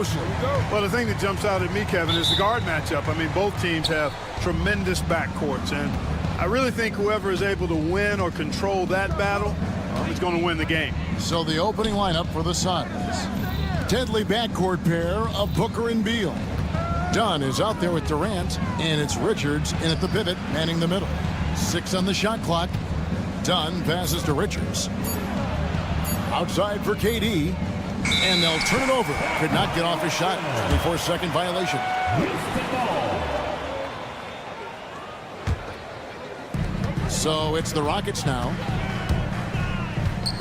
explosive. Well, the thing that jumps out at me, Kevin, is the guard matchup. I mean, both teams have tremendous backcourts, and I really think whoever is able to win or control that battle is going to win the game. So the opening lineup for the Suns. Deadly backcourt pair of Booker and Beal. Dunn is out there with Durant, and it's Richards in at the pivot, manning the middle. 6 on the shot clock. Dunn passes to Richards. Outside for KD, and they'll turn it over. Could not get off his shot before second violation. So it's the Rockets now.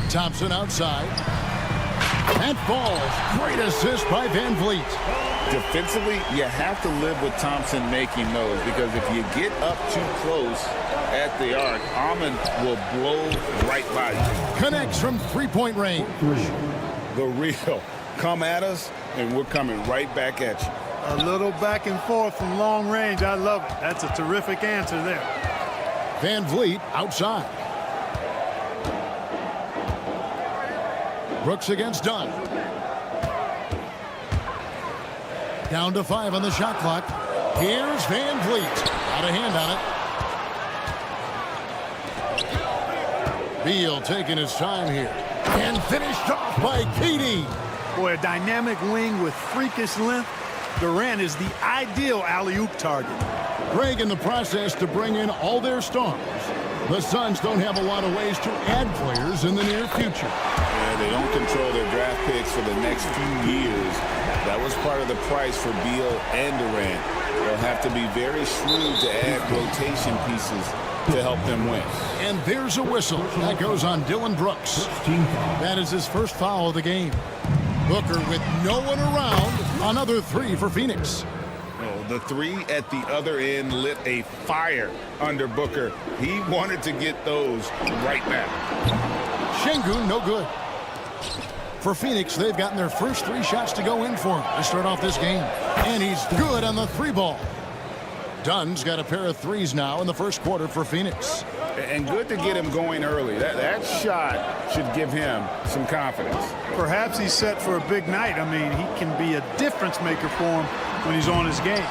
Thompson outside. That falls. Great assist by Van Vliet. Defensively, you have to live with Thompson making those, because if you get up too close at the arc, Ahmed will blow right by you. Connects from three-point range. The real. Come at us, and we're coming right back at you. A little back and forth from long range. I love it. That's a terrific answer there. Van Vliet outside. Brooks against Dunn. Down to 5 on the shot clock. Here's Van Vliet. Out of hand on it. Beal taking his time here. And finished off by KD. Boy, a dynamic wing with freakish length. Durant is the ideal alley-oop target. Greg in the process to bring in all their stars. The Suns don't have a lot of ways to add players in the near future. Yeah, they don't control their draft picks for the next few years. That was part of the price for Beal and Durant. They'll have to be very shrewd to add rotation pieces to help them win. And there's a whistle. That goes on Dylan Brooks. That is his first foul of the game. Booker with no one around. Another 3 for Phoenix. Oh, the 3 at the other end lit a fire under Booker. He wanted to get those right back. Şengün, no good. For Phoenix, they've gotten their first 3 shots to go in for him to start off this game. And he's good on the 3-ball. Dunn's got a pair of 3s now in the first quarter for Phoenix. And good to get him going early. That shot should give him some confidence. Perhaps he's set for a big night. I mean, he can be a difference maker for him when he's on his game.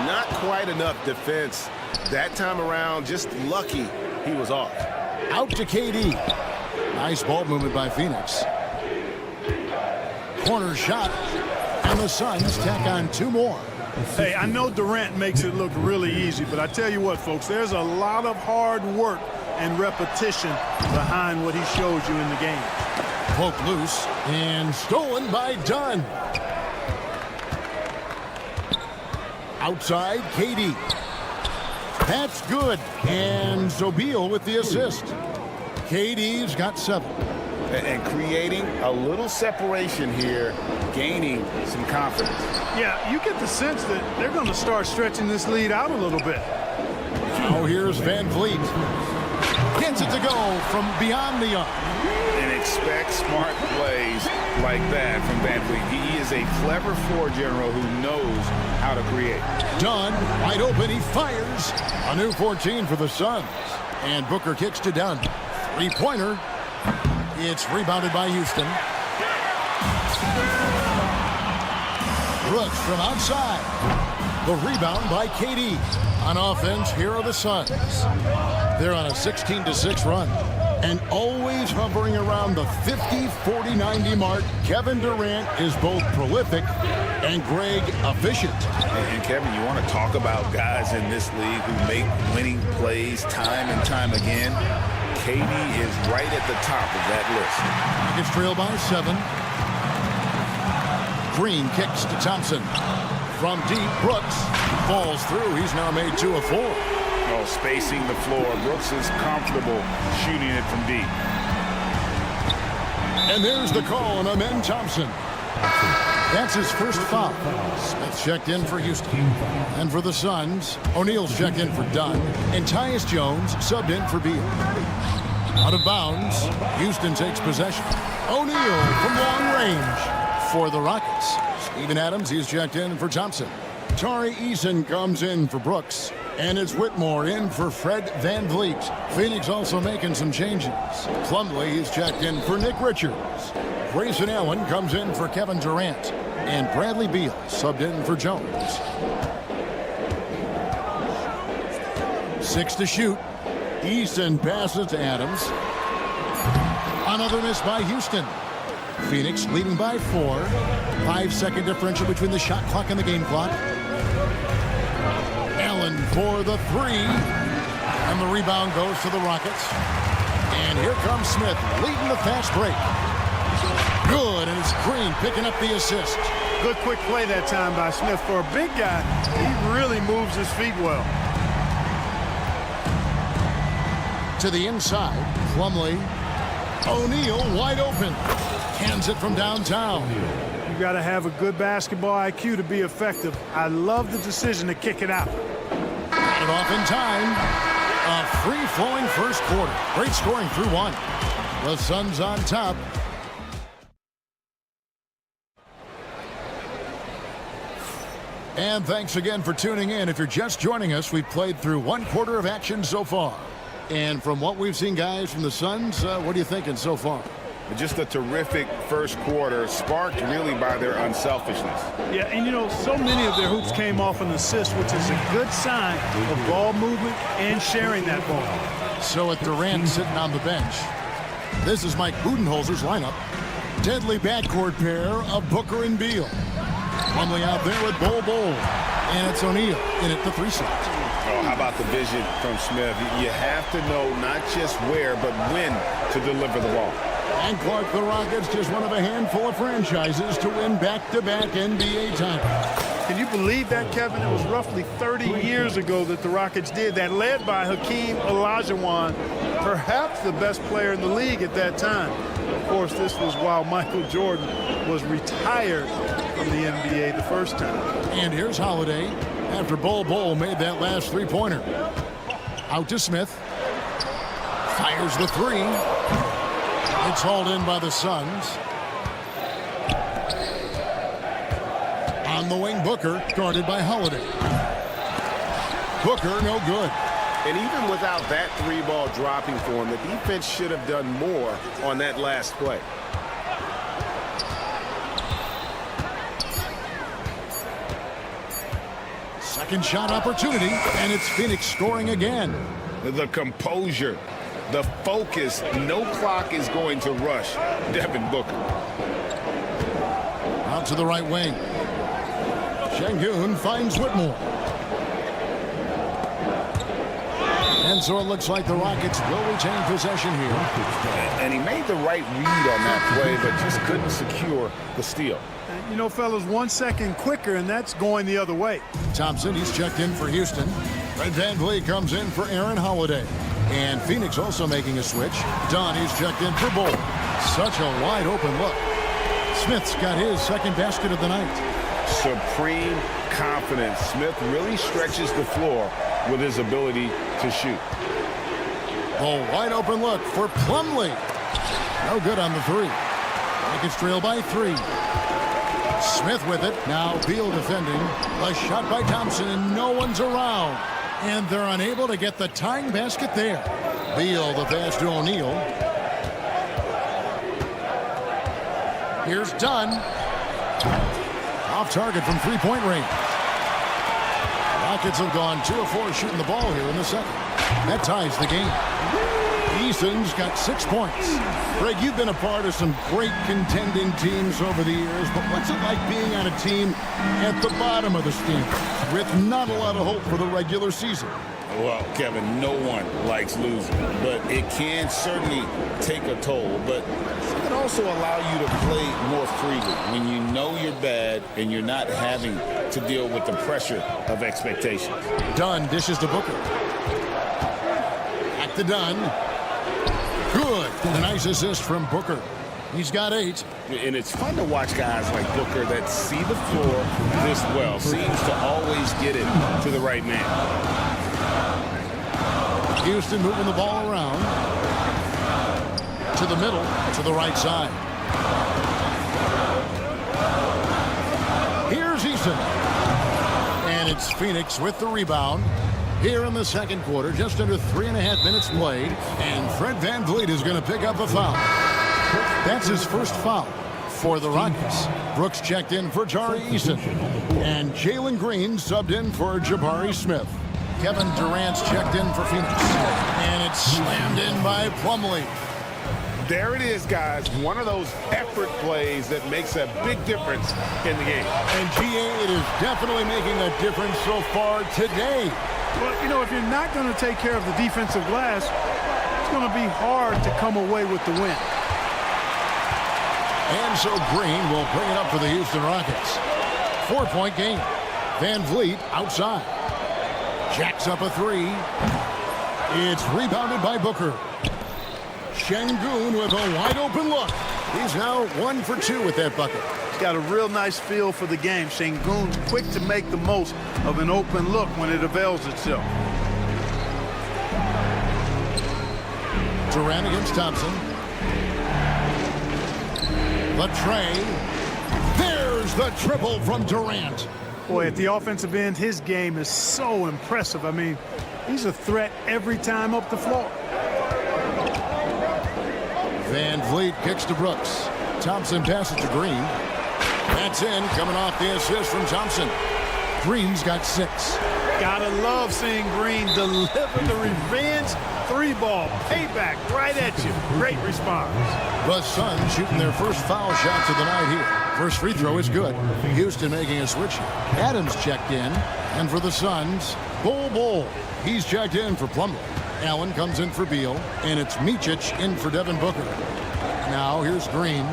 Not quite enough defense that time around. Just lucky he was off. Out to KD. Nice ball movement by Phoenix. Corner shot. And the Suns tack on 2 more. Hey, I know Durant makes it look really easy, but I tell you what, folks, there's a lot of hard work and repetition behind what he shows you in the game. Poked loose and stolen by Dunn. Outside, KD. That's good. And so Beal with the assist. KD's got 7. And creating a little separation here, gaining some confidence. Yeah, you get the sense that they're going to start stretching this lead out a little bit. Now here's Van Vliet. Gets it to go from beyond the arc. And expect smart plays like that from Van Vliet. He is a clever floor general who knows how to create. Dunn, wide open, he fires. A new 14 for the Suns. And Booker kicks to Dunn. 3-pointer. It's rebounded by Houston. Brooks from outside. The rebound by KD. On offense, here are the Suns. They're on a 16-6 run. And always hovering around the 50, 40, 90 mark. Kevin Durant is both prolific and Greg efficient. And Kevin, you want to talk about guys in this league who make winning plays time and time again? KD is right at the top of that list. Rockets trail by 7. Green kicks to Thompson. From deep, Brooks falls through. He's now made 2 of 4. Oh, spacing the floor. Brooks is comfortable shooting it from deep. And there's the call on Amen Thompson. That's his first foul. Smith checked in for Houston. And for the Suns, O'Neal's checked in for Dunn. And Tyus Jones subbed in for Beal. Out of bounds, Houston takes possession. O'Neal from long range for the Rockets. Steven Adams, he's checked in for Thompson. Tari Eason comes in for Brooks. And it's Whitmore in for Fred Van Vliet. Phoenix also making some changes. Plumlee is checked in for Nick Richards. Grayson Allen comes in for Kevin Durant. And Bradley Beal subbed in for Jones. 6 to shoot. Easton passes to Adams. Another miss by Houston. Phoenix leading by 4. 5-second differential between the shot clock and the game clock. Allen for the 3. And the rebound goes to the Rockets. And here comes Smith leading the fast break. Good, and it's Green picking up the assist. Good quick play that time by Smith. For a big guy, he really moves his feet well. To the inside, Plumlee. O'Neal wide open. Hands it from downtown. You got to have a good basketball IQ to be effective. I love the decision to kick it out. Got it off in time. A free-flowing first quarter. Great scoring through 1. The Suns on top. And thanks again for tuning in. If you're just joining us, we've played through 1 quarter of action so far. And from what we've seen, guys, from the Suns, what are you thinking so far? Just a terrific first quarter, sparked really by their unselfishness. Yeah, and you know, so many of their hoops came off an assist, which is a good sign of ball movement and sharing that ball. So with Durant sitting on the bench, this is Mike Budenholzer's lineup. Deadly backcourt pair of Booker and Beal. Plumlee out there with Bol. And it's O'Neal in at the 3 slot. Oh, how about the vision from Smith? You have to know not just where, but when to deliver the ball. And Clark, the Rockets, just one of a handful of franchises to win back-to-back NBA titles. Can you believe that, Kevin? It was roughly 30 years ago that the Rockets did that, led by Hakeem Olajuwon, perhaps the best player in the league at that time. Of course, this was while Michael Jordan was retired from the NBA the first time. And here's Holiday after Bol made that last 3-pointer. Out to Smith. Fires the 3. It's hauled in by the Suns. On the wing, Booker, guarded by Holiday. Booker, no good. And even without that 3-ball dropping for him, the defense should have done more on that last play. Second shot opportunity, and it's Phoenix scoring again. The composure, the focus, no clock is going to rush Devin Booker. Out to the right wing. Şengün finds Whitmore. And so it looks like the Rockets will retain possession here. And he made the right read on that play, but just couldn't secure the steal. You know, fellas, 1 second quicker, and that's going the other way. Thompson, he's checked in for Houston. Fred VanVleet comes in for Aaron Holiday. And Phoenix also making a switch. Dunn, he's checked in for Bol. Such a wide open look. Smith's got his second basket of the night. Supreme confidence. Smith really stretches the floor with his ability to shoot. A wide open look for Plumlee. No good on the 3. Rockets trail by 3. Smith with it. Now Beal defending. A shot by Thompson, and no one's around. And they're unable to get the tying basket there. Beal the pass to O'Neal. Here's Dunn. Off target from 3-point range. Rockets have gone 2 of 4 shooting the ball here in the second. That ties the game. Easton's got 6 points. Greg, you've been a part of some great contending teams over the years, but what's it like being on a team at the bottom of the standings with not a lot of hope for the regular season? Well, Kevin, no one likes losing, but it can certainly take a toll. But it can also allow you to play more freely when you know you're bad and you're not having to deal with the pressure of expectations. Dunn dishes to Booker. Back to Dunn. Good. A nice assist from Booker. He's got 8. And it's fun to watch guys like Booker that see the floor this well. Seems to always get it to the right man. Houston moving the ball around. To the middle, to the right side. Here's Easton. And it's Phoenix with the rebound. Here in the second quarter, just under 3.5 minutes played. And Fred VanVleet is going to pick up a foul. That's his first foul. For the Rockets, Brooks checked in for Jari Eason. And Jalen Green subbed in for Jabari Smith. Kevin Durant's checked in for Phoenix. And it's slammed in by Plumlee. There it is, guys. One of those effort plays that makes a big difference in the game. And GA, it is definitely making a difference so far today. Well, you know, if you're not going to take care of the defensive glass, it's going to be hard to come away with the win. And so Green will bring it up for the Houston Rockets. 4-point game. Van Vliet outside. Jacks up a three. It's rebounded by Booker. Şengün with a wide open look. He's now 1 for 2 with that bucket. He's got a real nice feel for the game. Şengün's quick to make the most of an open look when it avails itself. Durant against Thompson. The tray. There's the triple from Durant. Boy, at the offensive end, his game is so impressive. I mean, he's a threat every time up the floor. Van Vliet kicks to Brooks. Thompson passes to Green. That's in, coming off the assist from Thompson. Green's got 6. Gotta love seeing Green deliver the revenge 3-ball. Payback right at you. Great response. The Suns shooting their first foul shots of the night here. First free throw is good. Houston making a switch. Adams checked in. And for the Suns, Bol. He's checked in for Plumlee. Allen comes in for Beal. And it's Micic in for Devin Booker. Now here's Green.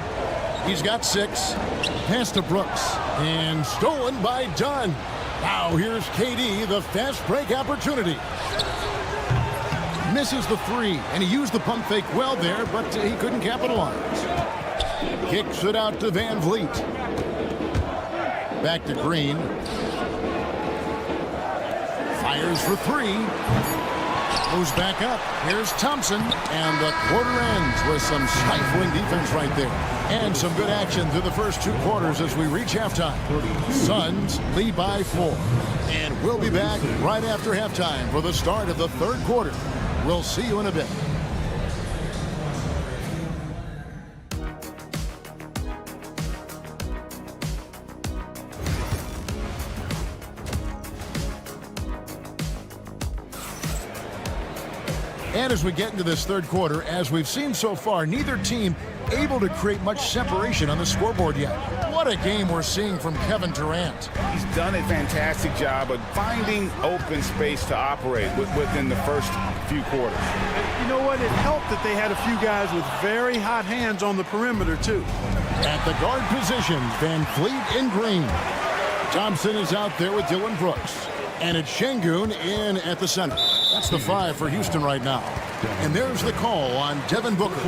He's got 6. Pass to Brooks. And stolen by Dunn. Now here's KD, the fast break opportunity. Misses the 3, and he used the pump fake well there, but he couldn't capitalize. Kicks it out to Van Vliet. Back to Green. Fires for 3. Goes back up. Here's Thompson, and the quarter ends with some stifling defense right there. And some good action through the first 2 quarters as we reach halftime. Suns lead by 4. And we'll be back right after halftime for the start of the 3rd quarter. We'll see you in a bit. And as we get into this 3rd quarter, as we've seen so far, neither team able to create much separation on the scoreboard yet. What a game we're seeing from Kevin Durant. He's done a fantastic job of finding open space to operate within the first few quarters. You know what? It helped that they had a few guys with very hot hands on the perimeter, too. At the guard position, Van Vliet and Green. Thompson is out there with Dylan Brooks. And it's Şengün in at the center. That's the 5 for Houston right now. And there's the call on Devin Booker.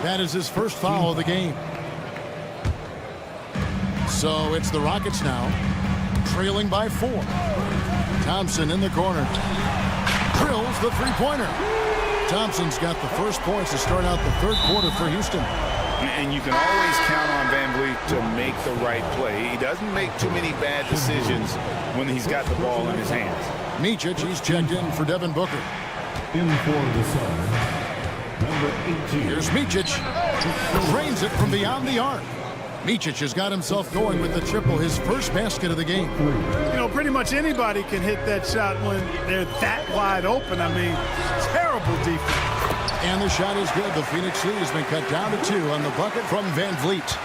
That is his first foul of the game. So it's the Rockets now, trailing by 4. Thompson in the corner. Drills the 3-pointer. Thompson's got the first points to start out the 3rd quarter for Houston. And you can always count on Van Vliet to make the right play. He doesn't make too many bad decisions when he's got the ball in his hands. Micic, he's checked in for Devin Booker. In for the Suns, number 18. Here's Micic. Drains it from beyond the arc. Micic has got himself going with the triple, his first basket of the game. You know, pretty much anybody can hit that shot when they're that wide open. I mean, terrible defense. And the shot is good. The Phoenix lead has been cut down to 2 on the bucket from Van Vliet.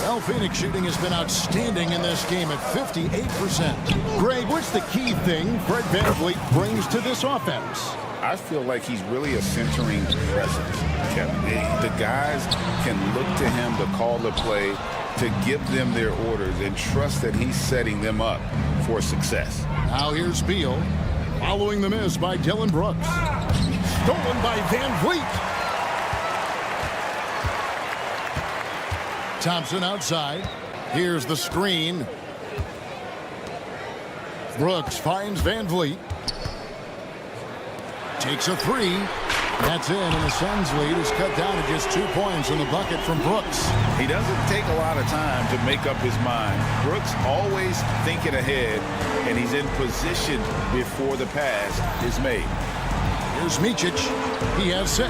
Well, Phoenix shooting has been outstanding in this game at 58%. Greg, what's the key thing Fred Van Vliet brings to this offense? I feel like he's really a centering presence, Kevin. The guys can look to him to call the play, to give them their orders, and trust that he's setting them up for success. Now here's Beal, following the miss by Dylan Brooks. Stolen by Van Vliet. Thompson outside. Here's the screen. Brooks finds Van Vliet. Takes a 3. That's in, and the Suns lead is cut down to just 2 points in the bucket from Brooks. He doesn't take a lot of time to make up his mind. Brooks always thinking ahead, and he's in position before the pass is made. Here's Micic. He has 6.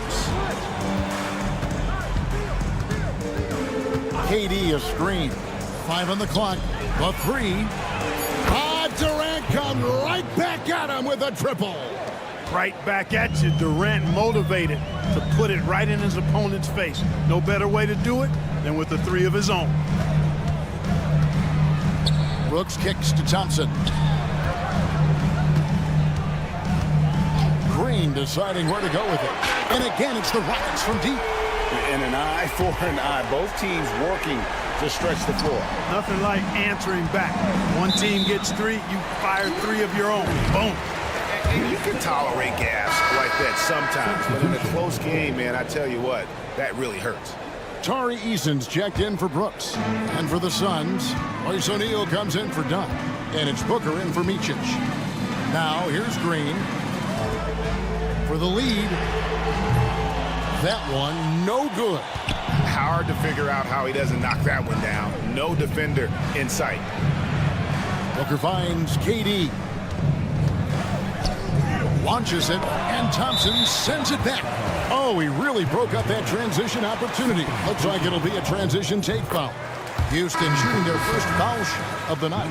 KD a screen. 5 on the clock. The 3. Durant comes right back at him with a triple. Right back at you. Durant motivated to put it right in his opponent's face. No better way to do it than with the 3 of his own. Brooks kicks to Thompson. Green deciding where to go with it. And again, it's the Rockets from deep. And an eye for an eye. Both teams working to stretch the floor. Nothing like answering back. One team gets 3, you fire 3 of your own. Boom. And you can tolerate gas like that sometimes, but in a close game, man, I tell you what, that really hurts. Tari Eason's checked in for Brooks. And for the Suns, Royce O'Neal comes in for Dunn. And it's Booker in for Micic. Now here's Green for the lead. That one, no good. Hard to figure out how he doesn't knock that one down. No defender in sight. Booker finds KD. Launches it, and Thompson sends it back. Oh, he really broke up that transition opportunity. Looks like it'll be a transition take foul. Houston shooting their first foul shot of the night.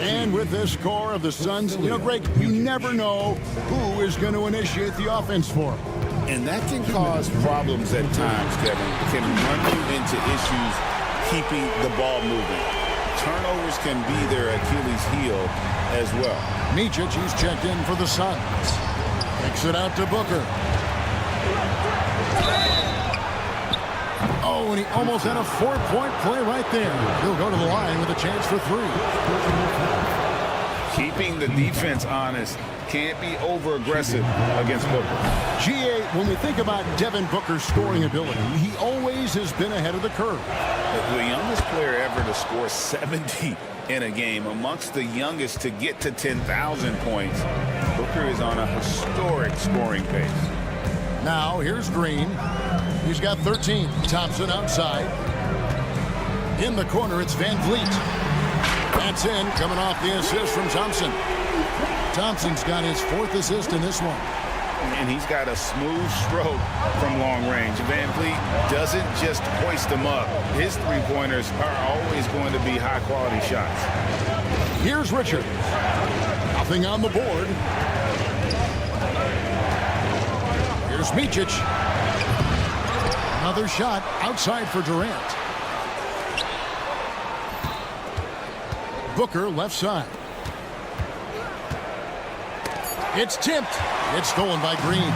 And with this score of the Suns, you know, Greg, you never know who is going to initiate the offense for them. And that can cause problems at times, Kevin. It can run you into issues keeping the ball moving. Turnovers can be their Achilles heel as well. Micic, he's checked in for the Suns. Kicks it out to Booker. Oh, and he almost had a 4-point play right there. He'll go to the line with a chance for 3. Keeping the defense honest. Can't be over-aggressive against Booker. GA, when we think about Devin Booker's scoring ability, he always has been ahead of the curve. The youngest player ever to score 70 in a game, amongst the youngest to get to 10,000 points. Booker is on a historic scoring pace. Now, here's Green. He's got 13. Thompson outside. In the corner, it's Van Vliet. That's in, coming off the assist from Thompson. Thompson's got his 4th assist in this one. And he's got a smooth stroke from long range. Van Vliet doesn't just hoist them up. His 3-pointers are always going to be high-quality shots. Here's Richard. Nothing on the board. Here's Micic. Another shot outside for Durant. Booker left side. It's tipped. It's stolen by Green.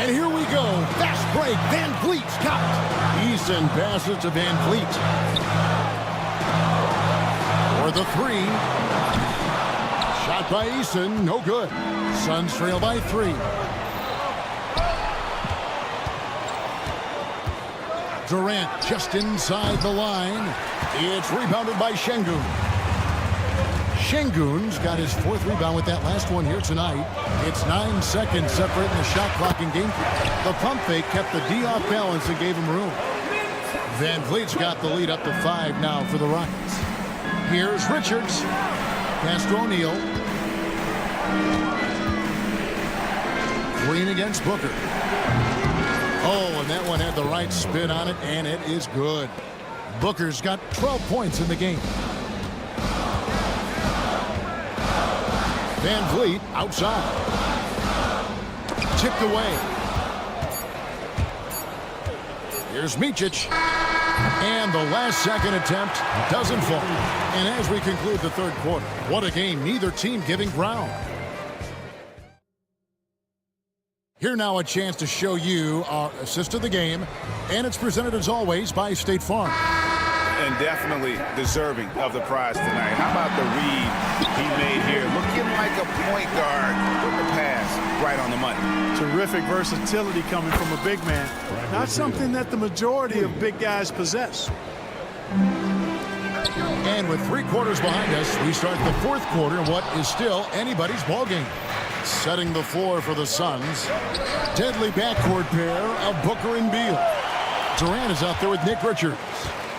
And here we go. Fast break. Van Vliet's got it. Easton passes to Van Vliet. For the 3. Shot by Easton. No good. Suns trail by 3. Durant just inside the line. It's rebounded by Şengün. Şengün's got his 4th rebound with that last one here tonight. It's 9 seconds separating the shot clock and game. The pump fake kept the D off balance and gave him room. Van Vliet's got the lead up to 5 now for the Rockets. Here's Richards. Pass to O'Neal. Green against Booker. Oh, and that one had the right spin on it, and it is good. Booker's got 12 points in the game. Van Vliet outside. Tipped away. Here's Micic. And the last second attempt doesn't fall. And as we conclude the 3rd quarter, what a game. Neither team giving ground. Here now a chance to show you our assist of the game. And it's presented as always by State Farm. And definitely deserving of the prize tonight. How about the read he made here? Looking like a point guard with the pass right on the money. Terrific versatility coming from a big man. Not something that the majority of big guys possess. And with 3 quarters behind us, we start the 4th quarter in what is still anybody's ballgame. Setting the floor for the Suns. Deadly backcourt pair of Booker and Beal. Durant is out there with Nick Richards.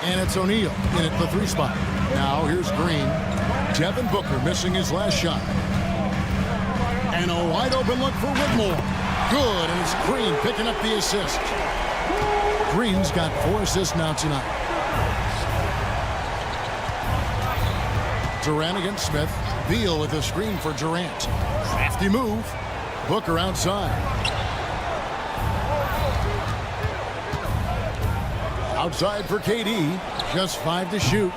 And it's O'Neal in at the 3 spot. Now here's Green. Devin Booker missing his last shot. And a wide open look for Whitmore. Good, and it's Green picking up the assist. Green's got 4 assists now tonight. Durant against Smith. Beal with a screen for Durant. Crafty move. Booker outside. Outside for KD. Just 5 to shoot.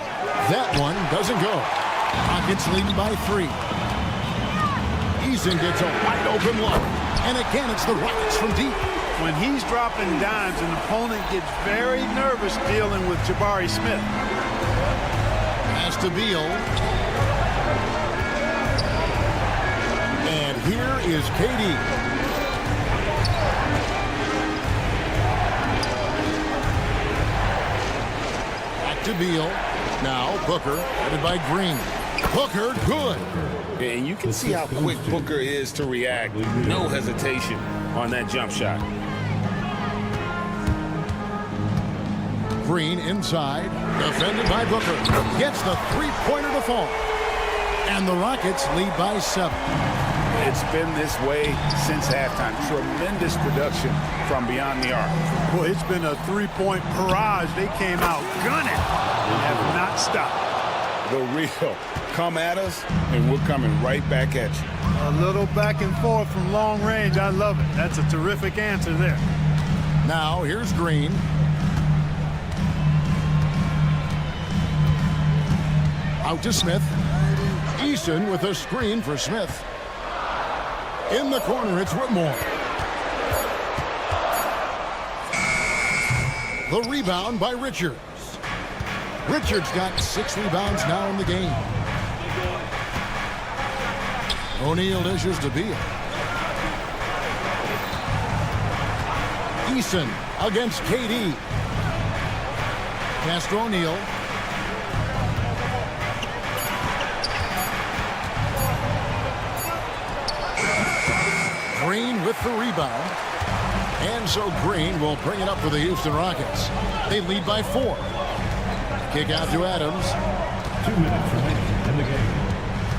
That one doesn't go. Rockets leading by 3. Eason gets a wide open look. And again, it's the Rockets from deep. When he's dropping dimes, an opponent gets very nervous dealing with Jabari Smith. Pass to Beal. And here is KD. Back to Beal. Now Booker, headed by Green. Booker, good. And you can see how quick Booker is to react. No hesitation on that jump shot. Green inside, defended by Booker. Gets the three-pointer to fall. And the Rockets lead by 7. It's been this way since halftime. Tremendous production from beyond the arc. Boy, it's been a three-point barrage. They came out gunning and have not stopped. The real. Come at us, and we're coming right back at you. A little back and forth from long range. I love it. That's a terrific answer there. Now, here's Green. Out to Smith. Eason with a screen for Smith. In the corner, it's Whitmore. The rebound by Richards. Richards got 6 rebounds now in the game. O'Neal dishes to Beal. Eason against KD. Pass to O'Neal. Green with the rebound. And so Green will bring it up for the Houston Rockets. They lead by 4. Kick out to Adams. 2 minutes remaining in the game.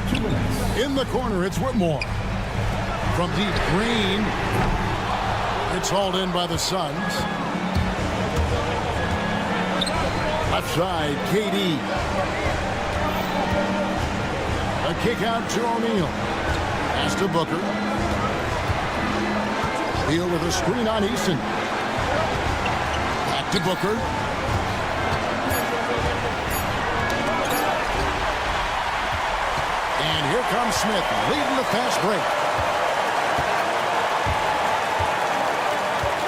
2 minutes. In the corner, it's Whitmore. From deep, Green. It's hauled in by the Suns. Left side, KD. A kick out to O'Neal. Pass to Booker. Beal with a screen on Eason. Back to Booker. And here comes Smith, leading the fast break.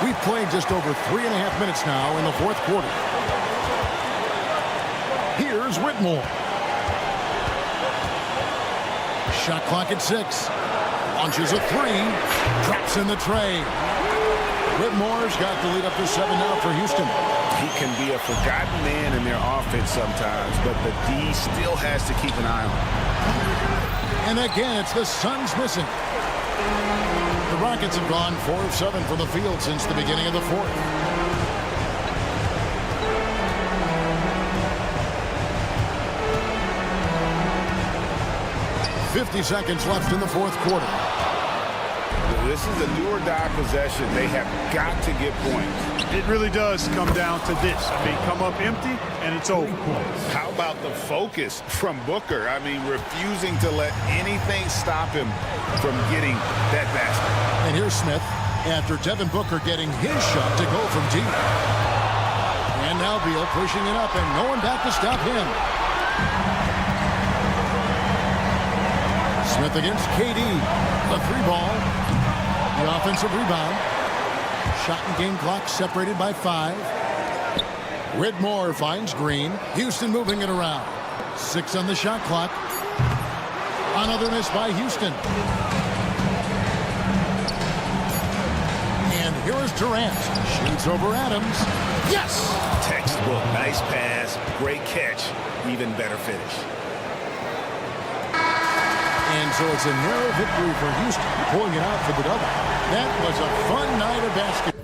We've played just over 3.5 minutes now in the 4th quarter. Here's Whitmore. Shot clock at 6. Launches a 3. Drops in the tray. Whitmore's got the lead up to 7 now for Houston. He can be a forgotten man in their offense sometimes, but the D still has to keep an eye on him. And again, it's the Suns missing. The Rockets have gone 4 of 7 from the field since the beginning of the 4th. .50 seconds left in the 4th quarter. This is a do-or-die possession. They have got to get points. It really does come down to this. I mean, come up empty, and it's over. How about the focus from Booker? I mean, refusing to let anything stop him from getting that basket. And here's Smith after Devin Booker getting his shot to go from deep. And now Beal pushing it up, and no one back to stop him. Smith against KD. The 3 ball. The offensive rebound. Shot and game clock separated by 5. Whitmore finds Green. Houston moving it around. 6 on the shot clock. Another miss by Houston. And here is Durant. Shoots over Adams. Yes! Textbook. Nice pass. Great catch. Even better finish. And so it's a narrow victory for Houston, pulling it out for the double. That was a fun night of basketball.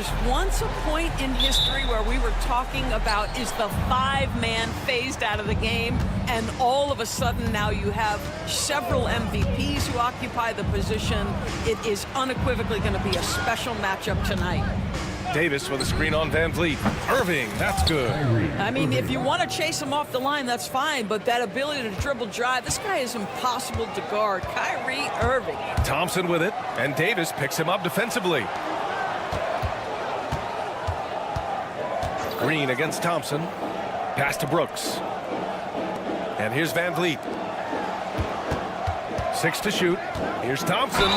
was once a point in history where we were talking about is the 5-man phased out of the game, and all of a sudden now you have several MVPs who occupy the position. It is unequivocally going to be a special matchup tonight. Davis with a screen on Van Vliet. Irving, that's good. I mean, if you want to chase him off the line, that's fine, but that ability to dribble drive, this guy is impossible to guard. Kyrie Irving. Thompson with it, and Davis picks him up defensively. Green against Thompson. Pass to Brooks. And here's Van Vliet. 6 to shoot. Here's Thompson.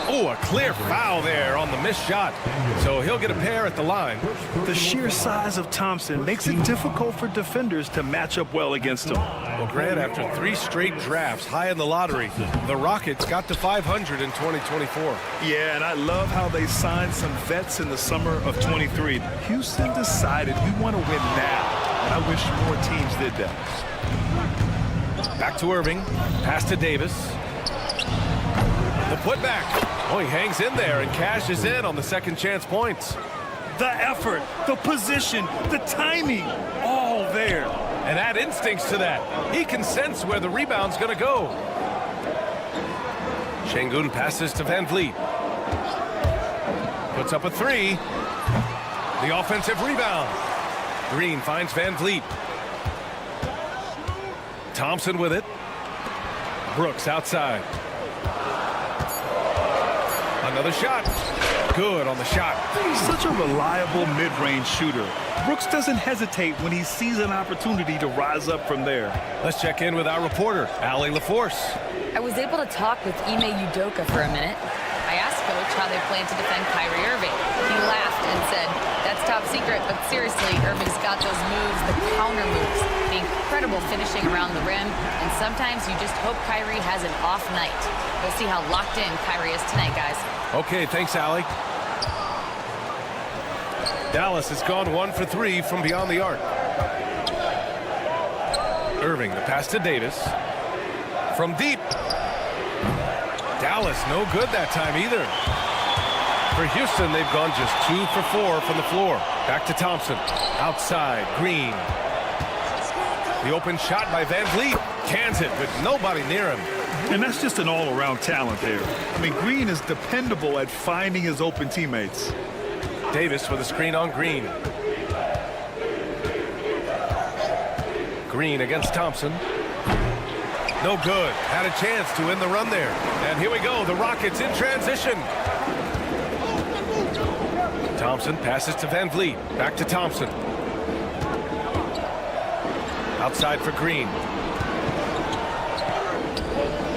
Oh, a clear foul there on the missed shot. So he'll get a pair at the line. The sheer size of Thompson makes it difficult for defenders to match up well against him. Well, Grant, after 3 straight drafts high in the lottery, the Rockets got to 500 in 2024. Yeah, and I love how they signed some vets in the summer of 23. Houston decided we want to win now, and I wish more teams did that. Back to Irving. Pass to Davis. The putback. Oh, he hangs in there and cashes in on the second chance points. The effort, the position, the timing, all there. And add instincts to that. He can sense where the rebound's going to go. Şengün passes to Van Vliet. Puts up a 3. The offensive rebound. Green finds Van Vliet. Thompson with it. Brooks outside. Another shot. Good on the shot. He's such a reliable mid-range shooter. Brooks doesn't hesitate when he sees an opportunity to rise up from there. Let's check in with our reporter, Allie LaForce. I was able to talk with Ime Udoka for a minute. I asked Coach how they plan to defend Kyrie Irving. He laughed and said, "That's top secret, but seriously, Irving's got those moves, the counter moves, the incredible finishing around the rim, and sometimes you just hope Kyrie has an off night." We'll see how locked in Kyrie is tonight, guys. Okay, thanks, Allie. Dallas has gone 1 for 3 from beyond the arc. Irving, the pass to Davis. From deep. Dallas, no good that time either. For Houston, they've gone just 2 for 4 from the floor. Back to Thompson. Outside, Green. The open shot by Van Vliet. Cans it with nobody near him. And that's just an all-around talent there. I mean, Green is dependable at finding his open teammates. Davis with a screen on Green. Green against Thompson. No good. Had a chance to win the run there. And here we go. The Rockets in transition. Thompson passes to Van Vliet. Back to Thompson. Outside for Green.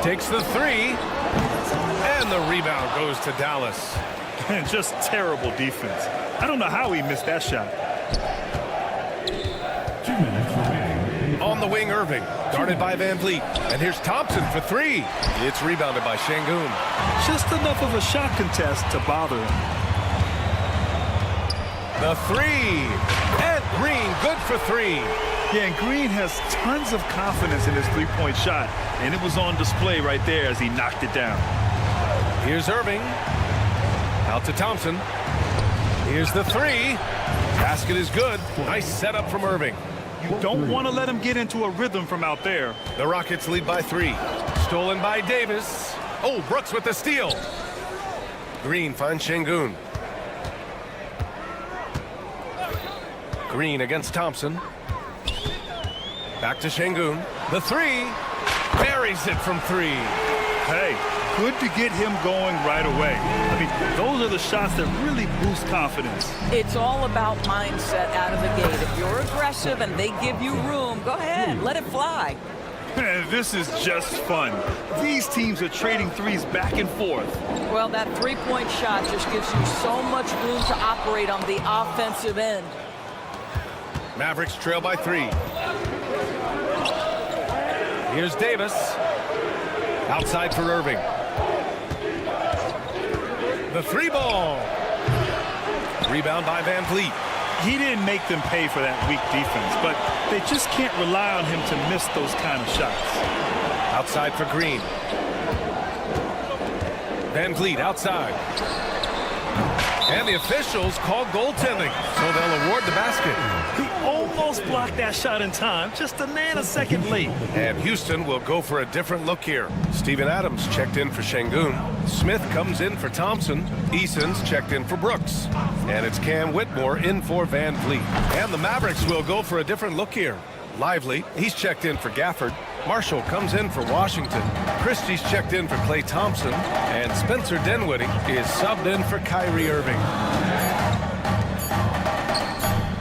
Takes the 3. And the rebound goes to Dallas. And just terrible defense. I don't know how he missed that shot. 2 minutes remaining. On the wing, Irving. Guarded by Van Vliet. And here's Thompson for 3. It's rebounded by Şengün. Just enough of a shot contest to bother him. The 3. And Green, good for 3. Yeah, and Green has tons of confidence in his three-point shot, and it was on display right there as he knocked it down. Here's Irving. Out to Thompson. Here's the 3. Basket is good. Nice setup from Irving. You don't want to let him get into a rhythm from out there. The Rockets lead by 3. Stolen by Davis. Oh, Brooks with the steal. Green finds Şengün. Green against Thompson. Back to Şengün. The 3. Buries it from 3. Hey, good to get him going right away. I mean, those are the shots that really boost confidence. It's all about mindset out of the gate. If you're aggressive and they give you room, go ahead, let it fly. This is just fun. These teams are trading threes back and forth. Well, that three-point shot just gives you so much room to operate on the offensive end. Mavericks trail by 3. Here's Davis. Outside for Irving. The 3 ball. Rebound by Van Vliet. He didn't make them pay for that weak defense, but they just can't rely on him to miss those kind of shots. Outside for Green. Van Vliet outside. And the officials call goaltending, so they'll award the basket. He almost blocked that shot in time, just a nanosecond late. And Houston will go for a different look here. Steven Adams checked in for Şengün. Smith comes in for Thompson. Eason's checked in for Brooks. And it's Cam Whitmore in for Van Vliet. And the Mavericks will go for a different look here. Lively, he's checked in for Gafford. Marshall comes in for Washington. Christie's checked in for Klay Thompson. And Spencer Dinwiddie is subbed in for Kyrie Irving.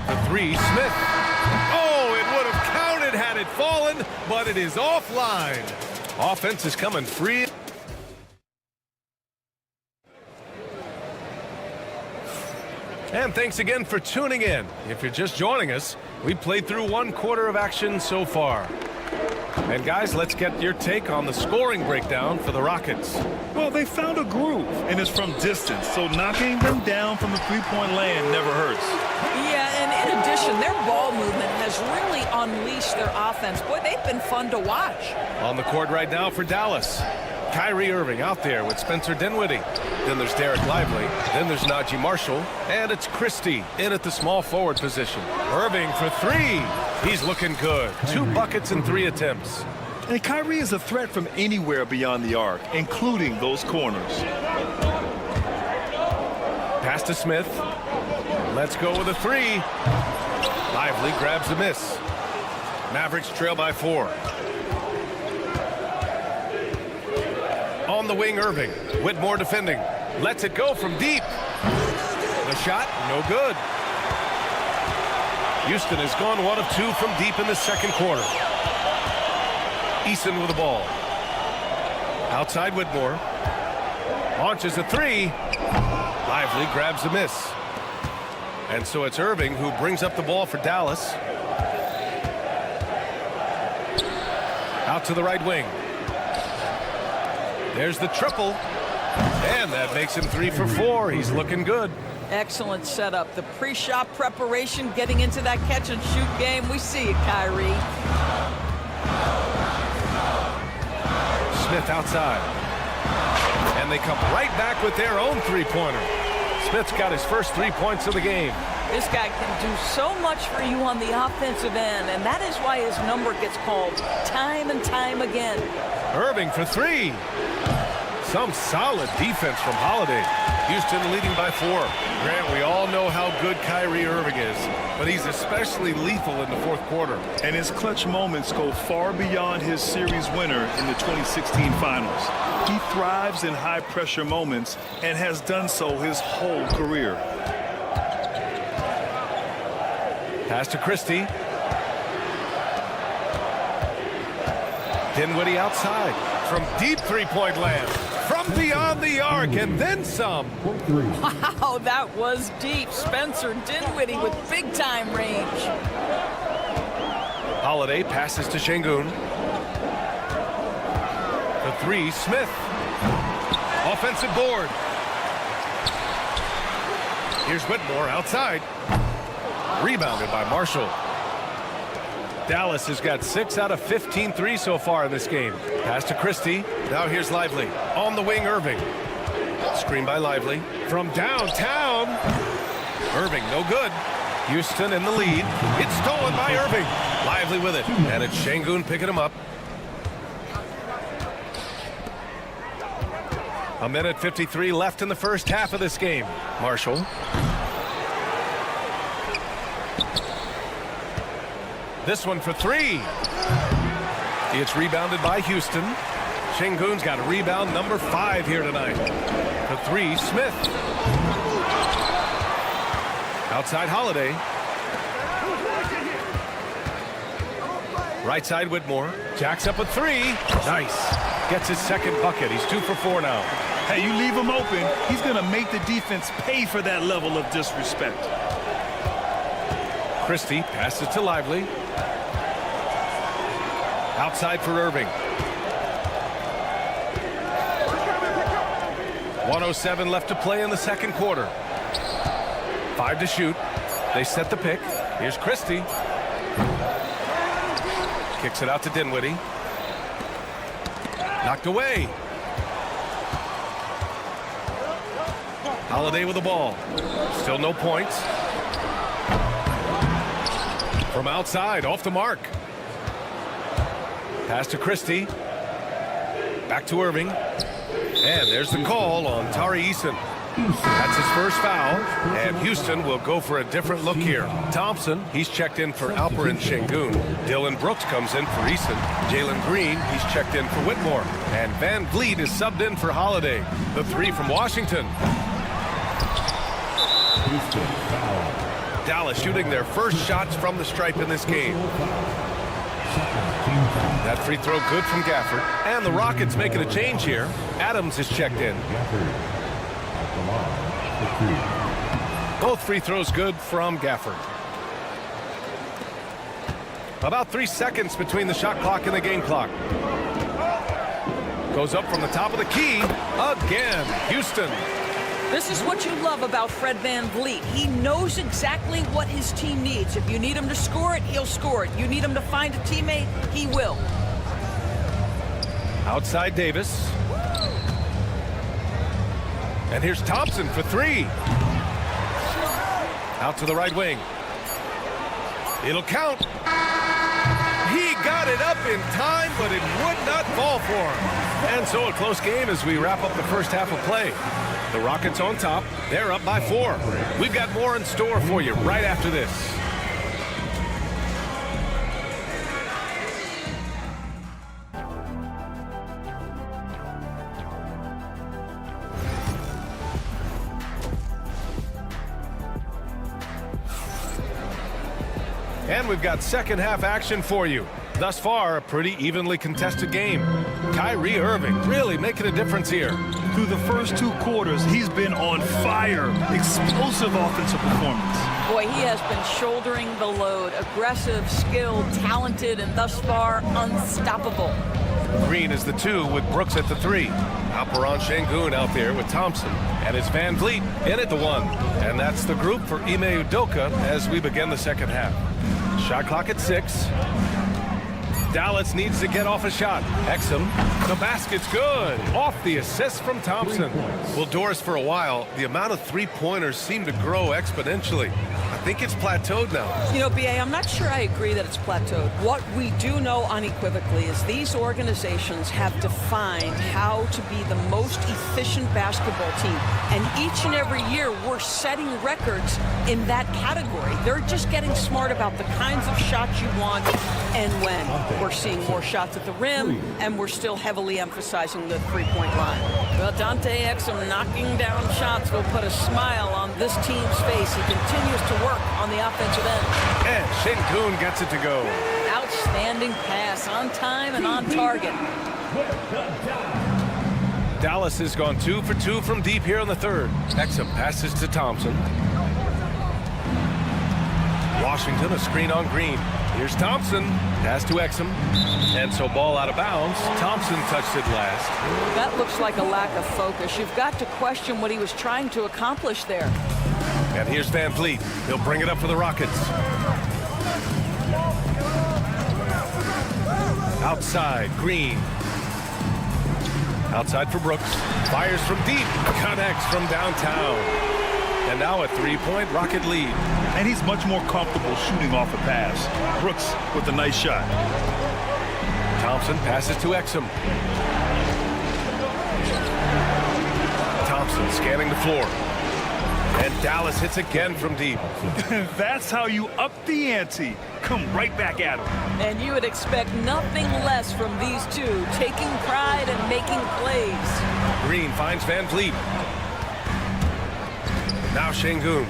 The three, Smith. Oh, it would have counted had it fallen, but it is offline. Offense is coming free. And thanks again for tuning in. If you're just joining us, we played through 1 quarter of action so far. And guys, let's get your take on the scoring breakdown for the Rockets. Well, they found a groove, and it's from distance, so knocking them down from the three-point land never hurts. Yeah, and in addition, their ball movement has really unleashed their offense. Boy, they've been fun to watch. On the court right now for Dallas, Kyrie Irving out there with Spencer Dinwiddie. Then there's Derek Lively. Then there's Najee Marshall. And it's Christie in at the small forward position. Irving for three. He's looking good. 2 buckets and 3 attempts. And Kyrie is a threat from anywhere beyond the arc, including those corners. Pass to Smith. Let's go with a 3. Lively grabs the miss. Mavericks trail by 4. On the wing, Irving. Whitmore defending. Lets it go from deep. The shot, no good. Houston has gone 1 of 2 from deep in the second quarter. Eason with the ball. Outside Whitmore. Launches a 3. Lively grabs the miss. And so it's Irving who brings up the ball for Dallas. Out to the right wing. There's the triple. And that makes him 3 for 4. He's looking good. Excellent setup. The pre-shot preparation, getting into that catch-and-shoot game. We see it, Kyrie. Smith outside. And they come right back with their own three-pointer. Smith's got his first 3 points of the game. This guy can do so much for you on the offensive end, and that is why his number gets called time and time again. Irving for 3. Some solid defense from Holiday. Houston leading by 4. Grant, we all know how good Kyrie Irving is, but he's especially lethal in the fourth quarter. And his clutch moments go far beyond his series winner in the 2016 finals. He thrives in high-pressure moments and has done so his whole career. Pass to Christie. Dinwiddie outside from deep three-point land. From beyond the arc and then some. Wow, that was deep. Spencer Dinwiddie with big-time range. Holiday passes to Şengün. The 3, Smith. Offensive board. Here's Whitmore outside. Rebounded by Marshall. Dallas has got 6 out of 15 threes so far in this game. Pass to Christie. Now here's Lively. On the wing, Irving. Screen by Lively. From downtown. Irving, no good. Houston in the lead. It's stolen by Irving. Lively with it. And it's Şengün picking him up. A minute 53 left in the first half of this game. Marshall. This one for 3. It's rebounded by Houston. Şengün's got a rebound number 5 here tonight. For 3, Smith. Outside Holiday. Right side Whitmore. Jacks up a 3. Nice. Gets his second bucket. He's 2 for 4 now. Hey, you leave him open, he's going to make the defense pay for that level of disrespect. Christie passes to Lively. Outside for Irving. 1:07 left to play in the second quarter. 5 to shoot. They set the pick. Here's Christie. Kicks it out to Dinwiddie. Knocked away. Holiday with the ball. Still no points. From outside, off the mark. Pass to Christie. Back to Irving. And there's the call on Tari Eason. That's his first foul, and Houston will go for a different look here. Thompson, he's checked in for Alperen Şengün. Dylan Brooks comes in for Eason. Jalen Green, he's checked in for Whitmore. And Van Vliet is subbed in for Holiday. The three from Washington. Dallas shooting their first shots from the stripe in this game. That free throw good from Gafford. And the Rockets making a change here. Adams is checked in. Both free throws good from Gafford. About 3 seconds between the shot clock and the game clock. Goes up from the top of the key. Again, Houston. This is what you love about Fred Van Vliet. He knows exactly what his team needs. If you need him to score it, he'll score it. You need him to find a teammate, he will. Outside Davis. And here's Thompson for three. Out to the right wing. It'll count. He got it up in time, but it would not fall for him. And so a close game as we wrap up the first half of play. The Rockets on top. They're up by 4. We've got more in store for you right after this. And we've got second half action for you. Thus far, a pretty evenly contested game. Kyrie Irving really making a difference here. Through the first 2 quarters, he's been on fire. Explosive offensive performance. Boy, he has been shouldering the load. Aggressive, skilled, talented, and thus far, unstoppable. Green is the 2 with Brooks at the 3. Alperen Şengün out there with Thompson. And it's Van Vliet in at the 1. And that's the group for Ime Udoka as we begin the second half. Shot clock at 6. Dallas needs to get off a shot. Exum, the basket's good. Off the assist from Thompson. Well, Doris, for a while, the amount of three-pointers seemed to grow exponentially. I think it's plateaued now. You know, B.A., I'm not sure I agree that it's plateaued. What we do know unequivocally is these organizations have defined how to be the most efficient basketball team. And each and every year, we're setting records in that category. They're just getting smart about the kinds of shots you want and when. We're seeing more shots at the rim, and we're still heavily emphasizing the three-point line. Well, Dante Exum knocking down shots will put a smile on this team's face. He continues to work on the offensive end. And Şengün gets it to go. Outstanding pass, on time and on target. Dallas has gone 2 for 2 from deep here in the third. Exum passes to Thompson. Washington, a screen on Green. Here's Thompson. Pass to Exum. And so ball out of bounds. Thompson touched it last. That looks like a lack of focus. You've got to question what he was trying to accomplish there. And here's Van Vliet. He'll bring it up for the Rockets. Outside, Green. Outside for Brooks. Fires from deep. Connects from downtown. And now a three-point Rocket lead. And he's much more comfortable shooting off a pass. Brooks with a nice shot. Thompson passes to Exum. Thompson scanning the floor. And Dallas hits again from deep. That's how you up the ante. Come right back at him. And you would expect nothing less from these two, taking pride and making plays. Green finds Van Vliet. Now Şengün.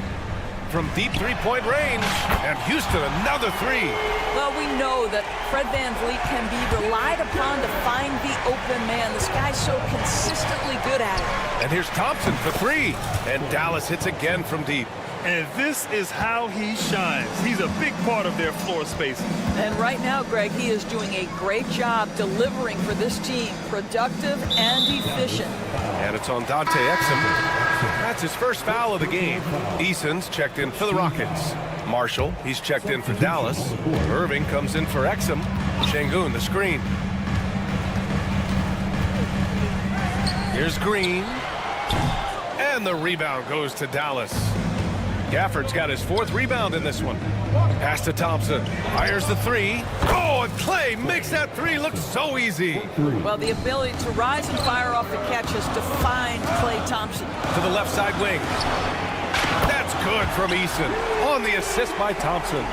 From deep three-point range. And Houston, another 3. Well, we know that Fred Van Vliet can be relied upon to find the open man. This guy's so consistently good at it. And here's Thompson for 3. And Dallas hits again from deep. And this is how he shines. He's a big part of their floor spacing. And right now, Greg, he is doing a great job delivering for this team. Productive and efficient. And it's on Dante Exum. That's his first foul of the game. Eason's checked in for the Rockets. Marshall, he's checked in for Dallas. Irving comes in for Exum. Şengün, the screen. Here's Green. And the rebound goes to Dallas. Gafford's got his 4th rebound in this one. Pass to Thompson. Fires the 3. Oh, and Clay makes that 3 look so easy. Well, the ability to rise and fire off the catch has defined Klay Thompson. To the left side wing. That's good from Eason on the assist by Thompson.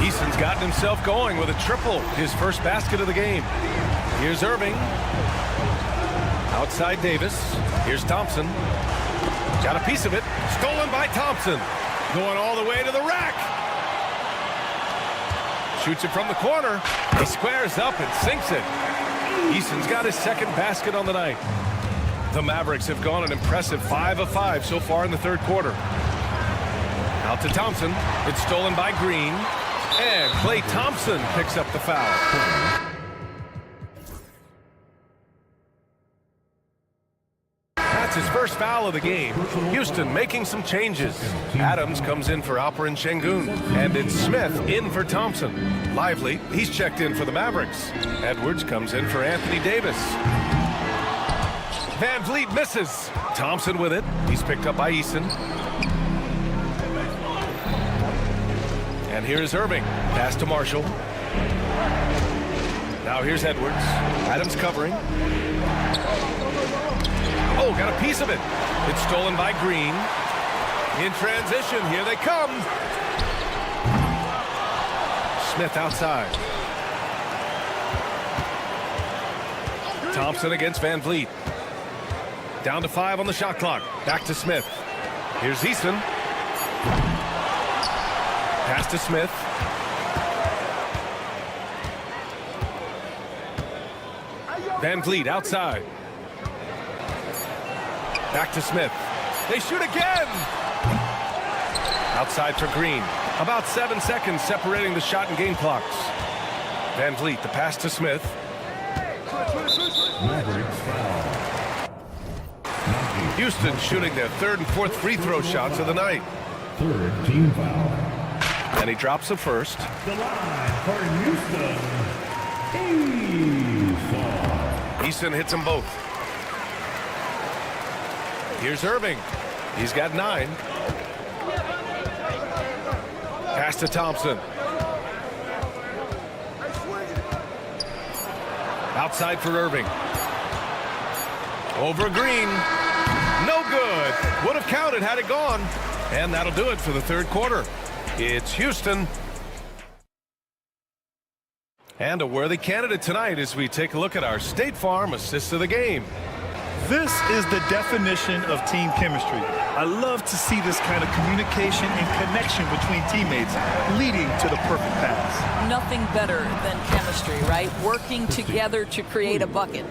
Eason's gotten himself going with a triple, his first basket of the game. Here's Irving. Outside Davis. Here's Thompson. Got a piece of it. Stolen by Thompson. Going all the way to the rack. Shoots it from the corner. He squares up and sinks it. Eason's got his 2nd basket on the night. The Mavericks have gone an impressive 5 of 5 so far in the 3rd quarter. Out to Thompson. It's stolen by Green. And Klay Thompson picks up the foul. That's his first foul of the game. Houston making some changes. Adams comes in for Alperen Şengün. And it's Smith in for Thompson. Lively, he's checked in for the Mavericks. Edwards comes in for Anthony Davis. Van Vliet misses. Thompson with it. He's picked up by Eason. And here's Irving. Pass to Marshall. Now here's Edwards. Adams covering. Oh, got a piece of it. It's stolen by Green. In transition, here they come. Smith outside. Thompson against Van Vliet. Down to 5 on the shot clock. Back to Smith. Here's Eason. Pass to Smith. Van Vliet outside. Back to Smith. They shoot again. Outside for Green. About 7 seconds separating the shot and game clocks. Van Vliet, the pass to Smith. Houston shooting their 3rd and 4th free throw shots of the night. 3rd team foul. And he drops the first. The line for Houston. Eason hits them both. Here's Irving. He's got 9. Pass to Thompson. Outside for Irving. Over Green. No good. Would have counted had it gone. And that'll do it for the 3rd quarter. It's Houston. And a worthy candidate tonight as we take a look at our State Farm assist of the game. This is the definition of team chemistry. I love to see this kind of communication and connection between teammates leading to the perfect pass. Nothing better than chemistry, right? Working together to create a bucket.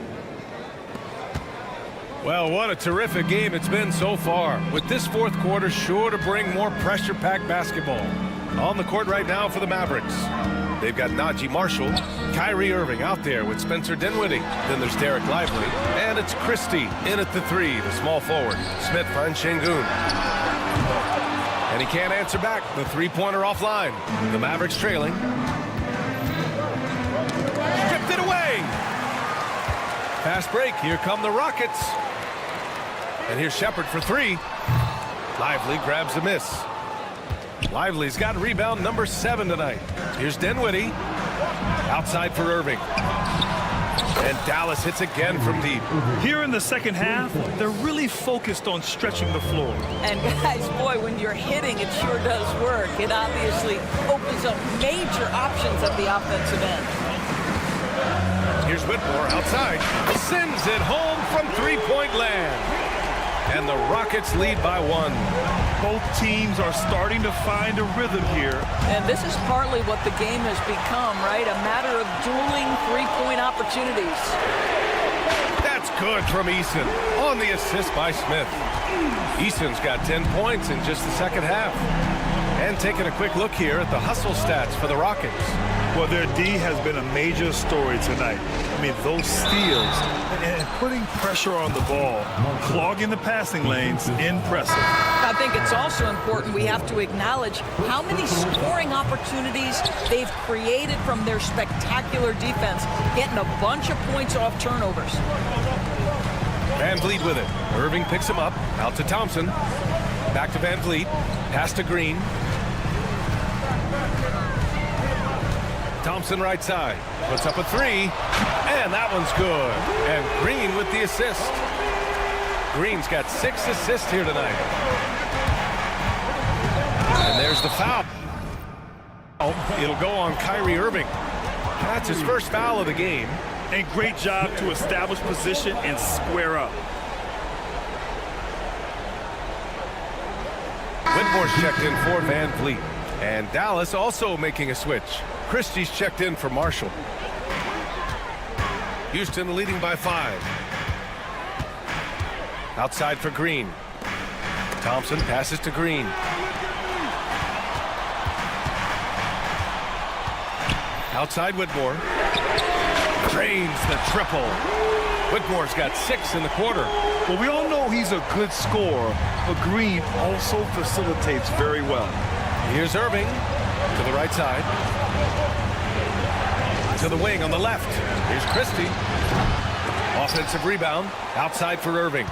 Well, what a terrific game it's been so far, with this 4th quarter sure to bring more pressure-packed basketball. On the court right now for the Mavericks. They've got Najee Marshall, Kyrie Irving out there with Spencer Dinwiddie. Then there's Derek Lively, and it's Christie in at the 3, the small forward. Smith finds Şengün. And he can't answer back. The 3-pointer offline. The Mavericks trailing. Stripped it away. Fast break. Here come the Rockets. And here's Shepard for 3. Lively grabs a miss. Lively's got rebound number 7 tonight. Here's Dinwiddie. Outside for Irving. And Dallas hits again from deep. Here in the 2nd half, they're really focused on stretching the floor. And guys, boy, when you're hitting, it sure does work. It obviously opens up major options at the offensive end. Here's Whitmore outside. Sends it home from 3-point land. And the Rockets lead by 1. Both teams are starting to find a rhythm here. And this is partly what the game has become, right? A matter of dueling 3-point opportunities. That's good from Eason on the assist by Smith. Eason's got 10 points in just the 2nd half. And taking a quick look here at the hustle stats for the Rockets. Well, their D has been a major story tonight. I mean, those steals and putting pressure on the ball, clogging the passing lanes, impressive. I think it's also important we have to acknowledge how many scoring opportunities they've created from their spectacular defense, getting a bunch of points off turnovers. Van Vliet with it. Irving picks him up. Out to Thompson. Back to Van Vliet. Pass to Green. Thompson right side. Puts up a three. And that one's good. And Green with the assist. Green's got 6 assists here tonight. And there's the foul. It'll go on Kyrie Irving. That's his first foul of the game. And great job to establish position and square up. Whitmore's checked in for Van Vliet. And Dallas also making a switch. Christie's checked in for Marshall. Houston leading by 5. Outside for Green. Thompson passes to Green. Outside Whitmore. Drains the triple. Whitmore's got 6 in the quarter. Well, we all know he's a good scorer, but Green also facilitates very well. Here's Irving to the right side. To the wing on the left. Here's Christie. Offensive rebound. Outside for Irving.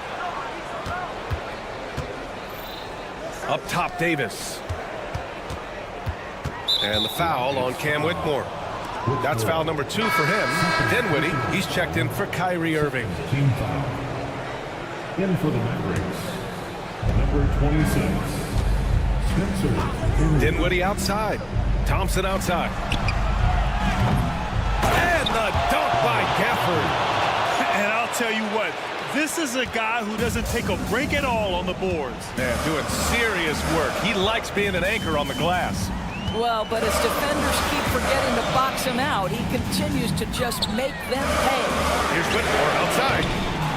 Up top, Davis. And the foul on Cam Whitmore. That's foul number 2 for him. Dinwiddie, he's checked in for Kyrie Irving. Team foul. In for the Mavericks, number 26, Spencer. Dinwiddie outside. Thompson outside. And the dunk by Gafford. And I'll tell you what, this is a guy who doesn't take a break at all on the boards. Man, doing serious work. He likes being an anchor on the glass. Well, but as defenders keep forgetting to box him out, he continues to just make them pay. Here's Whitmore outside.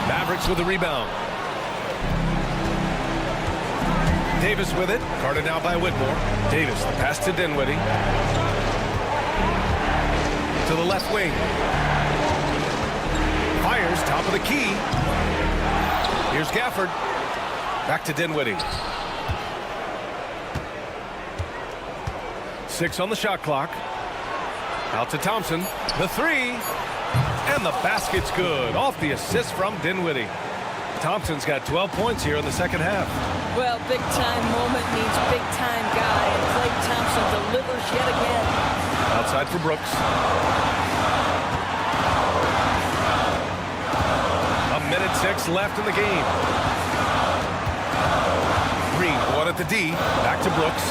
Mavericks with the rebound. Davis with it. Guarded now by Whitmore. Davis, the pass to Dinwiddie. To the left wing. Fires, top of the key. Here's Gafford. Back to Dinwiddie. 6 on the shot clock. Out to Thompson. The 3. And the basket's good. Off the assist from Dinwiddie. Thompson's got 12 points here in the second half. Well, big-time moment means big-time guy. And Klay Thompson delivers yet again. Outside for Brooks. A minute 6 left in the game. Green, one at the D. Back to Brooks.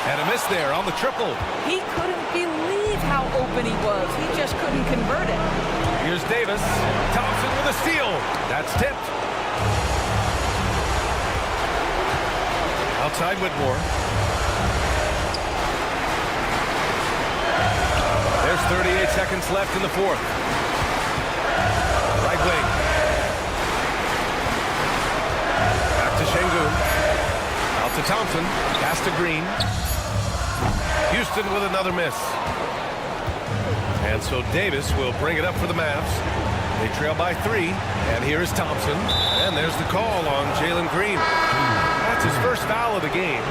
And a miss there on the triple. He couldn't believe how open he was. He just couldn't convert it. Here's Davis. Thompson with a steal. That's tipped. Outside Whitmore. There's 38 seconds left in the fourth. Right wing. Back to Şengün. Out to Thompson. Pass to Green. Houston with another miss. And so Davis will bring it up for the Mavs. They trail by 3. And here is Thompson. And there's the call on Jalen Green. That's his first foul of the game.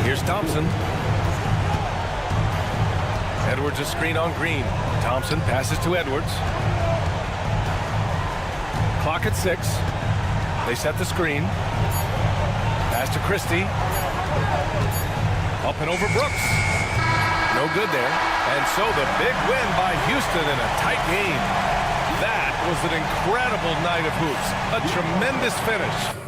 Here's Thompson. Edwards a screen on Green. Thompson passes to Edwards. Clock at 6. They set the screen. Pass to Christie. Up and over Brooks. No good there. And so the big win by Houston in a tight game. That was an incredible night of hoops. A tremendous finish.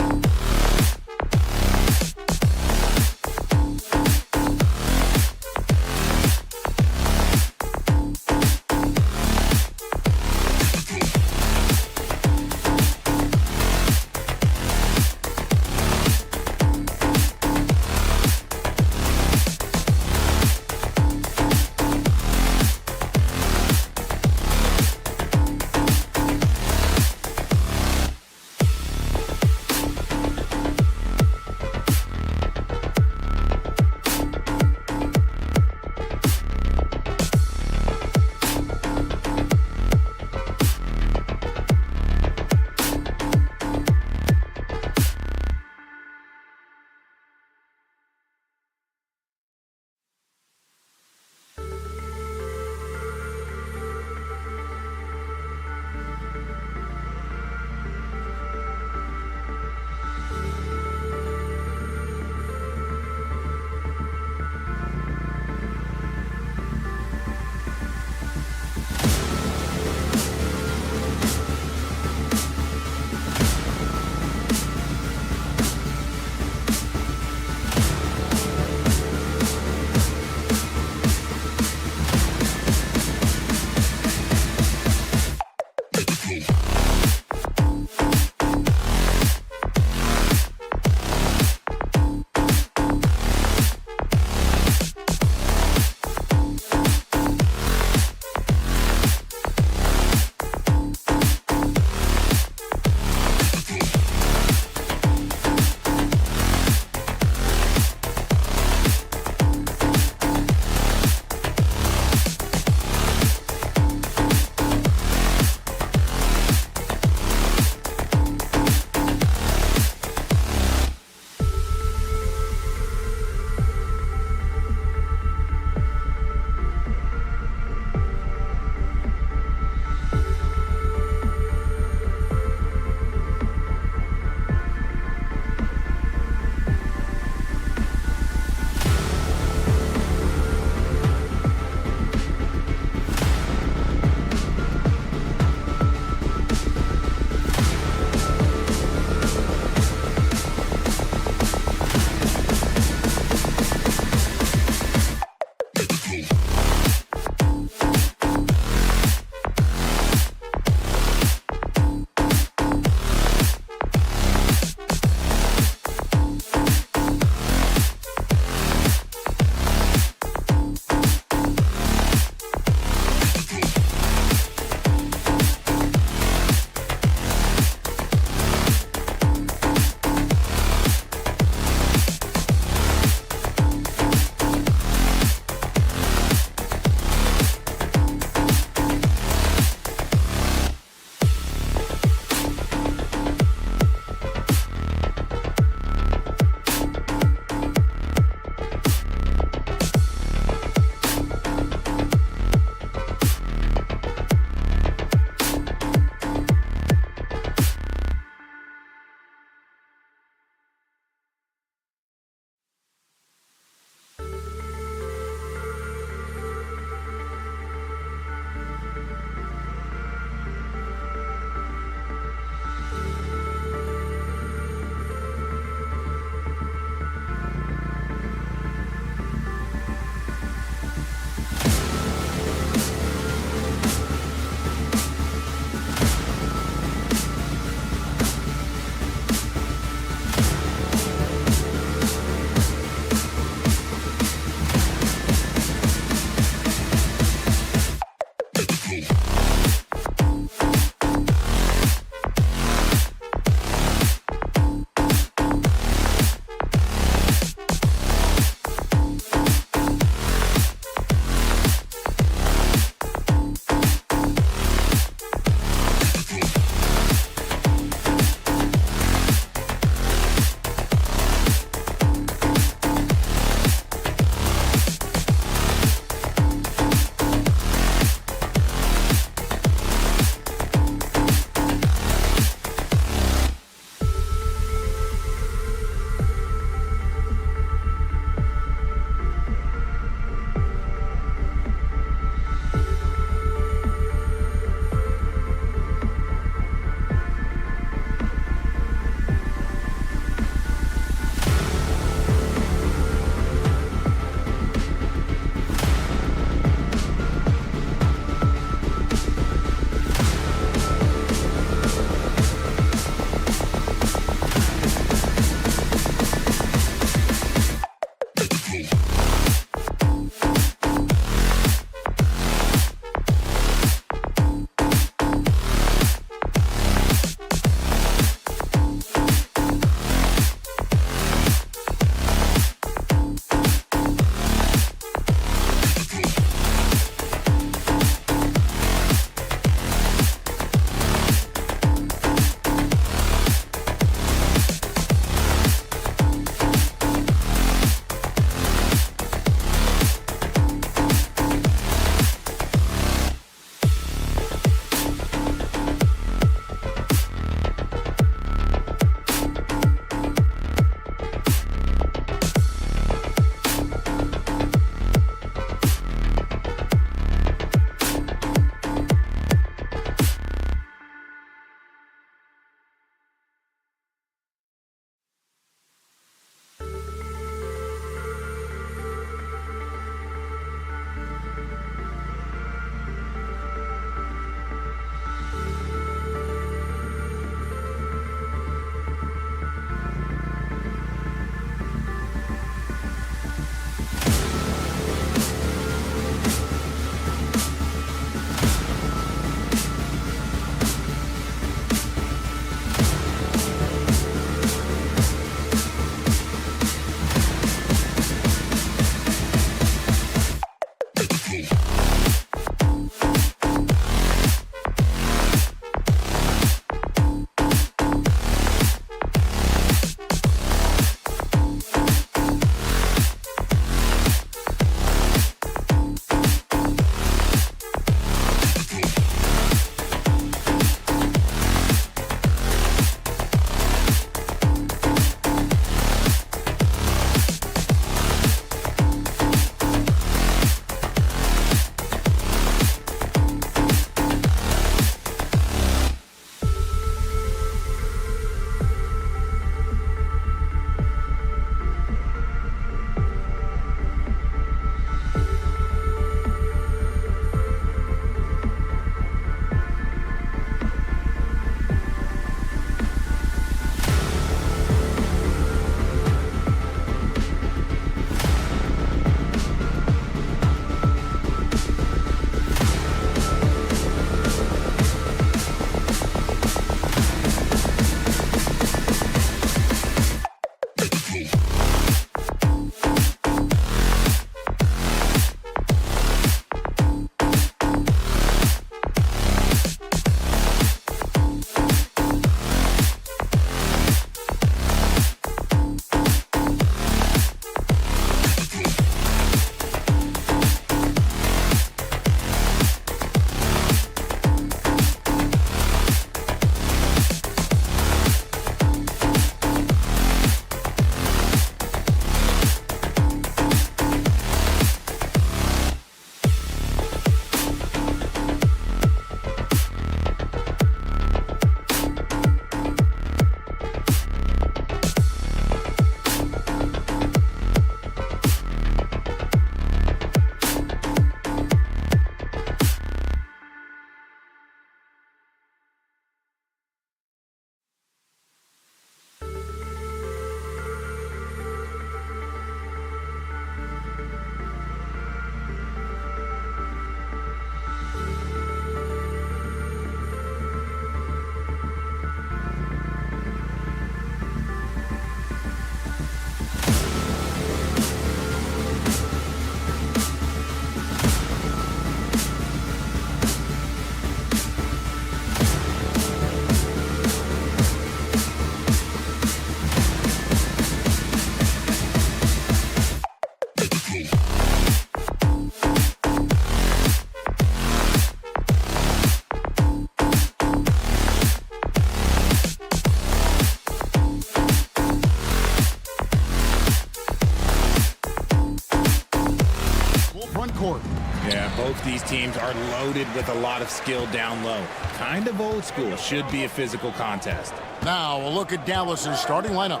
Both these teams are loaded with a lot of skill down low. Kind of old school. Should be a physical contest. Now a look at Dallas's starting lineup.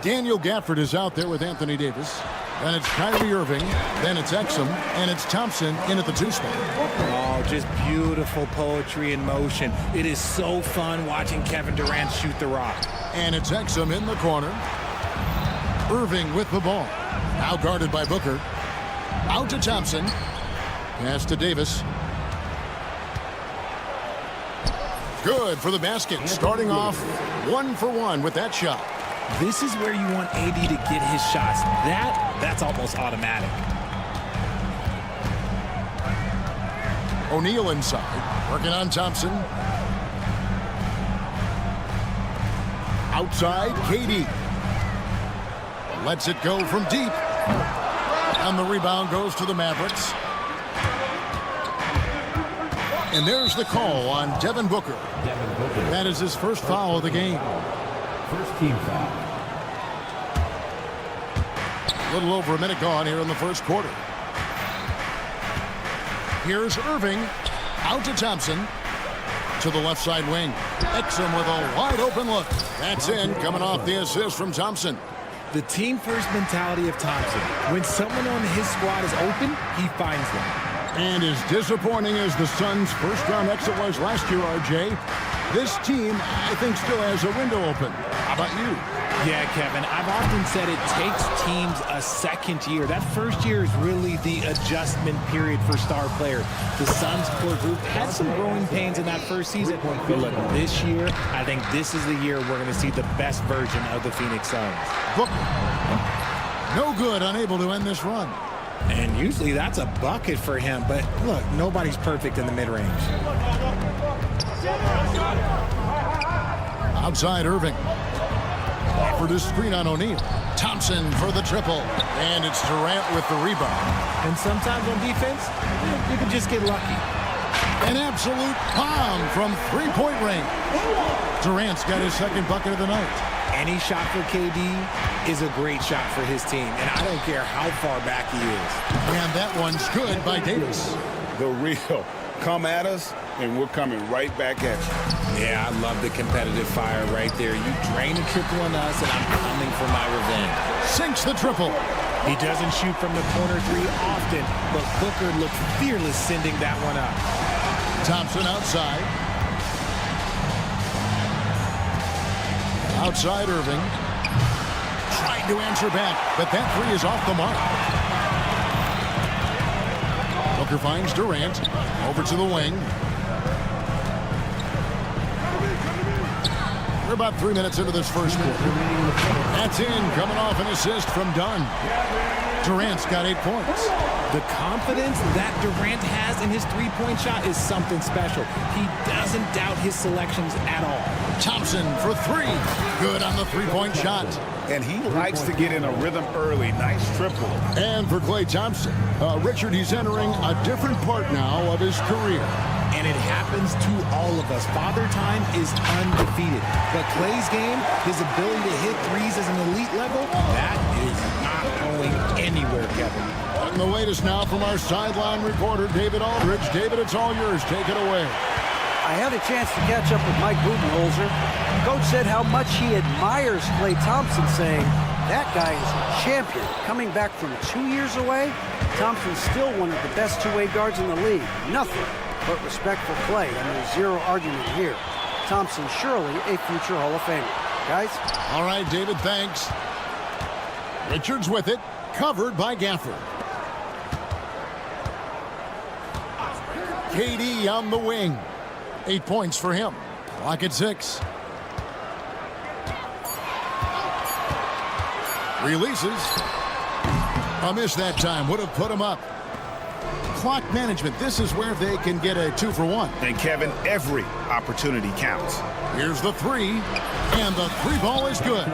Daniel Gafford is out there with Anthony Davis. Then it's Kyrie Irving. Then it's Exum. And it's Thompson in at the 2 spot. Oh, just beautiful poetry in motion. It is so fun watching Kevin Durant shoot the rock. And it's Exum in the corner. Irving with the ball. Now guarded by Booker. Out to Thompson. Pass to Davis. Good for the basket. Starting off 1 for 1 with that shot. This is where you want AD to get his shots. That's almost automatic. O'Neal inside. Working on Thompson. Outside, KD. Lets it go from deep. And the rebound goes to the Mavericks. And there's the call on Devin Booker. That is his first foul of the game. First team foul. A little over a minute gone here in the first quarter. Here's Irving. Out to Thompson. To the left side wing. Exum with a wide open look. That's in, coming off the assist from Thompson. The team-first mentality of Thompson. When someone on his squad is open, he finds them. And as disappointing as the Suns' first-round exit was last year, RJ, this team, I think, still has a window open. How about you? Yeah, Kevin, I've often said it takes teams a second year. That first year is really the adjustment period for star players. The Suns core group had some growing pains in that first season. But look, this year, I think this is the year we're going to see the best version of the Phoenix Suns. Booker. No good, unable to end this run. And usually that's a bucket for him. But look, nobody's perfect in the mid-range. Outside Irving. For the screen on O'Neal. Thompson for the triple. And it's Durant with the rebound. And sometimes on defense, you can just get lucky. An absolute bomb from three-point range. Durant's got his second bucket of the night. Any shot for KD is a great shot for his team. And I don't care how far back he is. And that one's good by Davis. The real. Come at us, and we're coming right back at you. Yeah, I love the competitive fire right there. You drain a triple on us, and I'm coming for my revenge. Sinks the triple. He doesn't shoot from the corner three often, but Booker looked fearless sending that one up. Thompson outside. Outside Irving. Trying to answer back, but that three is off the mark. Booker finds Durant. Over to the wing. We're about 3 minutes into this first quarter. That's in, coming off an assist from Dunn. Durant's got 8 points. The confidence that Durant has in his three-point shot is something special. He doesn't doubt his selections at all. Thompson for three. Good on the three-point shot. And he likes to get in a rhythm early. Nice triple. And for Klay Thompson, Richard, he's entering a different part now of his career. And it happens to all of us. Father Time is undefeated. But Klay's game, his ability to hit threes as an elite level, that is not going anywhere, Kevin. And the latest now from our sideline reporter, David Aldridge. David, it's all yours. Take it away. I had a chance to catch up with Mike Budenholzer. Coach said how much he admires Klay Thompson, saying, that guy is a champion. Coming back from 2 years away, Thompson's still one of the best two-way guards in the league. Nothing but respect for Klay, and there's zero argument here. Thompson surely a future Hall of Famer. Guys? All right, David, thanks. Richards with it, covered by Gafford. KD on the wing. 8 points for him. Clock at 6. Releases. A miss that time. Would have put him up. Clock management. This is where they can get a 2 for 1. And Kevin, every opportunity counts. Here's the three. And the three ball is good.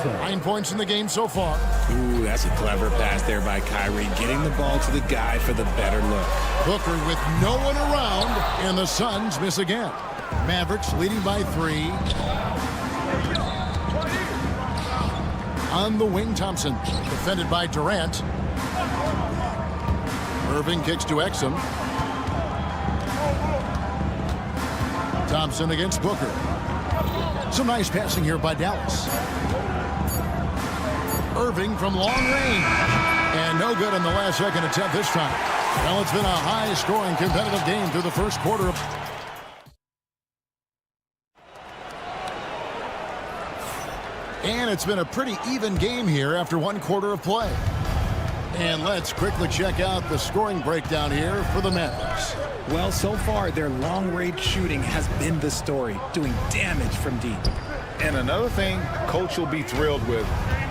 9 points in the game so far. Ooh, that's a clever pass there by Kyrie, getting the ball to the guy for the better look. Booker with no one around, and the Suns miss again. Mavericks leading by 3. On the wing, Thompson, defended by Durant. Irving kicks to Exum. Thompson against Booker. Some nice passing here by Dallas. Irving from long range. And no good on the last second attempt this time. Well, it's been a high-scoring competitive game through the first quarter of... And it's been a pretty even game here after one quarter of play. And let's quickly check out the scoring breakdown here for the Mavericks. Well, so far, their long-range shooting has been the story, doing damage from deep. And another thing coach will be thrilled with,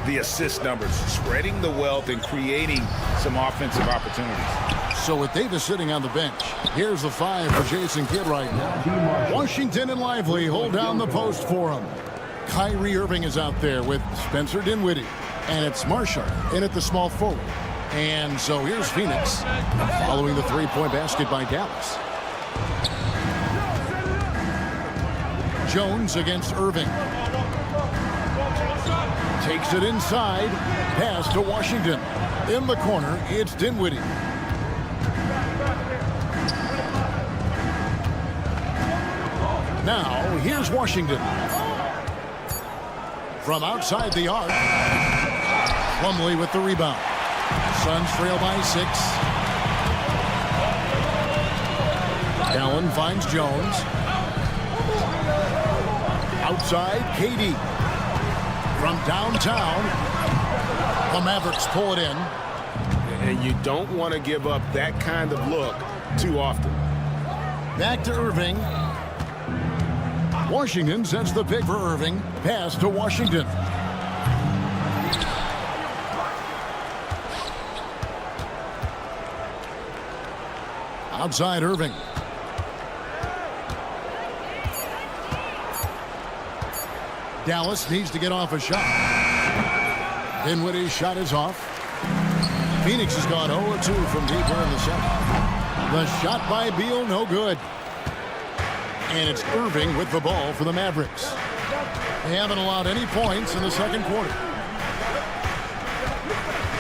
the assist numbers, spreading the wealth and creating some offensive opportunities. So with Davis sitting on the bench, here's the 5 for Jason Kidd right now. Washington and Lively hold down the post for him. Kyrie Irving is out there with Spencer Dinwiddie. And it's Marshall in at the small forward. And so here's Phoenix following the three-point basket by Dallas. Jones against Irving. Takes it inside. Pass to Washington. In the corner, it's Dinwiddie. Now, here's Washington. From outside the arc. Plumlee with the rebound. Suns trail by 6. Allen finds Jones. Outside, KD. From downtown, the Mavericks pull it in. And you don't want to give up that kind of look too often. Back to Irving. Washington sets the pick for Irving. Pass to Washington. Outside Irving. Dallas needs to get off a shot. Dinwiddie's shot is off. Phoenix has gone 0-2 from deep here in the second. The shot by Beal, no good. And it's Irving with the ball for the Mavericks. They haven't allowed any points in the second quarter.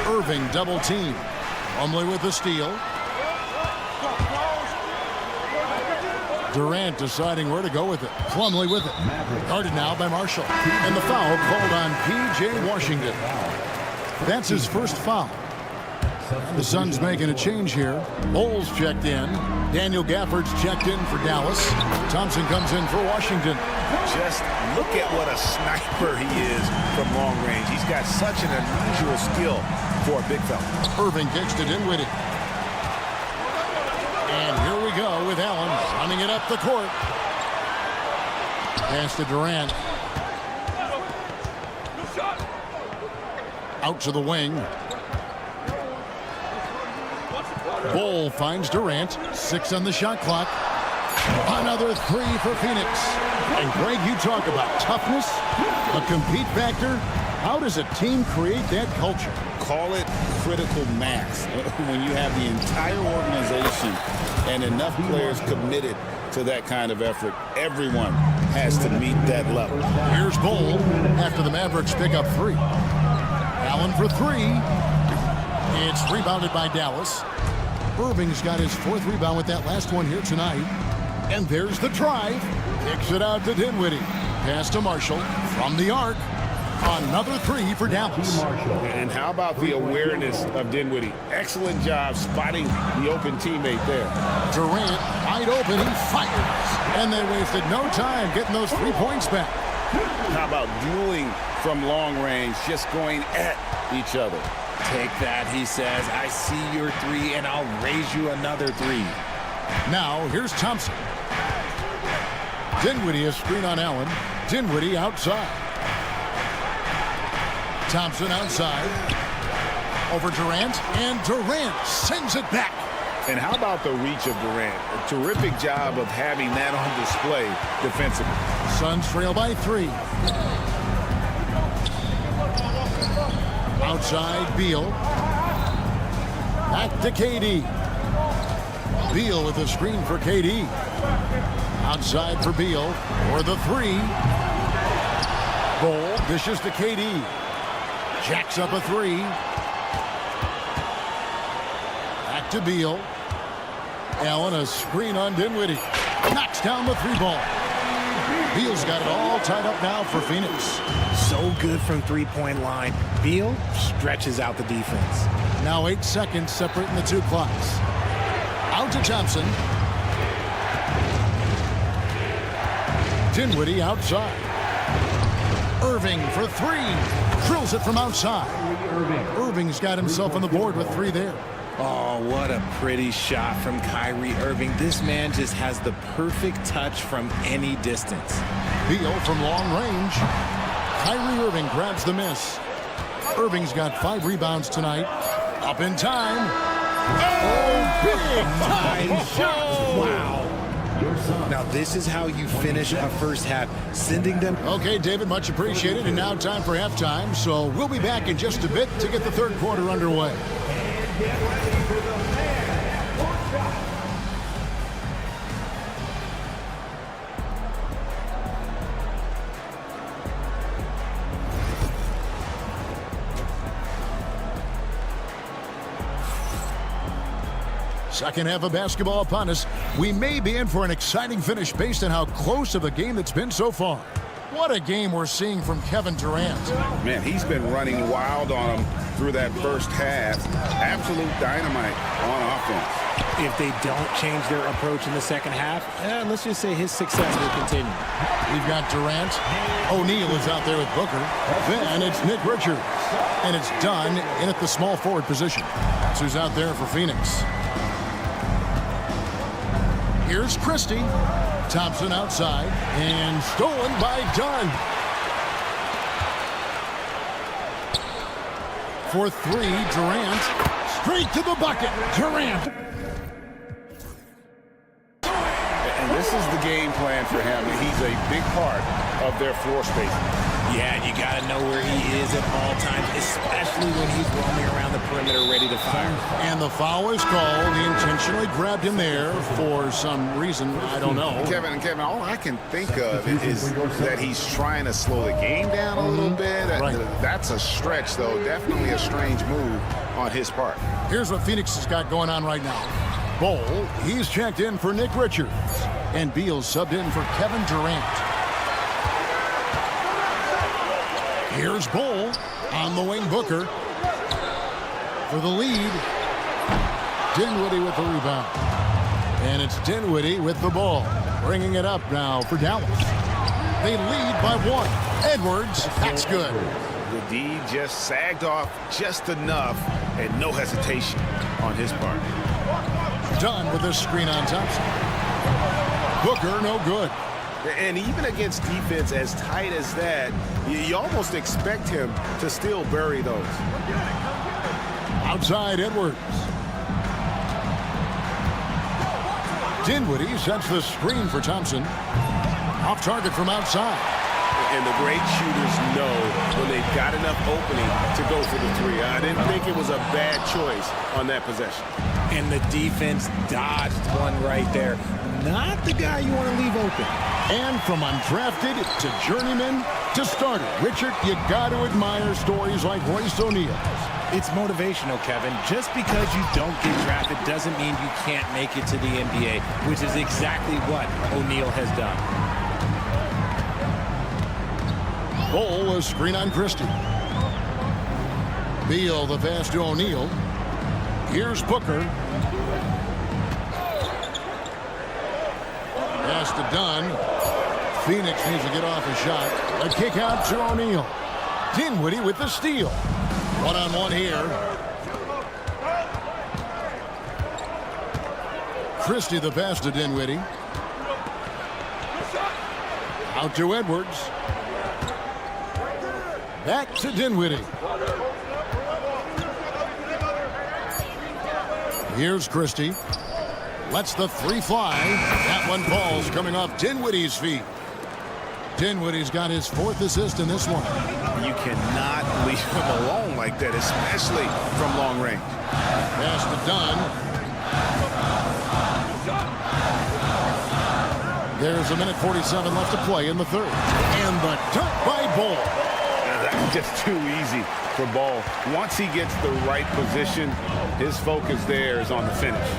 Irving double team. Plumlee with the steal. Durant deciding where to go with it. Plumlee with it. Guarded now by Marshall. And the foul called on P.J. Washington. That's his first foul. The Suns making a change here. Bowles checked in. Daniel Gafford's checked in for Dallas. Thompson comes in for Washington. Just look at what a sniper he is from long range. He's got such an unusual skill for a big fella. Irving kicks to Dinwiddie. And here we go with Allen running it up the court. Pass to Durant. Out to the wing. Bol finds Durant. 6 on the shot clock. Another 3 for Phoenix. And Greg, you talk about toughness, a compete factor. How does a team create that culture? Call it critical mass. When you have the entire organization and enough players committed to that kind of effort, everyone has to meet that level. Here's Bol after the Mavericks pick up 3. Allen for 3. It's rebounded by Dallas. Irving's got his 4th rebound with that last one here tonight. And there's the drive. Kicks it out to Dinwiddie. Pass to Marshall from the arc. Another 3 for Dallas. And how about the awareness of Dinwiddie? Excellent job spotting the open teammate there. Durant wide open. He fires. And they wasted no time getting those 3 points back. How about dueling from long range, just going at each other? Take that, he says. I see your 3, and I'll raise you another 3. Now, here's Thompson. Dinwiddie is screen on Allen. Dinwiddie outside. Thompson outside. Over Durant, and Durant sends it back. And how about the reach of Durant? A terrific job of having that on display defensively. Suns trail by 3. Outside, Beal. Back to KD. Beal with the screen for KD. Outside for Beal. For the 3. Bol dishes to KD. Jacks up a 3. Back to Beal. Allen, a screen on Dinwiddie. Knocks down the 3-ball. Beal's got it all tied up now for Phoenix. So good from three-point line. Beal stretches out the defense. Now 8 seconds separating the two clocks. Out to Thompson. Dinwiddie outside. Irving for 3. Drills it from outside. Irving's got himself on the board with 3 there. Oh, what a pretty shot from Kyrie Irving. This man just has the perfect touch from any distance. Beal from long range. Kyrie Irving grabs the miss. Irving's got 5 rebounds tonight. Up in time. Oh, big time shot. Wow. Now this is how you finish a first half, sending them. Okay, David, much appreciated. And now time for halftime. So we'll be back in just a bit to get the third quarter underway. Second half of basketball upon us. We may be in for an exciting finish based on how close of a game it's been so far. What a game we're seeing from Kevin Durant. Man, he's been running wild on him through that first half. Absolute dynamite on offense. If they don't change their approach in the second half, let's just say his success will continue. We've got Durant. O'Neal is out there with Booker. Then it's Nick Richards. And it's Dunn in at the small forward position. That's who's out there for Phoenix. Here's Christie. Thompson outside. And stolen by Dunn. For 3, Durant. Straight to the bucket. Durant. And this is the game plan for him. He's a big part of their floor spacing. Yeah, you got to know where he is at all times, especially when he's roaming around the perimeter ready to fire. And the foul is called. He intentionally grabbed him there for some reason. I don't know. Kevin, all I can think of is that he's trying to slow the game down a little bit. Right. That's a stretch, though. Definitely a strange move on his part. Here's what Phoenix has got going on right now. Bol, he's checked in for Nick Richards. And Beal subbed in for Kevin Durant. Here's Bol on the wing. Booker for the lead. Dinwiddie with the rebound. And it's Dinwiddie with the ball. Bringing it up now for Dallas. They lead by 1. Edwards, that's good. The D just sagged off just enough and no hesitation on his part. Dunn with a screen on Thompson. Booker, no good. And even against defense as tight as that, you almost expect him to still bury those. Outside Edwards. Dinwiddie sets the screen for Thompson. Off target from outside. And the great shooters know when they've got enough opening to go for the 3. I didn't think it was a bad choice on that possession. And the defense dodged one right there. Not the guy you want to leave open. And from undrafted to journeyman to starter, Richard, you got to admire stories like Royce O'Neal. It's motivational, Kevin. Just because you don't get drafted doesn't mean you can't make it to the NBA, which is exactly what O'Neal has done. Bol, a screen on Christie. Beal, the pass to O'Neal. Here's Booker. Pass to Dunn. Phoenix needs to get off a shot. A kick out to O'Neal. Dinwiddie with the steal. One-on-one here. Christie the pass to Dinwiddie. Out to Edwards. Back to Dinwiddie. Here's Christie. Lets the 3 fly. That one falls coming off Dinwiddie's feet. Dinwiddie's got his 4th assist in this one. You cannot leave him alone like that, especially from long range. Pass to Dunn. There's a minute 47 left to play in the 3rd. And the dunk by Bol. That just too easy for Ball. Once he gets the right position, his focus there is on the finish.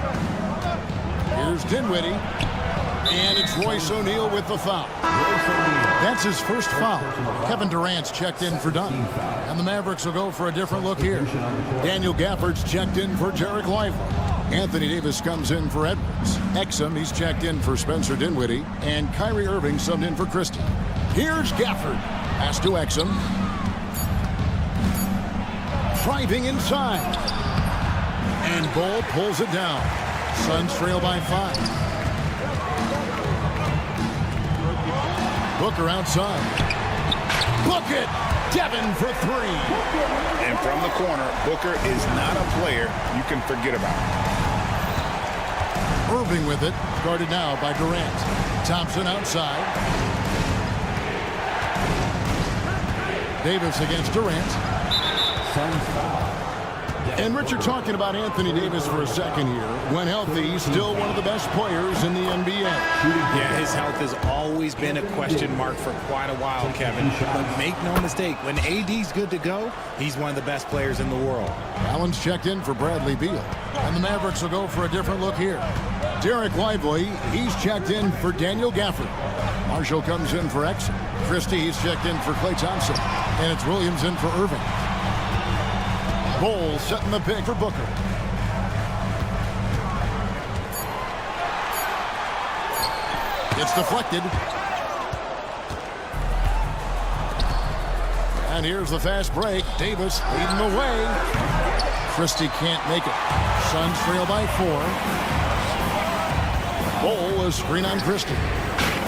Here's Dinwiddie. And it's Royce O'Neal with the foul. That's his first foul. Kevin Durant's checked in for Dunn. And the Mavericks will go for a different look here. Daniel Gafford's checked in for Derek Lively. Anthony Davis comes in for Edwards. Exum, he's checked in for Spencer Dinwiddie. And Kyrie Irving subbed in for Christie. Here's Gafford. Pass to Exum. Driving inside. And Ball pulls it down. Suns trail by 5. Booker outside. Book it! Devin for 3. And from the corner, Booker is not a player you can forget about. Irving with it. Guarded now by Durant. Thompson outside. Davis against Durant. And Richard, talking about Anthony Davis for a second here. When healthy, he's still one of the best players in the NBA. Yeah, his health has always been a question mark for quite a while, Kevin. But make no mistake, when AD's good to go, he's one of the best players in the world. Allen's checked in for Bradley Beal. And the Mavericks will go for a different look here. Derek Lively, he's checked in for Daniel Gafford. Marshall comes in for Exum. Christie, he's checked in for Klay Thompson. And it's Williams in for Irving. Ball setting the pick for Booker. It's deflected. And here's the fast break. Davis leading the way. Christie can't make it. Suns trail by 4. Ball is screen on Christie.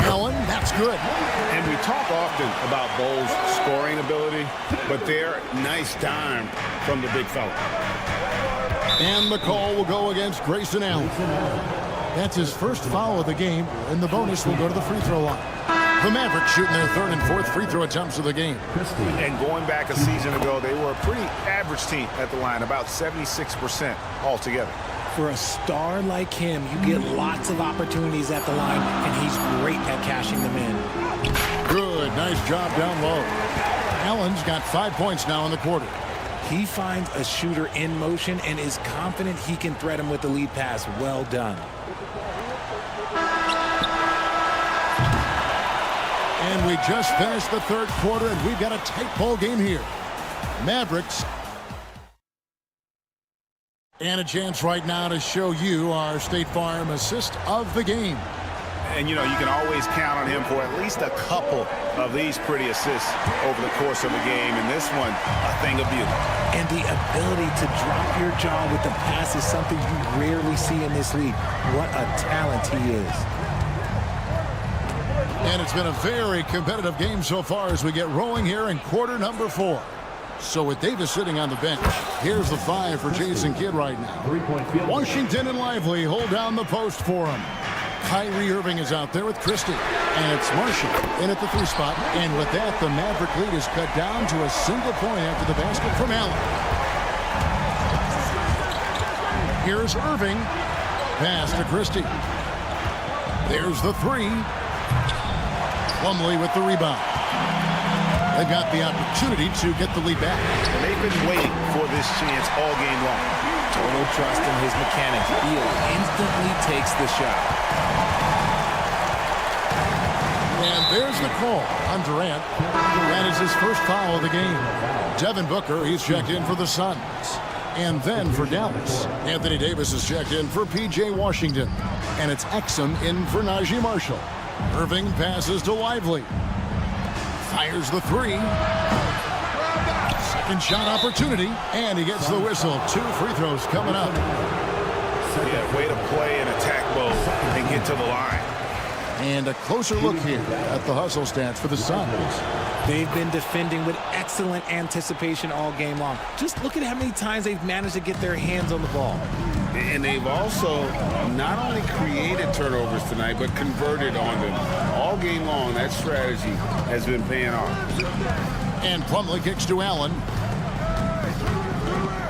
Allen, that's good. And we talk often about Ball's scoring ability, but they're nice time from the big fella. And the call will go against Grayson Allen. That's his first foul of the game, and the bonus will go to the free throw line. The Mavericks shooting their 3rd and 4th free throw attempts of the game. And going back a season ago, they were a pretty average team at the line, about 76% altogether. For a star like him, you get lots of opportunities at the line, and he's great at cashing them in. Good, nice job down low. Allen's got 5 points now in the quarter. He finds a shooter in motion and is confident he can thread him with the lead pass. Well done. And we just finished the 3rd quarter, and we've got a tight ball game here. Mavericks. And a chance right now to show you our State Farm assist of the game. And, you know, you can always count on him for at least a couple of these pretty assists over the course of a game. And this one, a thing of beauty. And the ability to drop your jaw with the pass is something you rarely see in this league. What a talent he is. And it's been a very competitive game so far as we get rolling here in quarter number 4. So with Davis sitting on the bench, here's the 5 for Jason Kidd right now. Washington and Lively hold down the post for him. Kyrie Irving is out there with Christie. And it's Marshall in at the 3 spot. And with that, the Maverick lead is cut down to a single point after the basket from Allen. Here's Irving. Pass to Christie. There's the 3. Plumlee with the rebound. They've got the opportunity to get the lead back. And they've been waiting for this chance all game long. Total trust in his mechanics. Beal instantly takes the shot. And there's the call on Durant. That is his first foul of the game. Devin Booker, he's checked in for the Suns. And then for Dallas, Anthony Davis is checked in for P.J. Washington. And it's Exum in for Najee Marshall. Irving passes to Lively. Fires the 3. Second shot opportunity, and he gets the whistle. 2 free throws coming up. Yeah, way to play in attack mode and get to the line. And a closer look here at the hustle stats for the Suns. They've been defending with excellent anticipation all game long. Just look at how many times they've managed to get their hands on the ball. And they've also not only created turnovers tonight, but converted on them. All game long, that strategy has been paying off. And Plumlee kicks to Allen.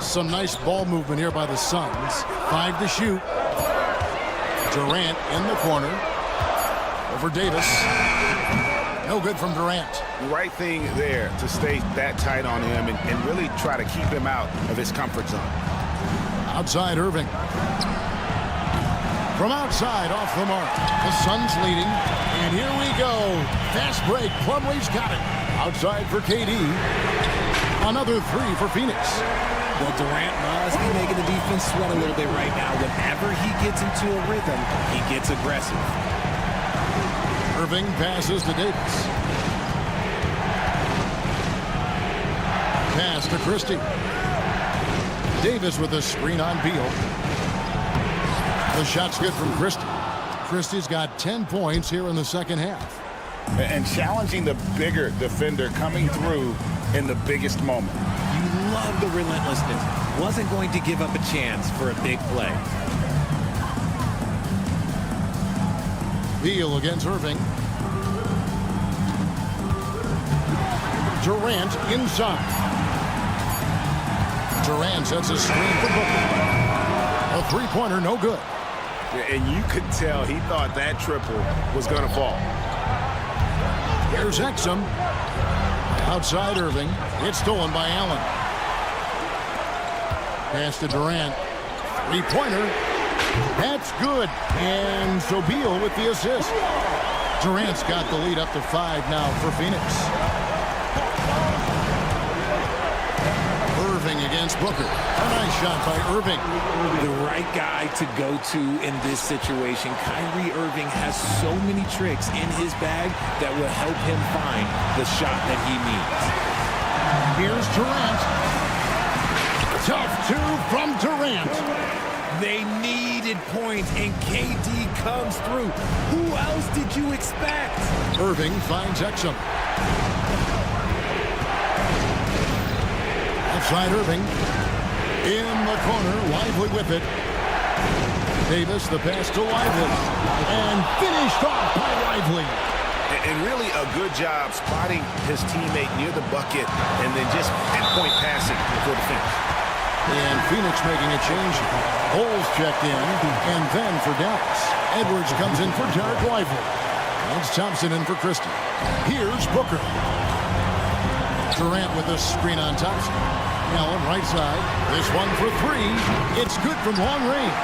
Some nice ball movement here by the Suns. 5 to shoot. Durant in the corner. Over Davis. No good from Durant. The right thing there to stay that tight on him and really try to keep him out of his comfort zone. Outside Irving. From outside, off the mark. The Suns leading. And here we go. Fast break. Plumlee's got it. Outside for KD. Another three for Phoenix. Well, Durant must be making the defense sweat a little bit right now. Whenever he gets into a rhythm, he gets aggressive. Irving passes to Davis. Pass to Christie. Davis with a screen on Beal. The shot's good from Christie. Christie's got 10 points here in the second half. And challenging the bigger defender coming through in the biggest moment. You love the relentlessness. Wasn't going to give up a chance for a big play. Beal against Irving. Durant inside. Durant sets a screen for Booker. A three-pointer, no good. And you could tell he thought that triple was going to fall. Here's Exum. Outside Irving. It's stolen by Allen. Pass to Durant. Three-pointer. That's good. And so Beal with the assist. Durant's got the lead up to 5 now for Phoenix. Irving against Booker. A nice shot by Irving. The right guy to go to in this situation. Kyrie Irving has so many tricks in his bag that will help him find the shot that he needs. Here's Durant. Tough two from Durant. They needed points, and KD comes through. Who else did you expect? Irving finds Exum. Outside Irving. In the corner, Lively with it. Davis, the pass to Lively. And finished off by Lively. And really a good job spotting his teammate near the bucket and then just pinpoint passing before the finish. And Phoenix making a change. Bulls checked in, and then for Dallas. Edwards comes in for Derek Lively. That's Thompson in for Christie. Here's Booker. Durant with a screen on Thompson. Allen right side. This one for three. It's good from long range.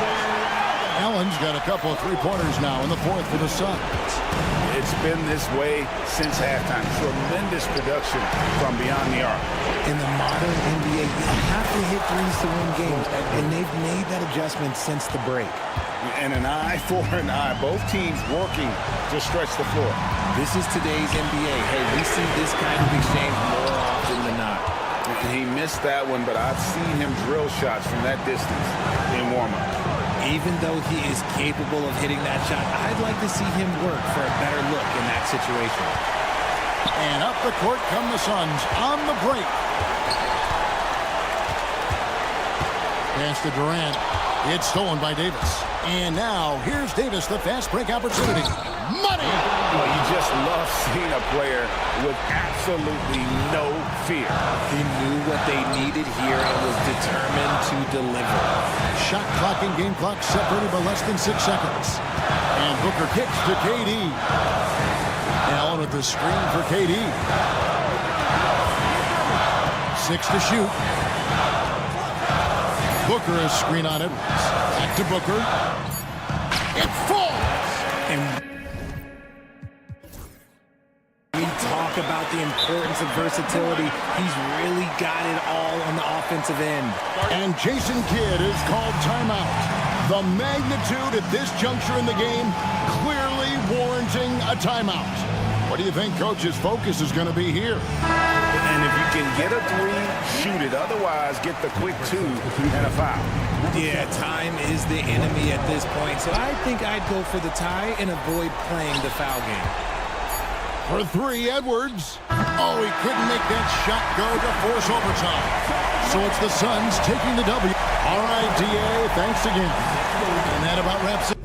Allen's got a couple of three-pointers now in the fourth for the Suns. It's been this way since halftime. Tremendous production from beyond the arc. In the modern NBA, you have to hit threes to win games, and they've made that adjustment since the break. And an eye for an eye. Both teams working to stretch the floor. This is today's NBA. Hey, we see this kind of exchange more often than not. And he missed that one, but I've seen him drill shots from that distance in warm-up. Even though he is capable of hitting that shot, I'd like to see him work for a better look in that situation. And up the court come the Suns on the break. Pass to Durant. It's stolen by Davis. And now, here's Davis, the fast break opportunity. Money! Well, you just love seeing a player with absolutely no fear. He knew what they needed here and was determined to deliver. Shot clock and game clock separated by less than 6 seconds. And Booker kicks to KD. Allen with the screen for KD. 6 to shoot. Booker is screen on Edwards. Back to Booker. It falls! And we talk about the importance of versatility. He's really got it all on the offensive end. And Jason Kidd is called timeout. The magnitude at this juncture in the game clearly warranting a timeout. What do you think Coach's focus is going to be here? And if you can get a three, shoot it. Otherwise, get the quick 2 and a foul. Yeah, time is the enemy at this point. So I think I'd go for the tie and avoid playing the foul game. For three, Edwards. Oh, he couldn't make that shot go to force overtime. So it's the Suns taking the W. All right, DA, thanks again. And that about wraps it.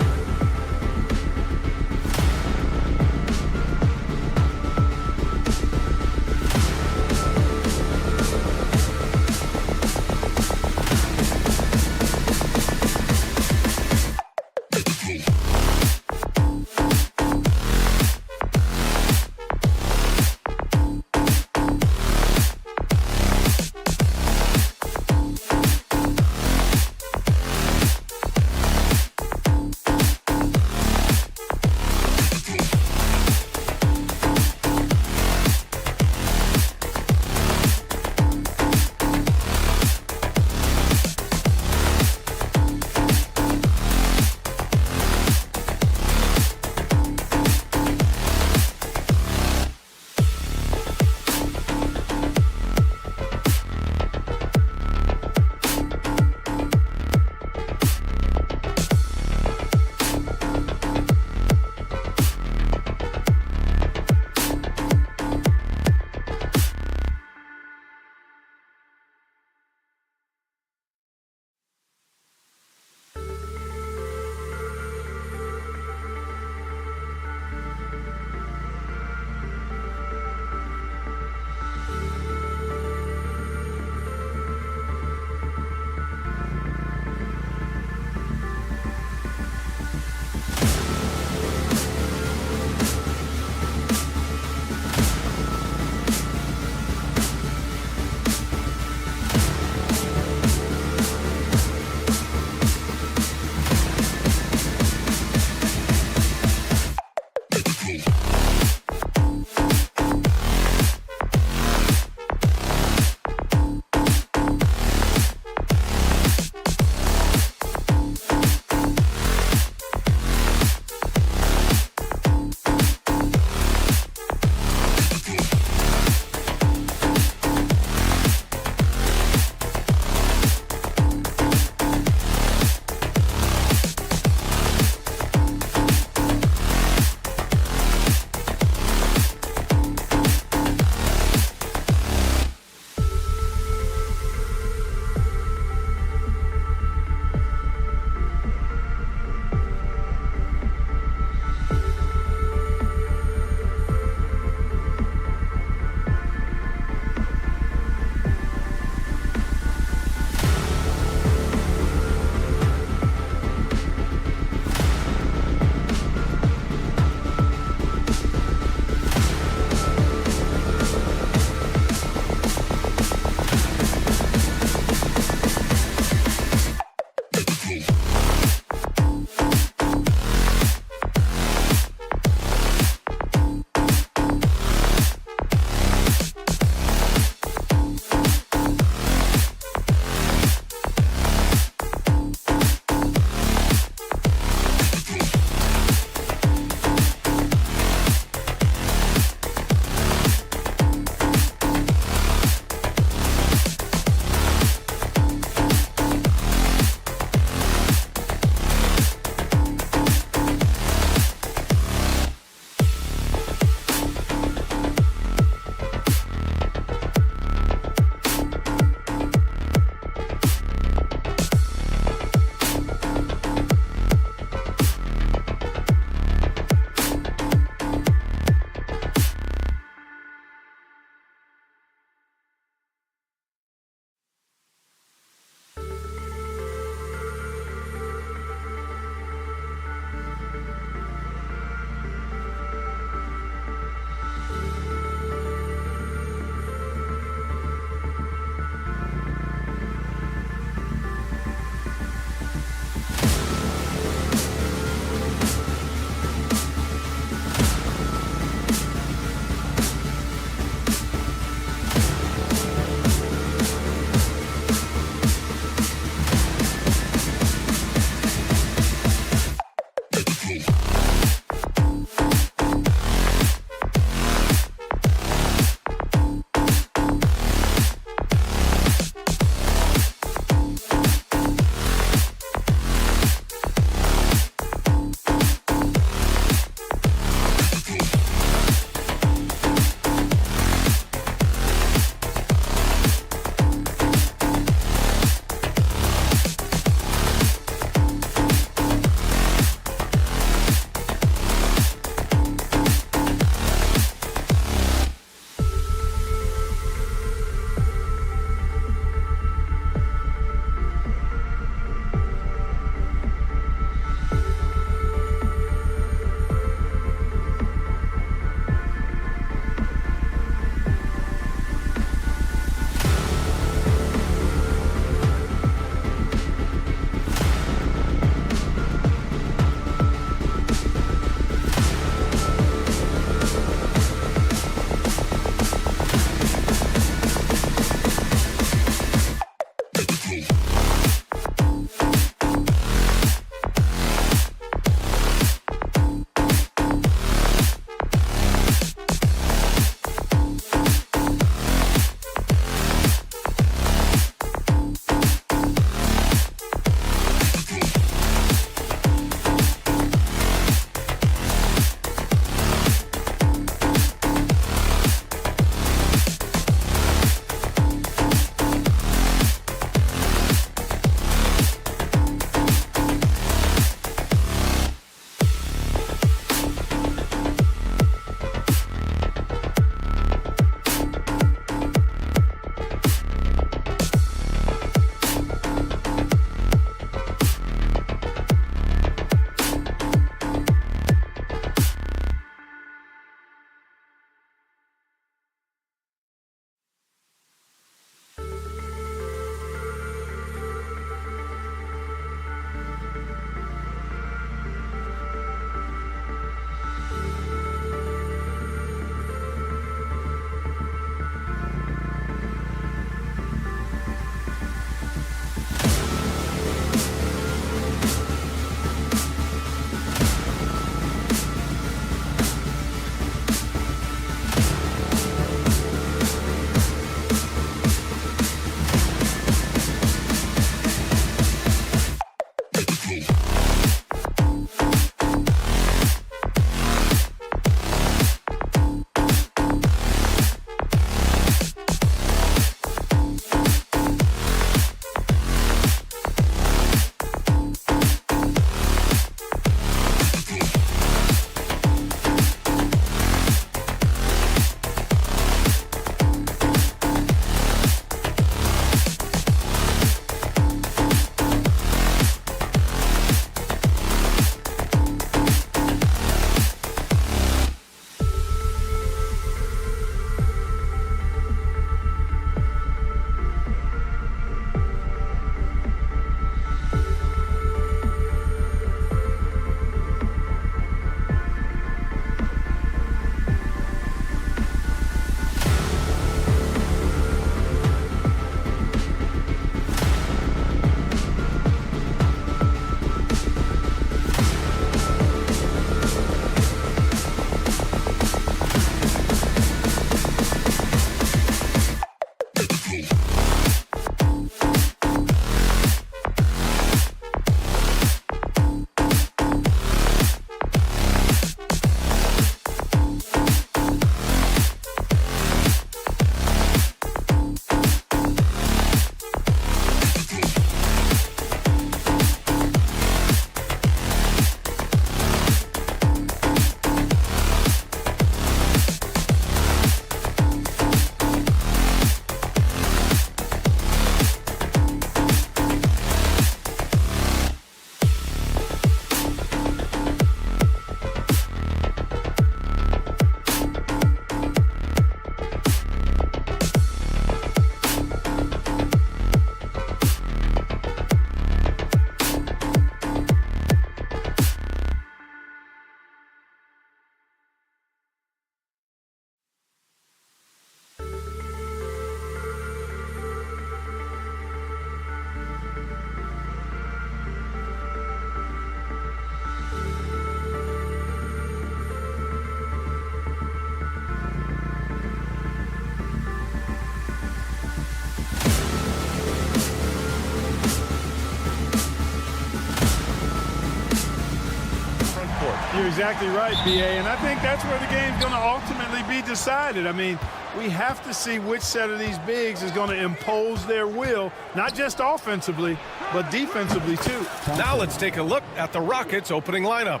You're exactly right, B.A., and I think that's where the game's going to ultimately be decided. I mean, we have to see which set of these bigs is going to impose their will, not just offensively, but defensively, too. Now let's take a look at the Rockets' opening lineup.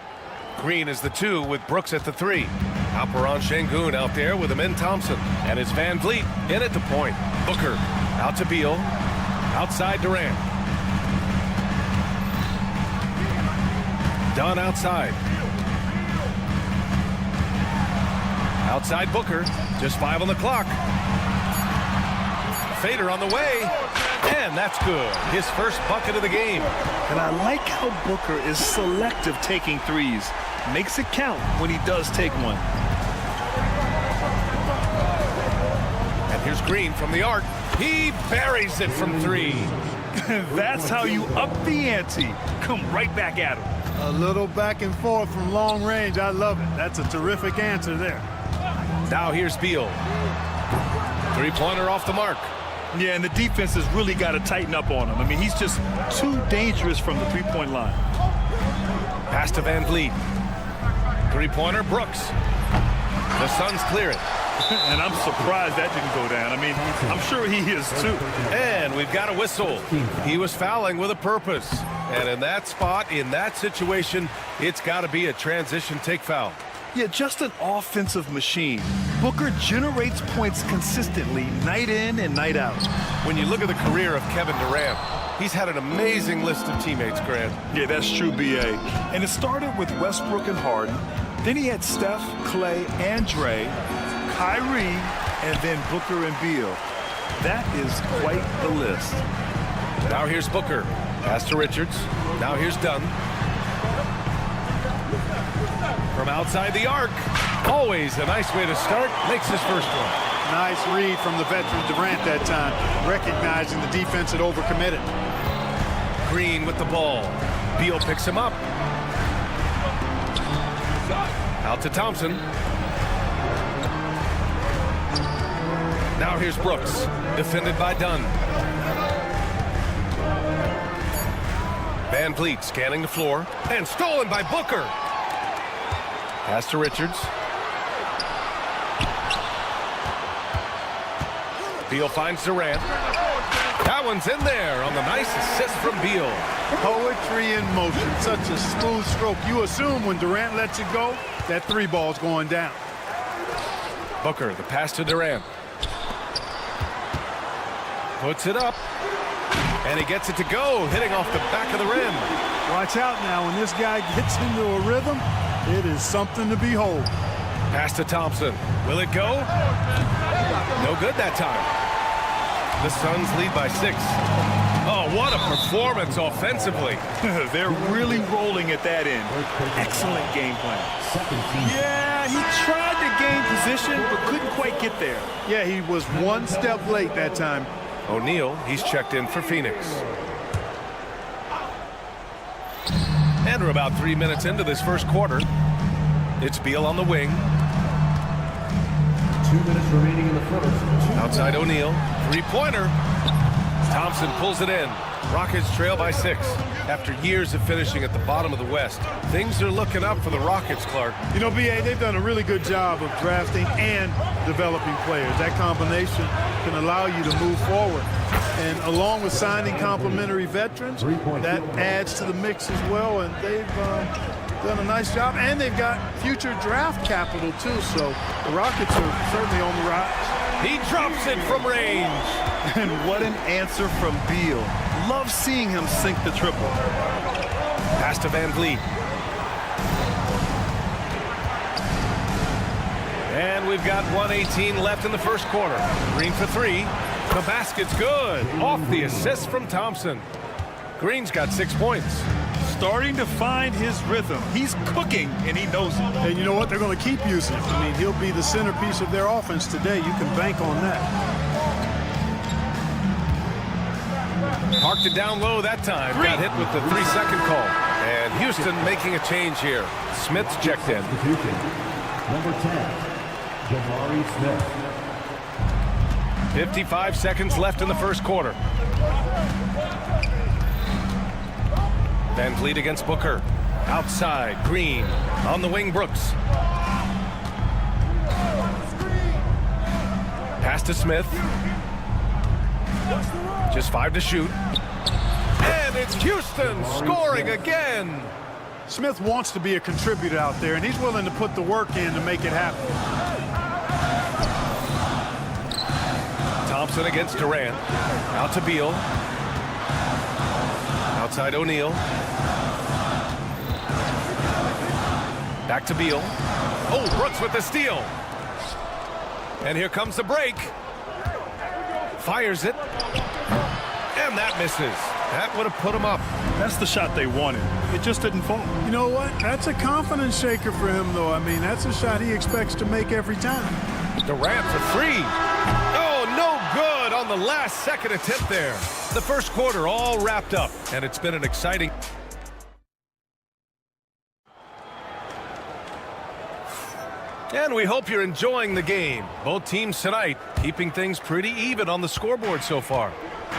Green is the 2 with Brooks at the 3. Alperon Şengün out there with Amin Thompson. And it's Van Vliet in at the point. Booker out to Beal. Outside Durant. Dunn outside. Outside Booker, just 5 on the clock. Fader on the way, and that's good. His first bucket of the game. And I like how Booker is selective taking threes. Makes it count when he does take one. And here's Green from the arc. He buries it from 3. That's how you up the ante. Come right back at him. A little back and forth from long range. I love it. That's a terrific answer there. Now here's Beal. 3-pointer off the mark. Yeah, and the defense has really got to tighten up on him. I mean, he's just too dangerous from the three-point line. Pass to Van Vliet. 3-pointer, Brooks. The Suns clear it. And I'm surprised that didn't go down. I mean, I'm sure he is too. And we've got a whistle. He was fouling with a purpose. And in that spot, in that situation, it's got to be a transition take foul. Yeah, just an offensive machine. Booker generates points consistently, night in and night out. When you look at the career of Kevin Durant, he's had an amazing list of teammates, Grant. Yeah, that's true, B.A. And it started with Westbrook and Harden. Then he had Steph, Clay, and Dre, Kyrie, and then Booker and Beal. That is quite the list. Now here's Booker. Pass to Richards. Now here's Dunn. From outside the arc. Always a nice way to start. Makes his first one. Nice read from the veteran Durant that time, recognizing the defense had overcommitted. Green with the ball. Beal picks him up. Out to Thompson. Now here's Brooks, defended by Dunn. Van Vliet scanning the floor, and stolen by Booker. Pass to Richards. Beal finds Durant. That one's in there on the nice assist from Beal. Poetry in motion, such a smooth stroke. You assume when Durant lets it go, that 3 ball's going down. Booker, the pass to Durant. Puts it up. And he gets it to go, hitting off the back of the rim. Watch out now. When this guy gets into a rhythm, it is something to behold. Pass to Thompson. Will it go? No good that time. The Suns lead by 6. Oh, what a performance offensively. They're really rolling at that end. Excellent game plan. Yeah, he tried to gain position, but couldn't quite get there. Yeah, he was one step late that time. O'Neal, he's checked in for Phoenix. And we're about 3 minutes into this first quarter. It's Beal on the wing. 2 minutes remaining in the first. Outside O'Neal. Three-pointer. Thompson pulls it in. Rockets trail by 6. After years of finishing at the bottom of the West, things are looking up for the Rockets, Clark. You know, B.A., they've done a really good job of drafting and developing players. That combination can allow you to move forward. And along with signing complementary veterans, that adds to the mix as well. And they've done a nice job. And they've got future draft capital, too. So the Rockets are certainly on the rise. He drops it from range. And what an answer from Beal. Love seeing him sink the triple. Pass to Van Vliet. And we've got 1:18 left in the first quarter. Green for 3. The basket's good. Off the assist from Thompson. Green's got 6 points. Starting to find his rhythm. He's cooking, and he knows it. And you know what? They're going to keep using him. I mean, he'll be the centerpiece of their offense today. You can bank on that. Parked it down low that time. Got hit with the 3-second call. And Houston making a change here. Smith's checked in. Number 10, Jabari Smith. 55 seconds left in the first quarter. Van Vliet against Booker. Outside, Green. On the wing, Brooks. Pass to Smith. Just 5 to shoot. And it's Houston scoring again. Smith wants to be a contributor out there, and he's willing to put the work in to make it happen. Thompson against Durant. Out to Beal. Outside O'Neal. Back to Beal. Oh, Brooks with the steal. And here comes the break. Fires it. And that misses. That would have put him up. That's the shot they wanted. It just didn't fall. You know what? That's a confidence shaker for him, though. I mean, that's a shot he expects to make every time. Durant for 3. Oh, no good on the last second attempt there. The first quarter all wrapped up, and it's been an exciting... And we hope you're enjoying the game. Both teams tonight keeping things pretty even on the scoreboard so far.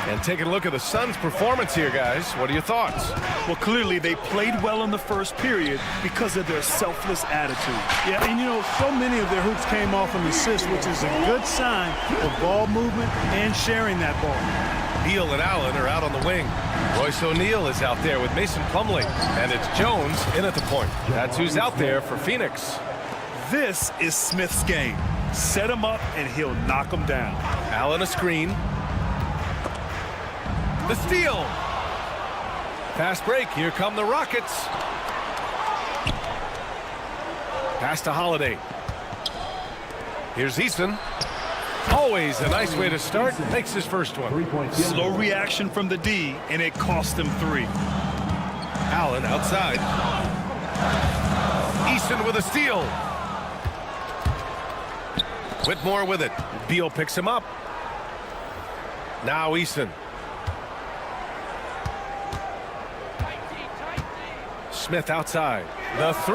And taking a look at the Suns' performance here, guys. What are your thoughts? Well, clearly they played well in the first period because of their selfless attitude. Yeah, and you know, so many of their hoops came off an assist, which is a good sign of ball movement and sharing that ball. Beal and Allen are out on the wing. Royce O'Neal is out there with Mason Plumlee. And it's Jones in at the point. That's who's out there for Phoenix. This is Smith's game. Set him up, and he'll knock him down. Allen a screen. The steal. Fast break. Here come the Rockets. Pass to Holiday. Here's Easton. Always a nice way to start. Makes his first one. Slow reaction from the D, and it cost him 3. Allen outside. Easton with a steal. Whitmore with it. Beal picks him up. Now Easton. Smith outside. The 3.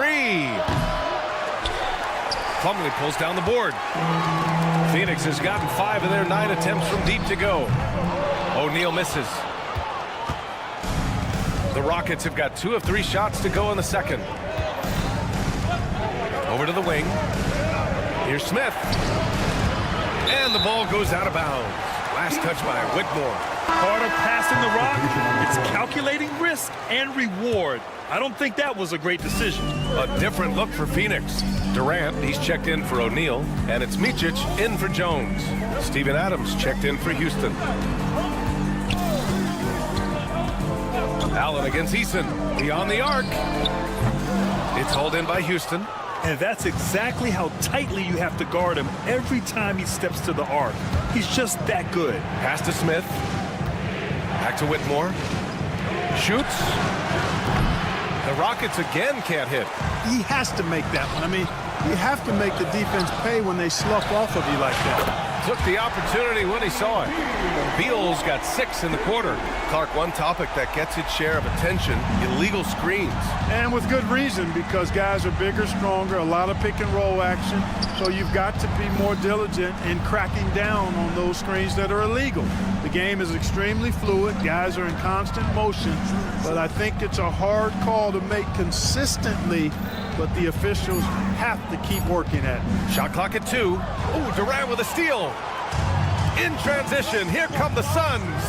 Plumlee pulls down the board. Phoenix has gotten 5 of their 9 attempts from deep to go. O'Neal misses. The Rockets have got 2 of 3 shots to go in the second. Over to the wing. Here's Smith. And the ball goes out of bounds. Last touch by Whitmore. Part of passing the rock, it's calculating risk and reward. I don't think that was a great decision. A different look for Phoenix. Durant, he's checked in for O'Neal. And it's Micic in for Jones. Steven Adams checked in for Houston. Allen against Eason. Beyond the arc. It's hauled in by Houston. And that's exactly how tightly you have to guard him every time he steps to the arc. He's just that good. Pass to Smith. Back to Whitmore. Shoots. The Rockets again can't hit. He has to make that one. I mean, you have to make the defense pay when they slough off of you like that. took the opportunity when he saw it. Beal's got 6 in the quarter. Clark, one topic that gets its share of attention, illegal screens. And with good reason, because guys are bigger, stronger, a lot of pick and roll action. So you've got to be more diligent in cracking down on those screens that are illegal. The game is extremely fluid. Guys are in constant motion. But I think it's a hard call to make consistently, but the officials have to keep working at it. Shot clock at 2. Oh, Durant with a steal. In transition, here come the Suns.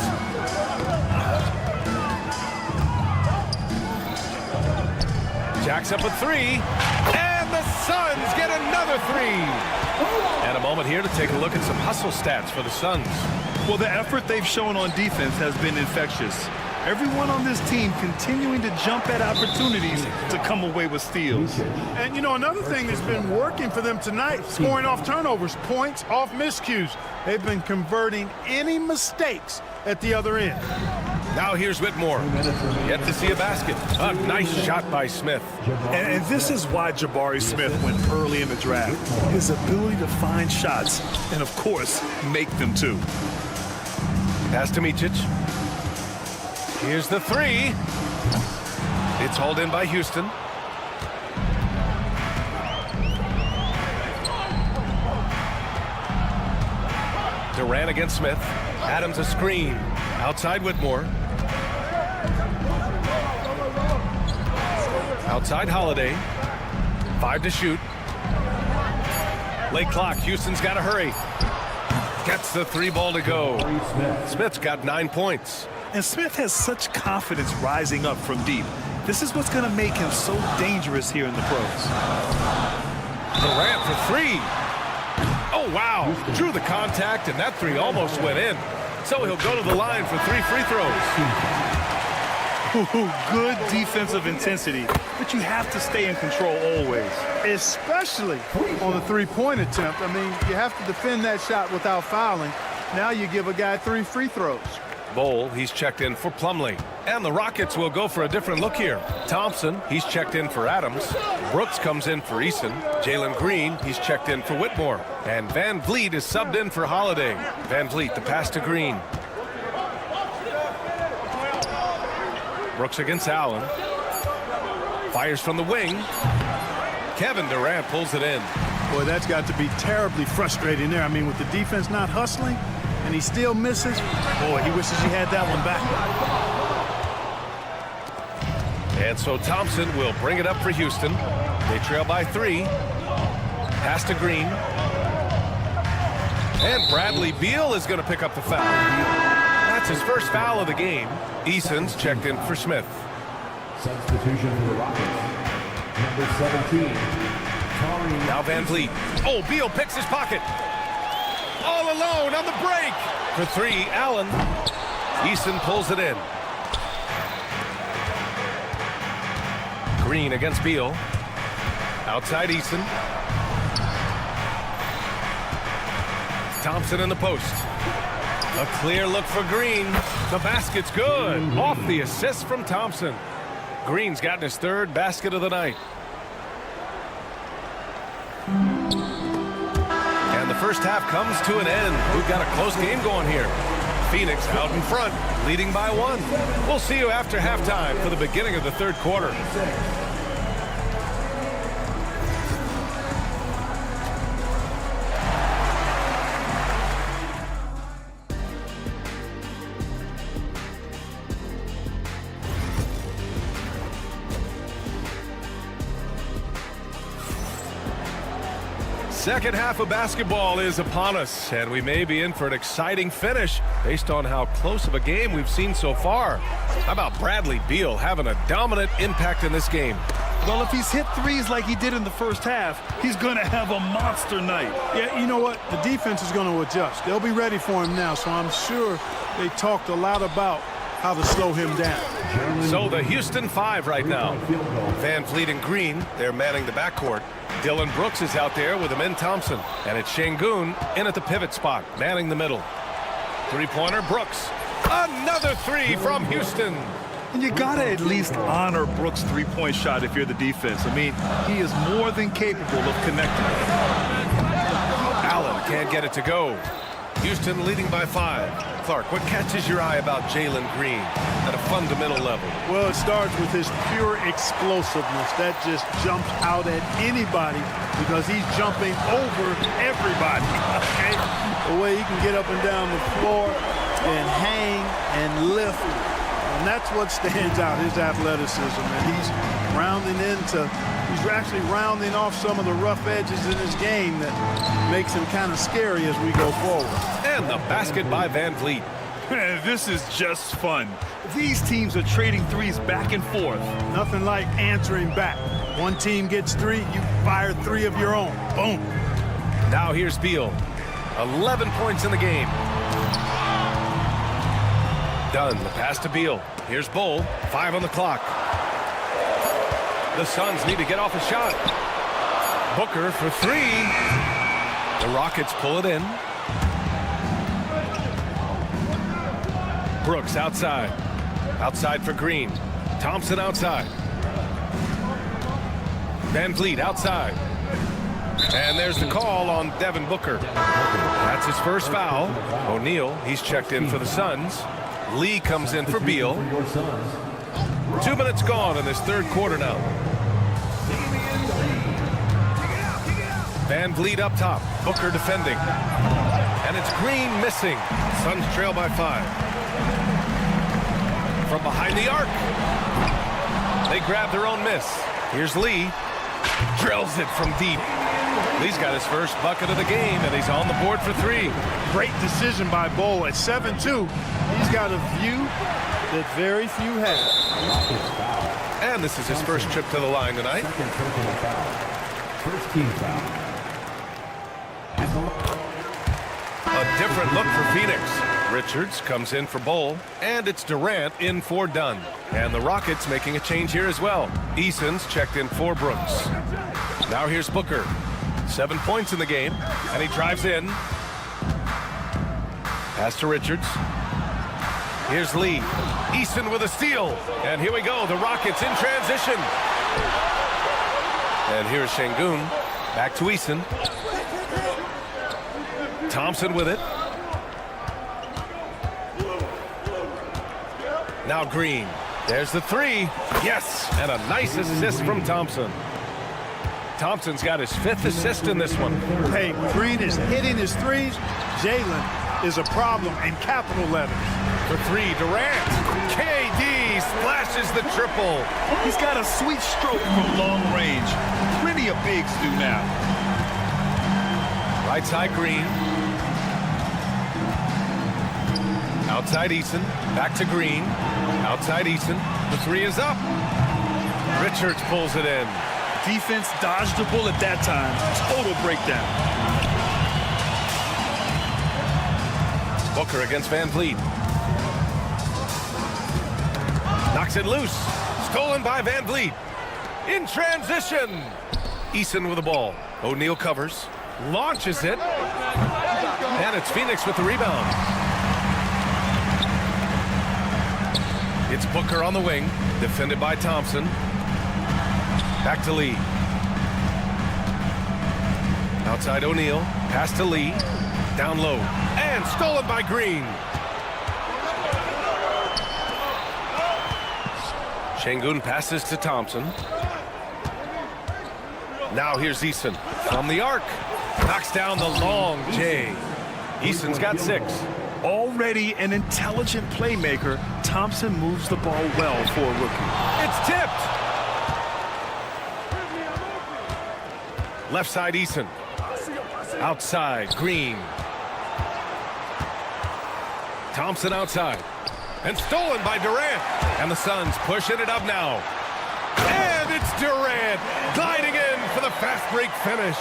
Jacks up with 3. And the Suns get another 3. And a moment here to take a look at some hustle stats for the Suns. Well, the effort they've shown on defense has been infectious. Everyone on this team continuing to jump at opportunities to come away with steals. And, you know, another thing that's been working for them tonight, scoring off turnovers, points off miscues. They've been converting any mistakes at the other end. Now here's Whitmore. Yet to see a basket. A nice shot by Smith. And this is why Jabari Smith went early in the draft. His ability to find shots and, of course, make them too. Pass to Micic. Here's the 3. It's hauled in by Houston. Durant against Smith. Adams a screen. Outside Whitmore. Outside Holiday. 5 to shoot. Late clock. Houston's got to hurry. Gets the 3 ball to go. Smith's got 9 points. And Smith has such confidence rising up from deep. This is what's going to make him so dangerous here in the pros. Durant for 3. Oh, wow. Drew the contact, and that 3 almost went in. So he'll go to the line for 3 free throws. Good defensive intensity, but you have to stay in control always. Especially on the three-point attempt. I mean, you have to defend that shot without fouling. Now you give a guy 3 free throws. Bowl, he's checked in for Plumlee. And the Rockets will go for a different look here. Thompson, he's checked in for Adams. Brooks comes in for Eason. Jalen Green, he's checked in for Whitmore. And Van Vliet is subbed in for Holiday. Van Vliet, the pass to Green. Brooks against Allen. Fires from the wing. Kevin Durant pulls it in. Boy, that's got to be terribly frustrating there. I mean, with the defense not hustling, and he still misses. Boy, he wishes he had that one back. And so Thompson will bring it up for Houston. They trail by 3. Pass to Green. And Bradley Beal is going to pick up the foul. That's his first foul of the game. Eason's checked in for Smith. Substitution for the Rockets. Number 17. Now Van Vliet. Oh, Beal picks his pocket. All alone on the break. For 3, Allen. Eason pulls it in. Green against Beal. Outside Eason. Thompson in the post. A clear look for Green. The basket's good. Off the assist from Thompson. Green's gotten his 3rd basket of the night. And the first half comes to an end. We've got a close game going here. Phoenix out in front, leading by 1. We'll see you after halftime for the beginning of the 3rd quarter. Second half of basketball is upon us, and we may be in for an exciting finish based on how close of a game we've seen so far. How about Bradley Beal having a dominant impact in this game? Well, if he's hit 3s like he did in the first half, he's going to have a monster night. Yeah, you know what? The defense is going to adjust. They'll be ready for him now, so I'm sure they talked a lot about how to slow him down. So the Houston 5 right now. Van Vliet and Green, they're manning the backcourt. Dylan Brooks is out there with Amin Thompson. And it's Şengün in at the pivot spot, manning the middle. 3-pointer, Brooks. Another 3 from Houston. And you got to at least honor Brooks' 3-point shot if you're the defense. I mean, he is more than capable of connecting. Allen can't get it to go. Houston leading by 5. Clark, what catches your eye about Jalen Green at a fundamental level? Well, it starts with his pure explosiveness. That just jumps out at anybody because he's jumping over everybody. Okay? The way he can get up and down the floor and hang and lift. And that's what stands out, his athleticism. And he's actually rounding off some of the rough edges in his game that makes him kind of scary as we go forward. And the basket by Van Vliet. This is just fun. These teams are trading threes back and forth. Nothing like answering back. One team gets 3, you fire 3 of your own. Boom. Now here's Beal. 11 points in the game. Dunn, the pass to Beal. Here's Bull. 5 on the clock. The Suns need to get off a shot. Booker for 3. The Rockets pull it in. Brooks outside. Outside for Green. Thompson outside. Van Vliet outside. And there's the call on Devin Booker. That's his first foul. O'Neal, he's checked in for the Suns. Lee comes in for Beal. 2 minutes gone in this third quarter now. Van Vliet up top. Booker defending. And it's Green missing. Suns trail by 5. From behind the arc. They grab their own miss. Here's Lee. Drills it from deep. Lee's got his first bucket of the game, and he's on the board for 3. Great decision by Bull at 7-2. He's got a view that very few have. And this is his first trip to the line tonight. First team foul. A different look for Phoenix. Richards comes in for Bull, and it's Durant in for Dunn. And the Rockets making a change here as well. Eason's checked in for Brooks. Now here's Booker. 7 points in the game, and he drives in. Pass to Richards. Here's Lee. Eason with a steal. And here we go, the Rockets in transition. And here's Şengün. Back to Eason. Thompson with it. Now Green. There's the 3. Yes, and a nice assist from Thompson. Thompson's got his 5th assist in this one. Hey, Green is hitting his 3s. Jalen is a problem in capital letters. For 3, Durant. KD splashes the triple. He's got a sweet stroke from long range. Plenty of bigs do now. Right side Green. Outside Eason. Back to Green. Outside Eason. The 3 is up. Richards pulls it in. Defense dodged the bullet that time. Total breakdown. Booker against Van Vliet. Knocks it loose. Stolen by Van Vliet. In transition. Eason with the ball. O'Neal covers. Launches it. And it's Phoenix with the rebound. It's Booker on the wing. Defended by Thompson. Back to Lee. Outside O'Neal. Pass to Lee. Down low. And stolen by Green. Şengün passes to Thompson. Now here's Eason. From the arc. Knocks down the long J. Eason's got 6. Already an intelligent playmaker, Thompson moves the ball well for a rookie. It's tipped. Left side Eason. Outside Green. Thompson outside. And stolen by Durant. And the Suns pushing it up now. And it's Durant gliding in for the fast break finish.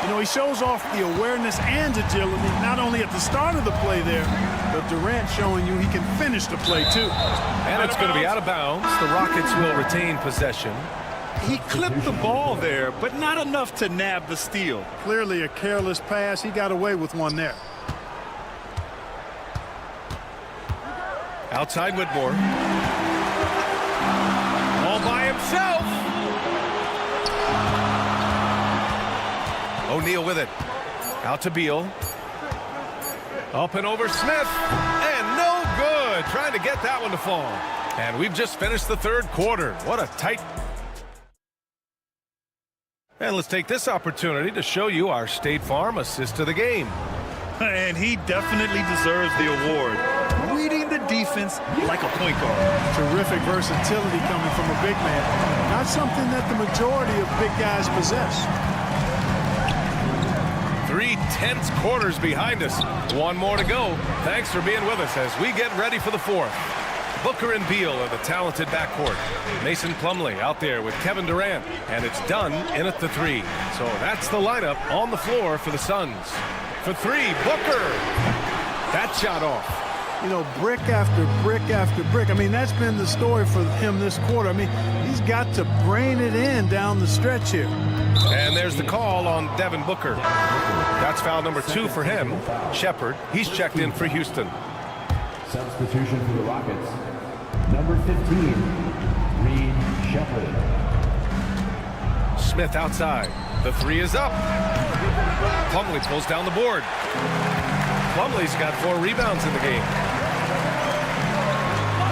You know, he shows off the awareness and agility, not only at the start of the play there, but Durant showing you he can finish the play too. And it's going to be out of bounds. The Rockets will retain possession. He clipped the ball there, but not enough to nab the steal. Clearly a careless pass. He got away with one there. Outside Whitmore. All by himself. O'Neal with it. Out to Beal. Up and over Smith. And no good. Trying to get that one to fall. And we've just finished the third quarter. What a tight... And let's take this opportunity to show you our State Farm assist of the game. And he definitely deserves the award. Reading the defense like a point guard. Terrific versatility coming from a big man. Not something that the majority of big guys possess. 3 tense quarters behind us. One more to go. Thanks for being with us as we get ready for the fourth. Booker and Beal are the talented backcourt. Mason Plumlee out there with Kevin Durant. And it's done in at the 3. So that's the lineup on the floor for the Suns. For 3, Booker. That shot off. You know, brick after brick after brick. I mean, that's been the story for him this quarter. I mean, he's got to brain it in down the stretch here. And there's the call on Devin Booker. That's foul number 2 for him. Shepard, he's checked in for Houston. Substitution for the Rockets. Number 15, Reed Shepard. Smith outside. The 3 is up. Plumlee pulls down the board. Plumlee's got 4 rebounds in the game.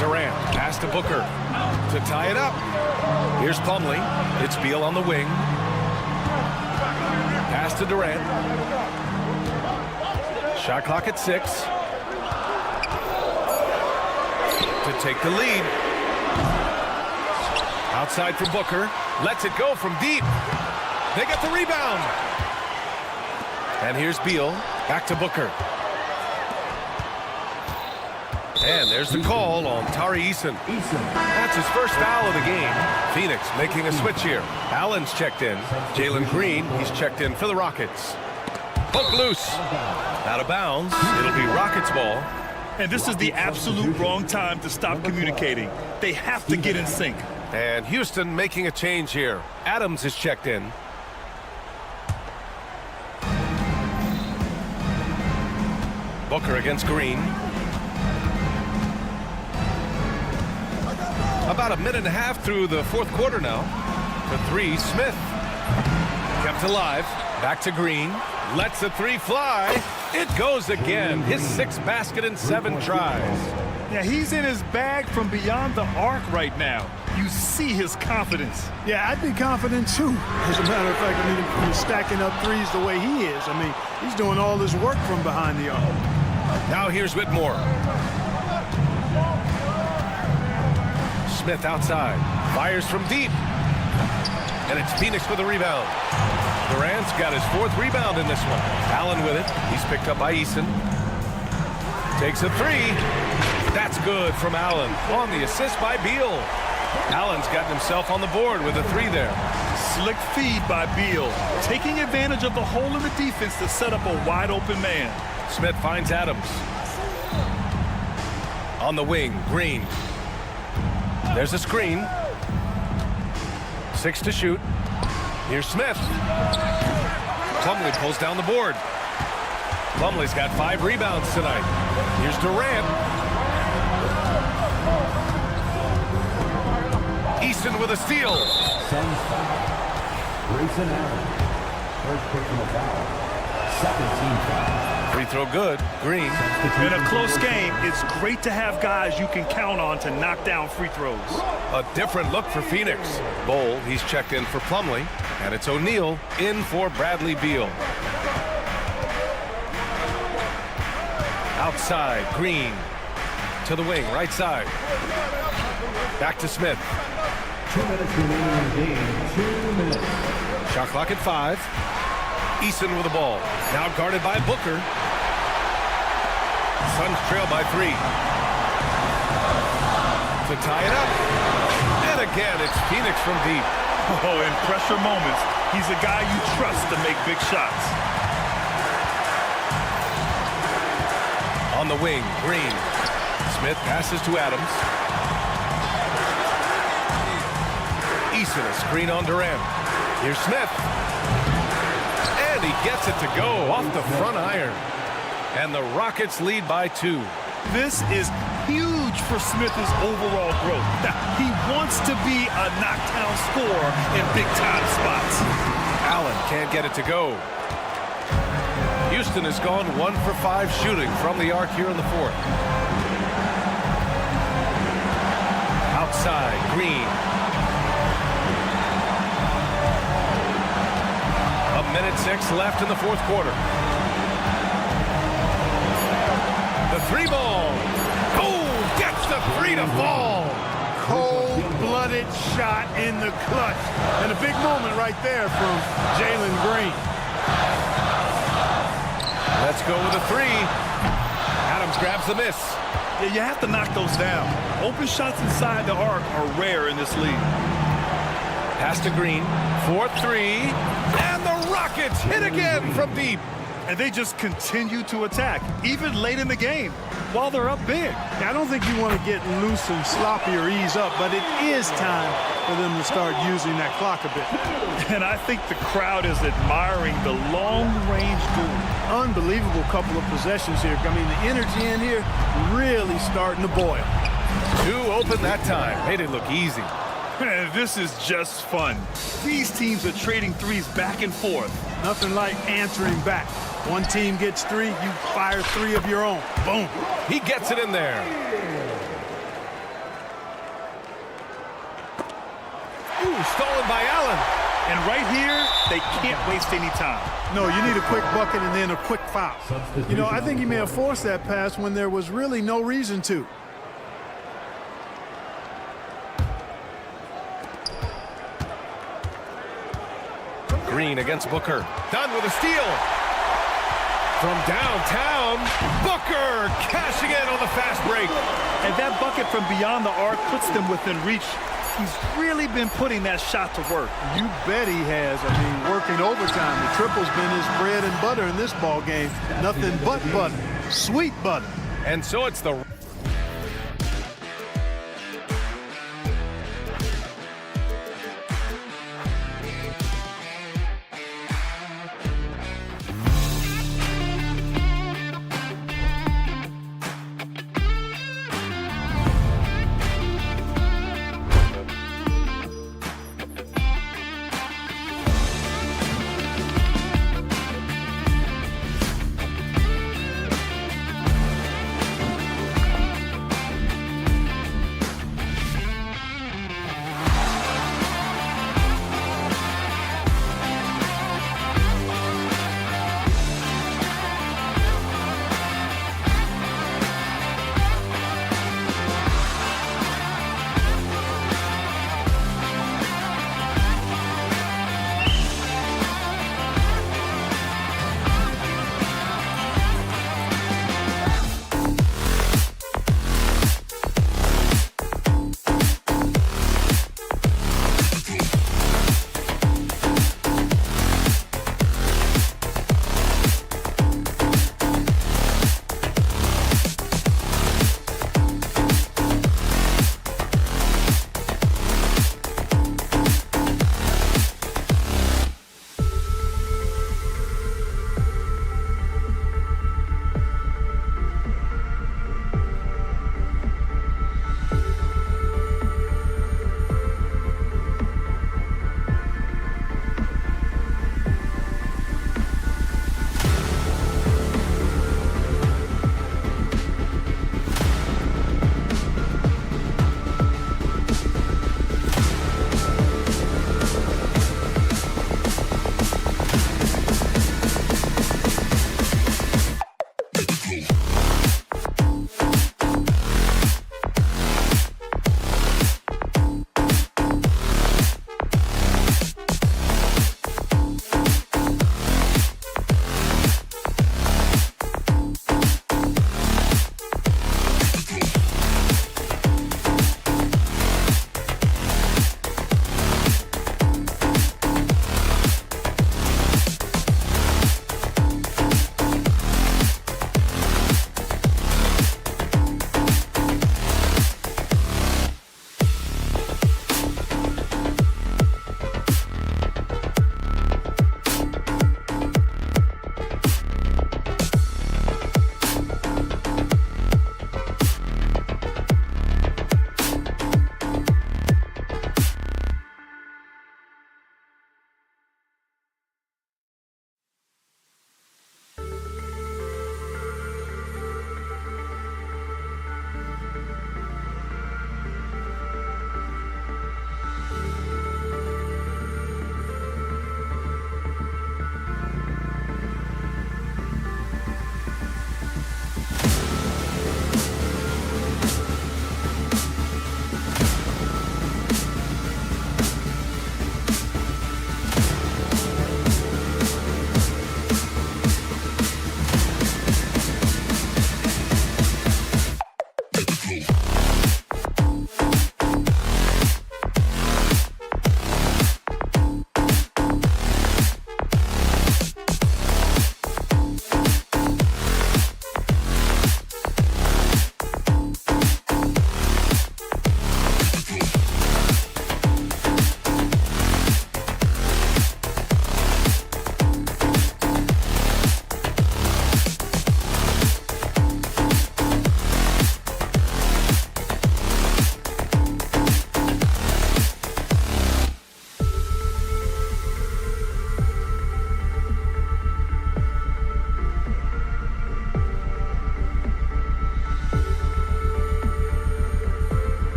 Durant, pass to Booker to tie it up. Here's Plumlee. It's Beal on the wing. Pass to Durant. Shot clock at 6. To take the lead. Outside for Booker. Lets it go from deep. They get the rebound. And here's Beal. Back to Booker. And there's the call on Tari Eason. That's his first foul of the game. Phoenix making a switch here. Allen's checked in. Jalen Green, he's checked in for the Rockets. Poke loose. Out of bounds. It'll be Rockets ball. And this is the absolute wrong time to stop communicating. They have to get in sync. And Houston making a change here. Adams is checked in. Booker against Green. About a minute and a half through the fourth quarter now. For 3, Smith. Kept alive. Back to Green. Lets the 3 fly. It goes again. His 6th basket in 7 tries. Yeah, he's in his bag from beyond the arc right now. You see his confidence. Yeah, I'd be confident too. As a matter of fact, I mean, when he's stacking up threes the way he is, I mean, he's doing all this work from behind the arc. Now here's Whitmore. Smith outside. Fires from deep. And it's Phoenix with a rebound. Durant's got his 4th rebound in this one. Allen with it. He's picked up by Eason. Takes a 3. That's good from Allen. On the assist by Beal. Allen's gotten himself on the board with a 3 there. Slick feed by Beal. Taking advantage of the hole in the defense to set up a wide open man. Smith finds Adams. On the wing, Green. There's a screen. 6 to shoot. Here's Smith. Plumlee pulls down the board. Plumlee's got 5 rebounds tonight. Here's Durant. Easton with a steal. Suns foul. Grayson Allen. First personal foul. 17 foul. Free throw good. Green. In a close game, it's great to have guys you can count on to knock down free throws. A different look for Phoenix. Bowl, he's checked in for Plumlee. And it's O'Neal in for Bradley Beal. Outside, Green. To the wing, right side. Back to Smith. 2 minutes remaining in the game. 2 minutes. Shot clock at 5. Eason with the ball. Now guarded by Booker. Suns trail by 3. To tie it up. And again, it's Phoenix from deep. Oh, in pressure moments, he's a guy you trust to make big shots. On the wing, Green. Smith passes to Adams. Eason, a screen on Durant. Here's Smith. And he gets it to go off the front iron. And the Rockets lead by 2. This is huge for Smith's overall growth. Now, he wants to be a knockdown scorer in big-time spots. Allen can't get it to go. Houston has gone 1 for 5 shooting from the arc here in the fourth. Outside, Green. A minute 6 left in the fourth quarter. The 3 ball. Oh, gets the 3 to fall. Cold-blooded shot in the clutch. And a big moment right there from Jalen Green. Let's go with a 3. Adams grabs the miss. Yeah, you have to knock those down. Open shots inside the arc are rare in this league. Pass to Green. 4-3. And the Rockets hit again from deep. And they just continue to attack, even late in the game, while they're up big. I don't think you want to get loose and sloppy or ease up, but it is time for them to start using that clock a bit. And I think the crowd is admiring the long-range duel. Unbelievable couple of possessions here. I mean, the energy in here really starting to boil. 2 open that time. Made it look easy. Man, this is just fun. These teams are trading threes back and forth. Nothing like answering back. One team gets 3, you fire 3 of your own. Boom. He gets it in there. Ooh, stolen by Allen. And right here, they can't waste any time. No, you need a quick bucket and then a quick foul. You know, I think he may have forced that pass when there was really no reason to. Green against Booker. Done with a steal. From downtown, Booker cashing in on the fast break. And that bucket from beyond the arc puts them within reach. He's really been putting that shot to work. You bet he has. I mean, working overtime. The triple's been his bread and butter in this ball game. Nothing but butter. Sweet butter. And so it's the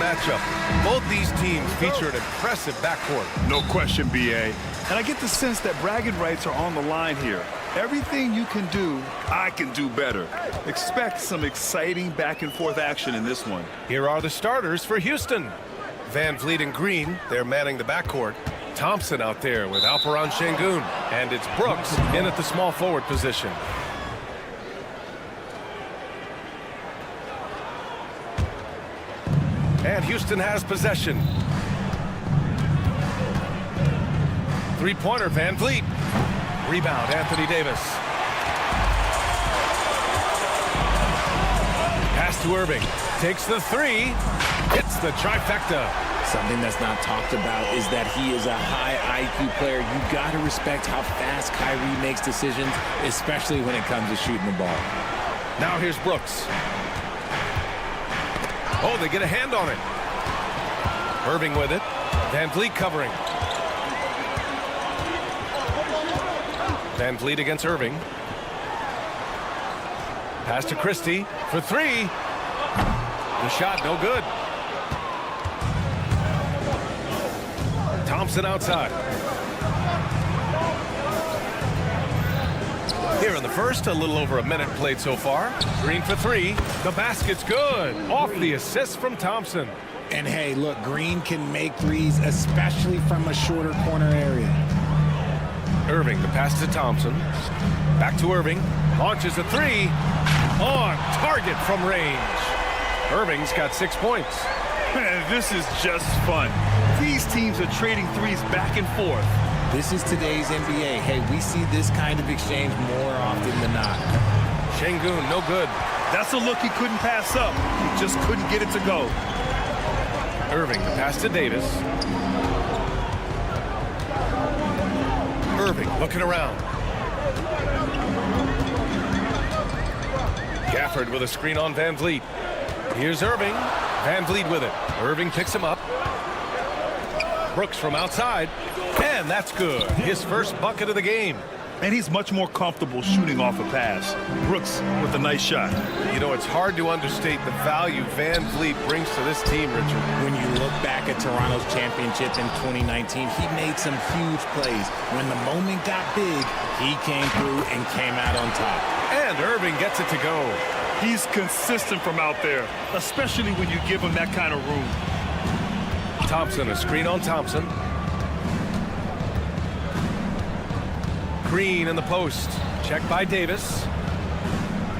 matchup. Both these teams feature an impressive backcourt. No question, B.A. And I get the sense that bragging rights are on the line here. Everything you can do, I can do better. Expect some exciting back-and-forth action in this one. Here are the starters for Houston. Van Vliet and Green, they're manning the backcourt. Thompson out there with Alperen Şengün. And it's Brooks in at the small forward position. And Houston has possession. Three-pointer, Van Vliet. Rebound, Anthony Davis. Pass to Irving. Takes the three. Hits the trifecta. Something that's not talked about is that he is a high IQ player. You got to respect how fast Kyrie makes decisions, especially when it comes to shooting the ball. Now here's Brooks. Oh, they get a hand on it. Irving with it. Van Vliet covering. Van Vliet against Irving. Pass to Christie for three. The shot no good. Thompson outside. Here in the first, a little over a minute played so far. Green for three. The basket's good. Off the assist from Thompson. And hey, look, Green can make threes, especially from a shorter corner area. Irving, the pass to Thompson. Back to Irving. Launches a three. On target from range. Irving's got 6 points. Man, this is just fun. These teams are trading threes back and forth. This is today's NBA. Hey, we see this kind of exchange more often than not. Şengün, no good. That's a look he couldn't pass up. He just couldn't get it to go. Irving, the pass to Davis. Irving looking around. Gafford with a screen on Van Vliet. Here's Irving. Van Vliet with it. Irving picks him up. Brooks from outside. And that's good. His first bucket of the game. And he's much more comfortable shooting off a pass. Brooks with a nice shot. You know, it's hard to understate the value Van Vliet brings to this team, Richard. When you look back at Toronto's championship in 2019, he made some huge plays. When the moment got big, he came through and came out on top. And Irving gets it to go. He's consistent from out there, especially when you give him that kind of room. Thompson, a screen on Thompson. Green in the post. Checked by Davis.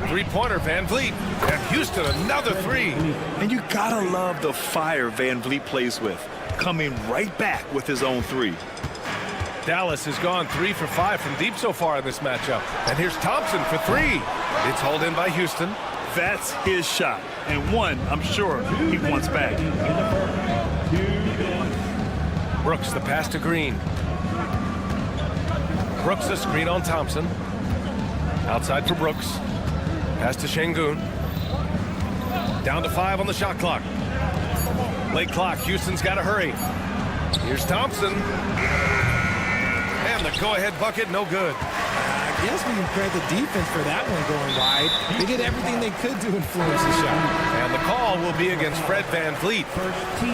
Three-pointer, Van Vliet. And Houston, another three. And you gotta love the fire Van Vliet plays with, coming right back with his own three. Dallas has gone 3 for 5 from deep so far in this matchup. And here's Thompson for three. It's hauled in by Houston. That's his shot, and one I'm sure he wants back. Brooks, the pass to Green. Brooks, the screen on Thompson. Outside for Brooks. Pass to Şengün. Down to 5 on the shot clock. Late clock. Houston's got to hurry. Here's Thompson. And the go-ahead bucket, no good. I guess we can credit the defense for that one going wide. They did everything they could to influence the shot. And the call will be against Fred Van Vliet.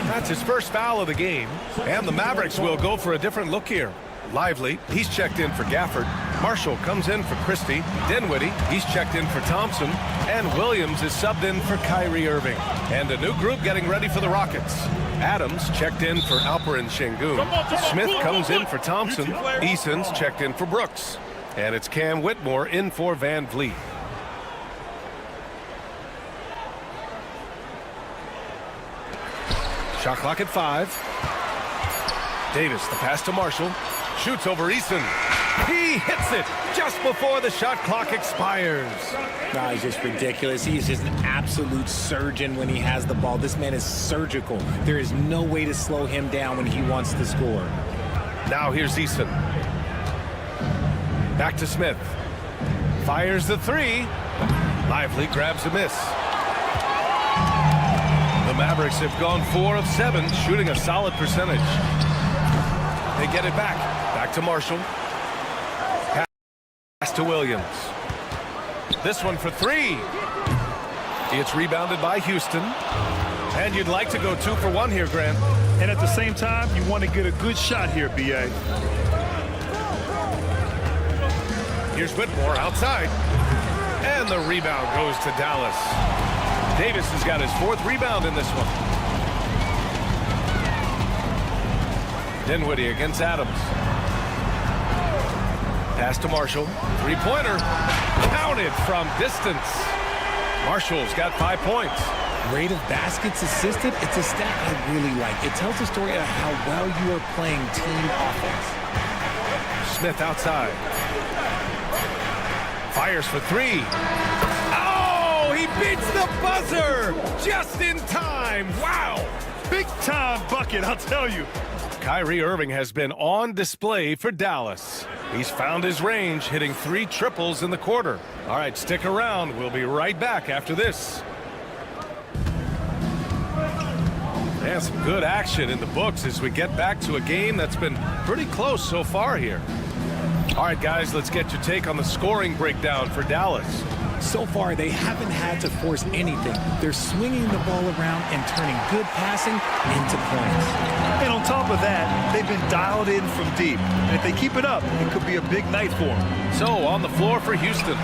That's his first foul of the game. And the Mavericks will go for a different look here. Lively, he's checked in for Gafford. Marshall comes in for Christie. Dinwiddie, he's checked in for Thompson. And Williams is subbed in for Kyrie Irving. And a new group getting ready for the Rockets. Adams checked in for Alperen Şengün. Smith comes in for Thompson. Eason's checked in for Brooks. And it's Cam Whitmore in for Van Vliet. Shot clock at 5. Davis, the pass to Marshall. Shoots over Eason. He hits it just before the shot clock expires. No, it's just ridiculous. He is just an absolute surgeon when he has the ball. This man is surgical. There is no way to slow him down when he wants to score. Now here's Eason. Back to Smith. Fires the three. Lively grabs a miss. The Mavericks have gone 4 of 7, shooting a solid percentage. They get it back. Back to Marshall. Pass to Williams. This one for three. It's rebounded by Houston. And you'd like to go 2 for 1 here, Grant. And at the same time, you want to get a good shot here, B.A. Here's Whitmore outside. And the rebound goes to Dallas. Davis has got his 4th rebound in this one. Dinwiddie against Adams. Pass to Marshall. 3-pointer. Counted from distance. Marshall's got 5 points. Rate of baskets assisted, it's a stat I really like. It tells a story of how well you are playing team offense. Smith outside. Fires for 3. Oh, he beats the buzzer just in time. Wow. Big time bucket, I'll tell you. Kyrie Irving has been on display for Dallas. He's found his range, hitting 3 triples in the quarter. All right, stick around. We'll be right back after this. And some good action in the books as we get back to a game that's been pretty close so far here. All right, guys, let's get your take on the scoring breakdown for Dallas. So far, they haven't had to force anything. They're swinging the ball around and turning good passing into points. And on top of that, they've been dialed in from deep. And if they keep it up, it could be a big night for them. So, on the floor for Houston,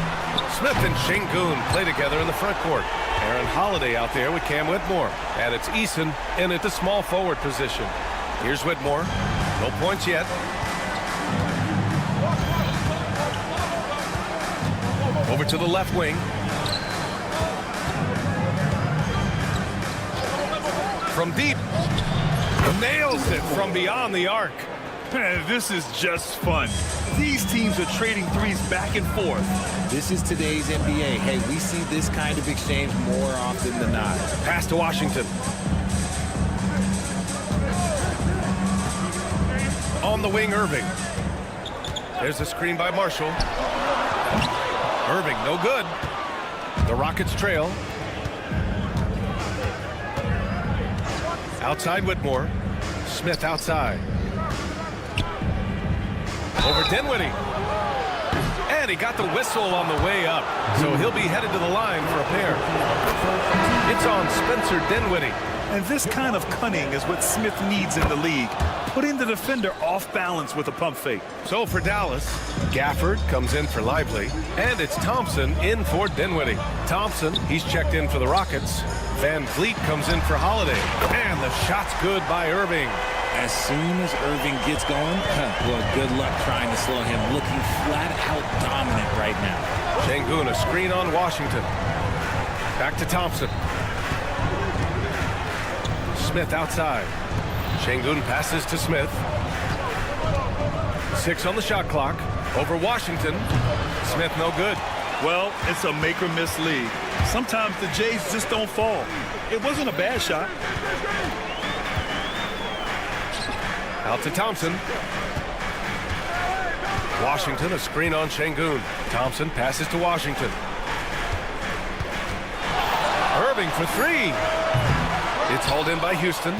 Smith and Şengün play together in the front court. Aaron Holiday out there with Cam Whitmore. And it's Eason in at the small forward position. Here's Whitmore. No points yet. Over to the left wing. From deep. Nails it from beyond the arc. Man, this is just fun. These teams are trading threes back and forth. This is today's NBA. Hey, we see this kind of exchange more often than not. Pass to Washington. On the wing, Irving. There's a screen by Marshall. Irving, no good. The Rockets trail. Outside Whitmore. Smith outside. Over Dinwiddie. And he got the whistle on the way up. So he'll be headed to the line for a pair. It's on Spencer Dinwiddie. And this kind of cunning is what Smith needs in the league. Putting the defender off balance with a pump fake. So for Dallas, Gafford comes in for Lively. And it's Thompson in for Dinwiddie. Thompson, he's checked in for the Rockets. Van Vliet comes in for Holiday. And the shot's good by Irving. As soon as Irving gets going, well, good luck trying to slow him. Looking flat out dominant right now. Şengün, a screen on Washington. Back to Thompson. Smith outside. Şengün passes to Smith. 6 on the shot clock. Over Washington. Smith no good. Well, it's a make or miss league. Sometimes the Jays just don't fall. It wasn't a bad shot. Out to Thompson. Washington, a screen on Şengün. Thompson passes to Washington. Irving for 3. It's hauled in by Houston.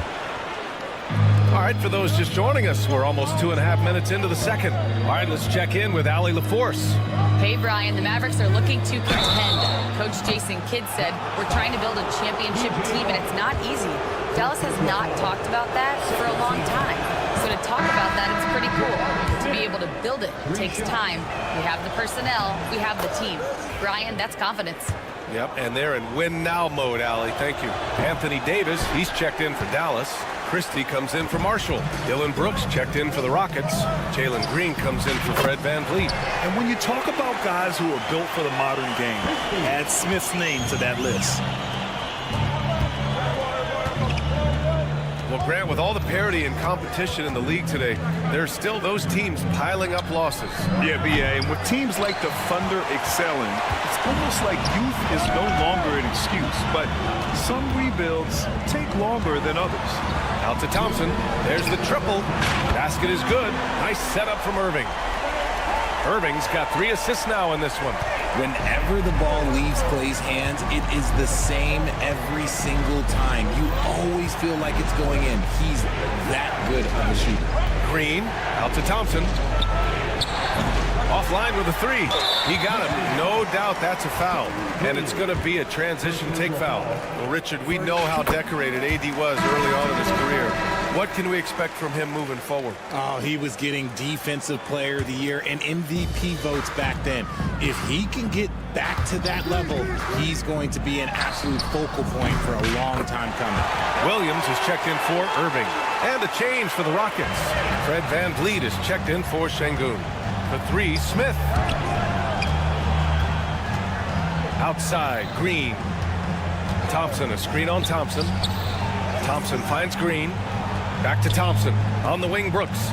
All right, for those just joining us, we're almost 2.5 minutes into the second. All right, let's check in with Allie LaForce. Hey, Brian, the Mavericks are looking to contend. Coach Jason Kidd said, we're trying to build a championship team, and it's not easy. Dallas has not talked about that for a long time. So to talk about that, it's pretty cool. To be able to build it takes time. We have the personnel, we have the team. Brian, that's confidence. Yep, and they're in win-now mode, Allie. Thank you. Anthony Davis, he's checked in for Dallas. Christie comes in for Marshall. Dylan Brooks checked in for the Rockets. Jalen Green comes in for Fred VanVleet. And when you talk about guys who are built for the modern game, add Smith's name to that list. Well, Grant, with all the parity and competition in the league today, there's still those teams piling up losses. Yeah, B.A., and with teams like the Thunder excelling, it's almost like youth is no longer an excuse, but some rebuilds take longer than others. Out to Thompson. There's the triple. Basket is good. Nice setup from Irving. Irving's got 3 assists now in this one. Whenever the ball leaves Clay's hands, it is the same every single time. You always feel like it's going in. He's that good of a shooter. Green out to Thompson. Offline with a three. He got him. No doubt that's a foul. And it's going to be a transition take foul. Well, Richard, we know how decorated AD was early on in his career. What can we expect from him moving forward? Oh, he was getting Defensive Player of the Year and MVP votes back then. If he can get back to that level, he's going to be an absolute focal point for a long time coming. Williams is checked in for Irving. And a change for the Rockets. Fred VanVleet is checked in for Şengün. For three, Smith. Outside, Green. Thompson, a screen on Thompson. Thompson finds Green. Back to Thompson. On the wing, Brooks.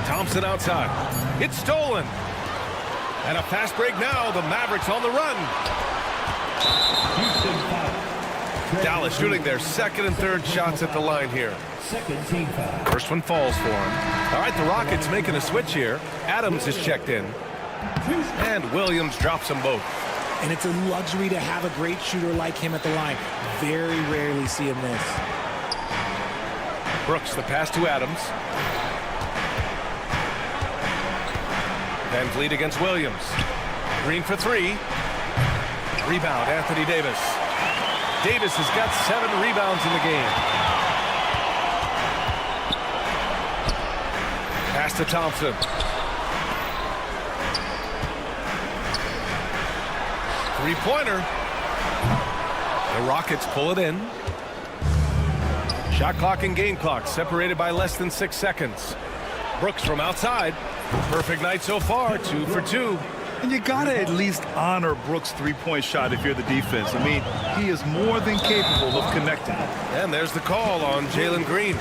Thompson outside. It's stolen. And a fast break now. The Mavericks on the run. Dallas shooting their second and third shots at the line here. First one falls for him. All right, the Rockets making a switch here. Adams is checked in. And Williams drops them both. And it's a luxury to have a great shooter like him at the line. Very rarely see him miss. Brooks, the pass to Adams. VanVleet against Williams. Green for three. Rebound, Anthony Davis. Davis has got 7 rebounds in the game. Pass to Thompson. Three-pointer. The Rockets pull it in. Shot clock and game clock separated by less than 6 seconds. Brooks from outside. Perfect night so far, 2 for 2. And you got to at least honor Brooks' three-point shot if you're the defense. I mean, he is more than capable of connecting. And there's the call on Jalen Green.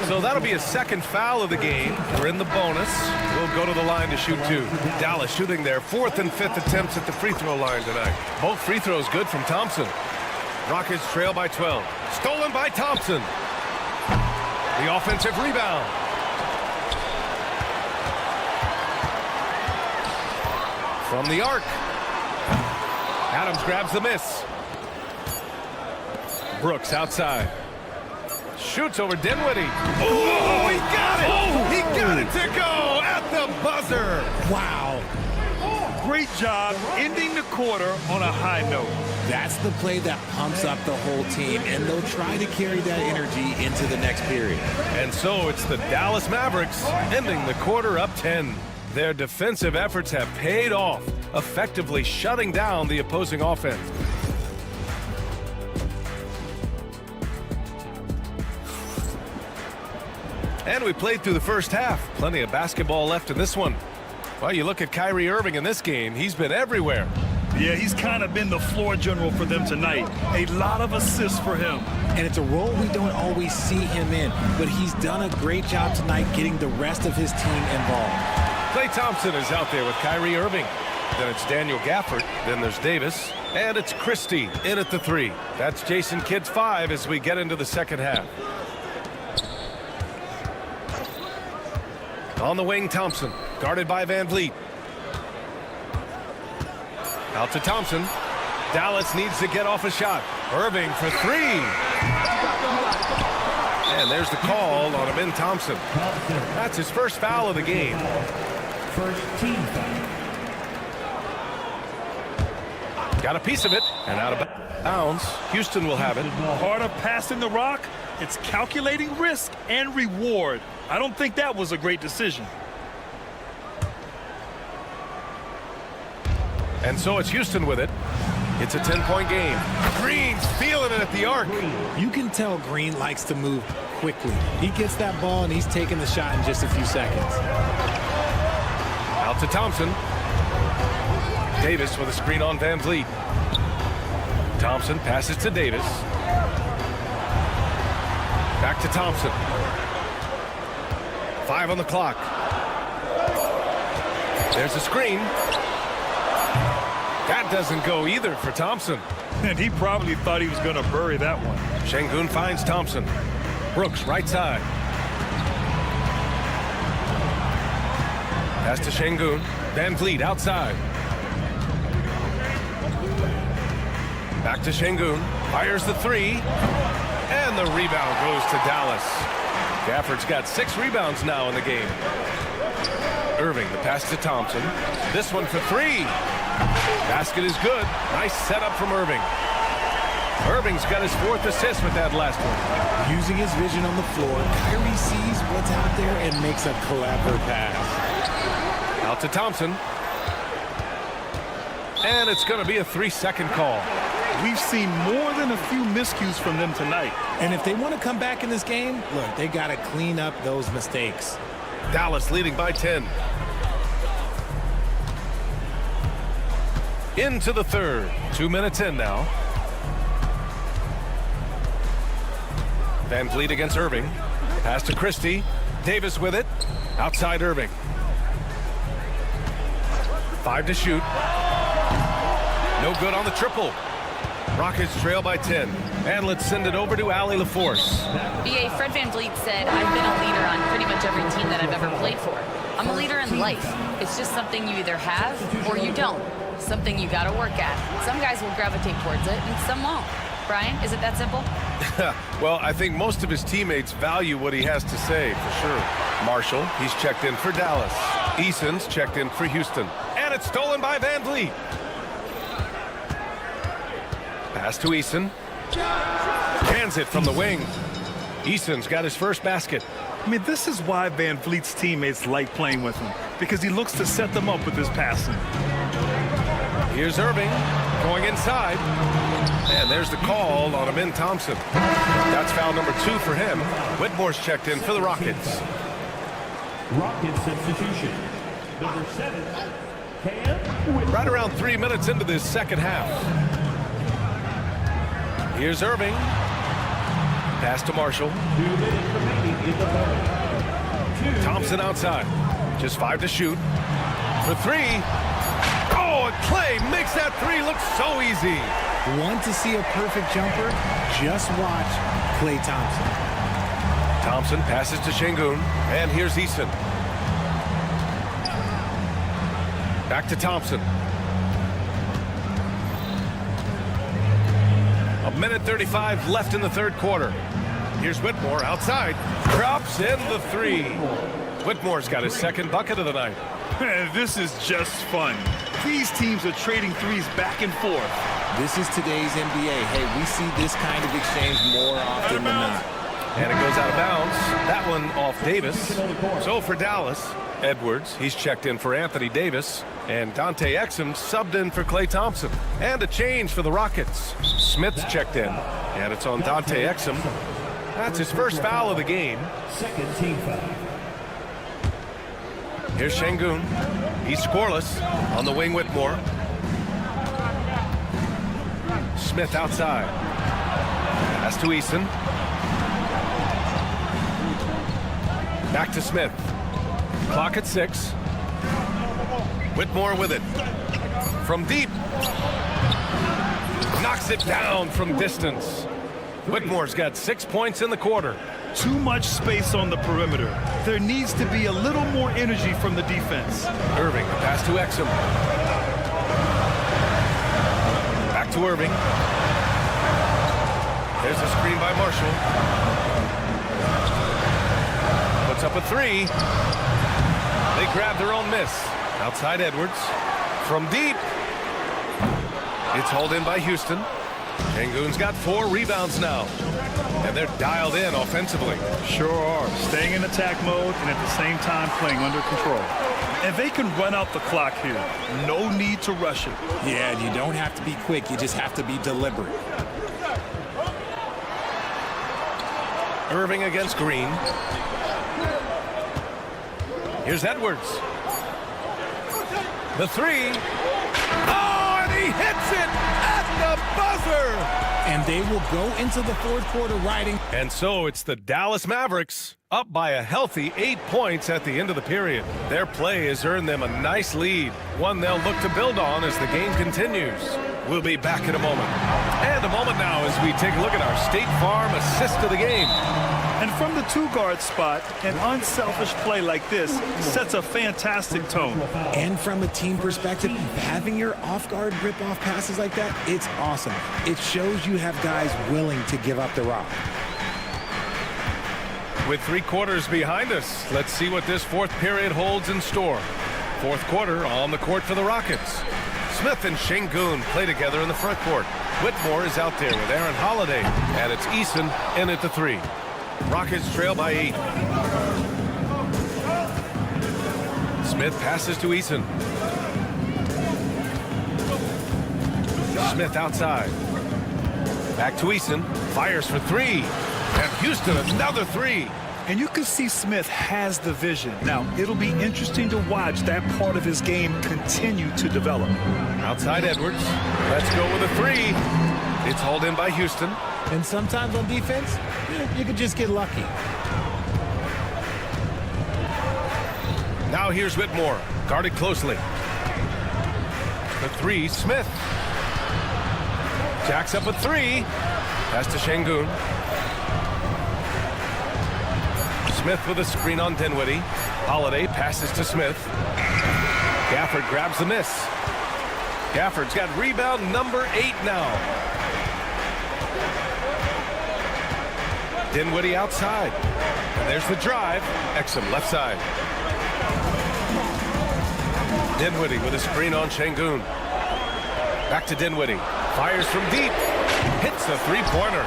So that'll be a second foul of the game. We're in the bonus. We'll go to the line to shoot 2. Dallas shooting their 4th and 5th attempts at the free throw line tonight. Both free throws good from Thompson. Rockets trail by 12. Stolen by Thompson. The offensive rebound. From the arc. Adams grabs the miss. Brooks outside. Shoots over Dinwiddie. Oh, he got it! Oh, he got it to go at the buzzer. Wow. Great job ending the quarter on a high note. That's the play that pumps up the whole team, and they'll try to carry that energy into the next period. And so it's the Dallas Mavericks ending the quarter up 10. Their defensive efforts have paid off, effectively shutting down the opposing offense. And we played through the first half. Plenty of basketball left in this one. Well, you look at Kyrie Irving in this game. He's been everywhere. Yeah, he's kind of been the floor general for them tonight. A lot of assists for him. And it's a role we don't always see him in, but he's done a great job tonight getting the rest of his team involved. Klay Thompson is out there with Kyrie Irving. Then it's Daniel Gafford. Then there's Davis. And it's Christie in at the 3. That's Jason Kidd's 5 as we get into the second half. On the wing, Thompson. Guarded by VanVleet. Out to Thompson. Dallas needs to get off a shot. Irving for 3. And there's the call on Amin Thompson. That's his first foul of the game. First team foul. Got a piece of it and out of bounds. Houston will have it. Part of passing the rock, it's calculating risk and reward. I don't think that was a great decision. And so it's Houston with it. It's a 10-point game. Green's feeling it at the arc. You can tell Green likes to move quickly. He gets that ball and he's taking the shot in just a few seconds. Out to Thompson. Davis with a screen on VanVleet. Thompson passes to Davis. Back to Thompson. 5 on the clock. There's a screen. That doesn't go either for Thompson. And he probably thought he was going to bury that one. Şengün finds Thompson. Brooks right side. Pass to Şengün. VanVleet outside. Back to Şengün. Fires the 3. And the rebound goes to Dallas. Gafford's got 6 rebounds now in the game. Irving, the pass to Thompson. This one for 3. Basket is good. Nice setup from Irving. Irving's got his 4th assist with that last one. Using his vision on the floor, Kyrie sees what's out there and makes a clever pass. Out to Thompson. And it's going to be a 3-second call. We've seen more than a few miscues from them tonight. And if they want to come back in this game, look, they got to clean up those mistakes. Dallas leading by 10. Into the third. 2 minutes in now. Van Vliet against Irving. Pass to Christie. Davis with it. Outside Irving. 5 to shoot. No good on the triple. Rockets trail by 10. And let's send it over to Allie LaForce. B.A. Fred Van Vliet said, I've been a leader on pretty much every team that I've ever played for. I'm a leader in life. It's just something you either have or you don't. Something you got to work at. Some guys will gravitate towards it and some won't. Brian, is it that simple? Well, I think most of his teammates value what he has to say, for sure. Marshall, he's checked in for Dallas. Eason's checked in for Houston. And it's stolen by Van Vliet. Pass to Eason. Hands it from the wing. Eason's got his first basket. I mean, this is why Van Vliet's teammates like playing with him, because he looks to set them up with his passing. Here's Irving going inside. And there's the call on Amin Thompson. That's foul number 2 for him. Whitmore's checked in for the Rockets. Rocket substitution. Number 7, Cam. Right around 3 minutes into this second half. Here's Irving. Pass to Marshall. 2 minutes remaining in the third. Thompson outside. Just 5 to shoot. For 3. Oh, and Clay makes that 3 look so easy. Want to see a perfect jumper? Just watch Klay Thompson. Thompson passes to Şengün. And here's Eason. Back to Thompson. 1:35 left in the third quarter. Here's Whitmore outside. Drops in the 3. Whitmore's got his second bucket of the night. This is just fun. These teams are trading threes back and forth. This is today's NBA. Hey, we see this kind of exchange more often than not. And it goes out of bounds. That one off Davis. So for Dallas, Edwards, he's checked in for Anthony Davis. And Dante Exum subbed in for Klay Thompson. And a change for the Rockets. Smith's checked in. And it's on Dante Exum. That's his first foul of the game. Second team foul. Here's Şengün. He's scoreless. On the wing, Whitmore. Smith outside. Pass to Eason. Back to Smith. Clock at 6. Whitmore with it. From deep. Knocks it down from distance. Whitmore's got 6 points in the quarter. Too much space on the perimeter. There needs to be a little more energy from the defense. Irving, the pass to Exum. Back to Irving. There's a screen by Marshall. Puts up a 3. They grab their own miss. Outside Edwards. From deep. It's hauled in by Houston. Şengün's got 4 rebounds now. And they're dialed in offensively. Sure are. Staying in attack mode and at the same time playing under control. And they can run out the clock here. No need to rush it. Yeah, and you don't have to be quick. You just have to be deliberate. Irving against Green. Here's Edwards. The 3. Oh, and he hits it at the buzzer. And they will go into the fourth quarter riding. And so it's the Dallas Mavericks up by a healthy 8 points at the end of the period. Their play has earned them a nice lead, one they'll look to build on as the game continues. We'll be back in a moment. And a moment now as we take a look at our State Farm assist of the game. And from the 2-guard spot, an unselfish play like this sets a fantastic tone. And from a team perspective, having your off-guard rip-off passes like that, it's awesome. It shows you have guys willing to give up the rock. With 3 quarters behind us, let's see what this fourth period holds in store. Fourth quarter on the court for the Rockets. Smith and Şengün play together in the front court. Whitmore is out there with Aaron Holiday, and it's Eason in at the 3. Rockets trail by 8. Smith passes to Eason. Smith outside. Back to Eason. Fires for 3. And Houston another 3. And you can see Smith has the vision. Now, it'll be interesting to watch that part of his game continue to develop. Outside Edwards. Let's go with a 3. It's hauled in by Houston. And sometimes on defense, you could just get lucky. Now here's Whitmore. Guarded closely. The 3, Smith. Jacks up a 3. Pass to Şengün. Smith with a screen on Dinwiddie. Holiday passes to Smith. Gafford grabs the miss. Gafford's got rebound number 8 now. Dinwiddie outside. And there's the drive. Exum left side. Dinwiddie with a screen on Şengün. Back to Dinwiddie. Fires from deep. Hits a 3-pointer.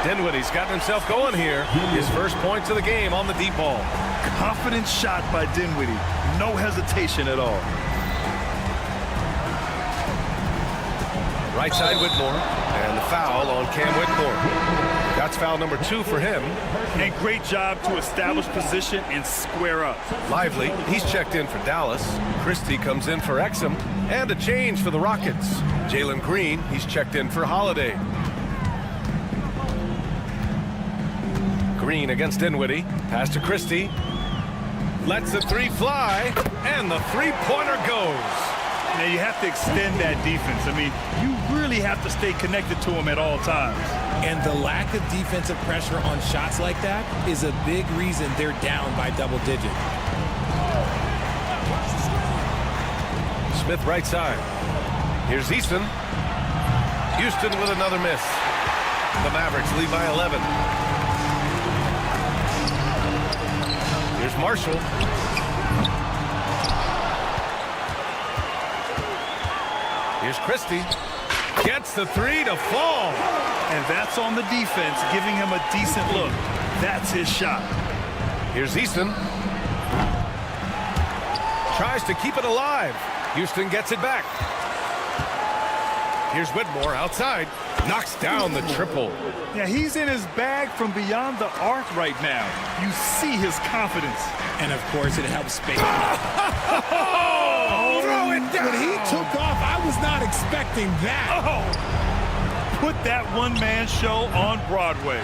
Dinwiddie's gotten himself going here. His first points of the game on the deep ball. Confident shot by Dinwiddie. No hesitation at all. Right side Whitmore. And the foul on Cam Whitmore. That's foul number 2 for him. And great job to establish position and square up. Lively, he's checked in for Dallas. Christie comes in for Exum. And a change for the Rockets. Jalen Green, he's checked in for Holiday. Green against Dinwiddie. Pass to Christie. Lets the 3 fly. And the 3-pointer goes. Now you have to extend that defense. I mean, you really have to stay connected to him at all times. And the lack of defensive pressure on shots like that is a big reason they're down by double digit. Smith right side. Here's Easton. Houston with another miss. The Mavericks lead by 11. Here's Marshall. Here's Christie. Gets the 3 to fall. And that's on the defense, giving him a decent look. That's his shot. Here's Easton. Tries to keep it alive. Houston gets it back. Here's Whitmore outside. Knocks down the triple. Yeah, he's in his bag from beyond the arc right now. You see his confidence. And, of course, it helps space. Throw it down. When he took off, I was not expecting that. Put that one-man show on Broadway.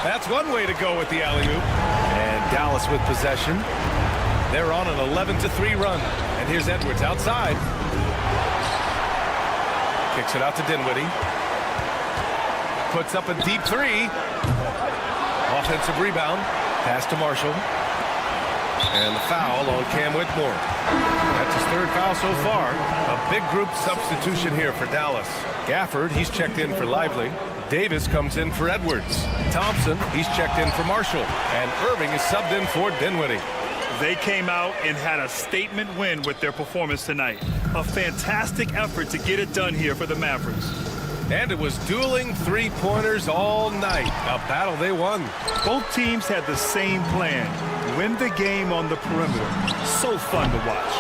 That's one way to go with the alley-oop. And Dallas with possession. They're on an 11-3 run. And here's Edwards outside. Kicks it out to Dinwiddie. Puts up a deep 3. Offensive rebound. Pass to Marshall. And the foul on Cam Whitmore. That's his 3rd foul so far. A big group substitution here for Dallas. Gafford, he's checked in for Lively. Davis comes in for Edwards. Thompson, he's checked in for Marshall. And Irving is subbed in for Dinwiddie. They came out and had a statement win with their performance tonight. A fantastic effort to get it done here for the Mavericks. And it was dueling 3-pointers all night. A battle they won. Both teams had the same plan. Win the game on the perimeter. So fun to watch.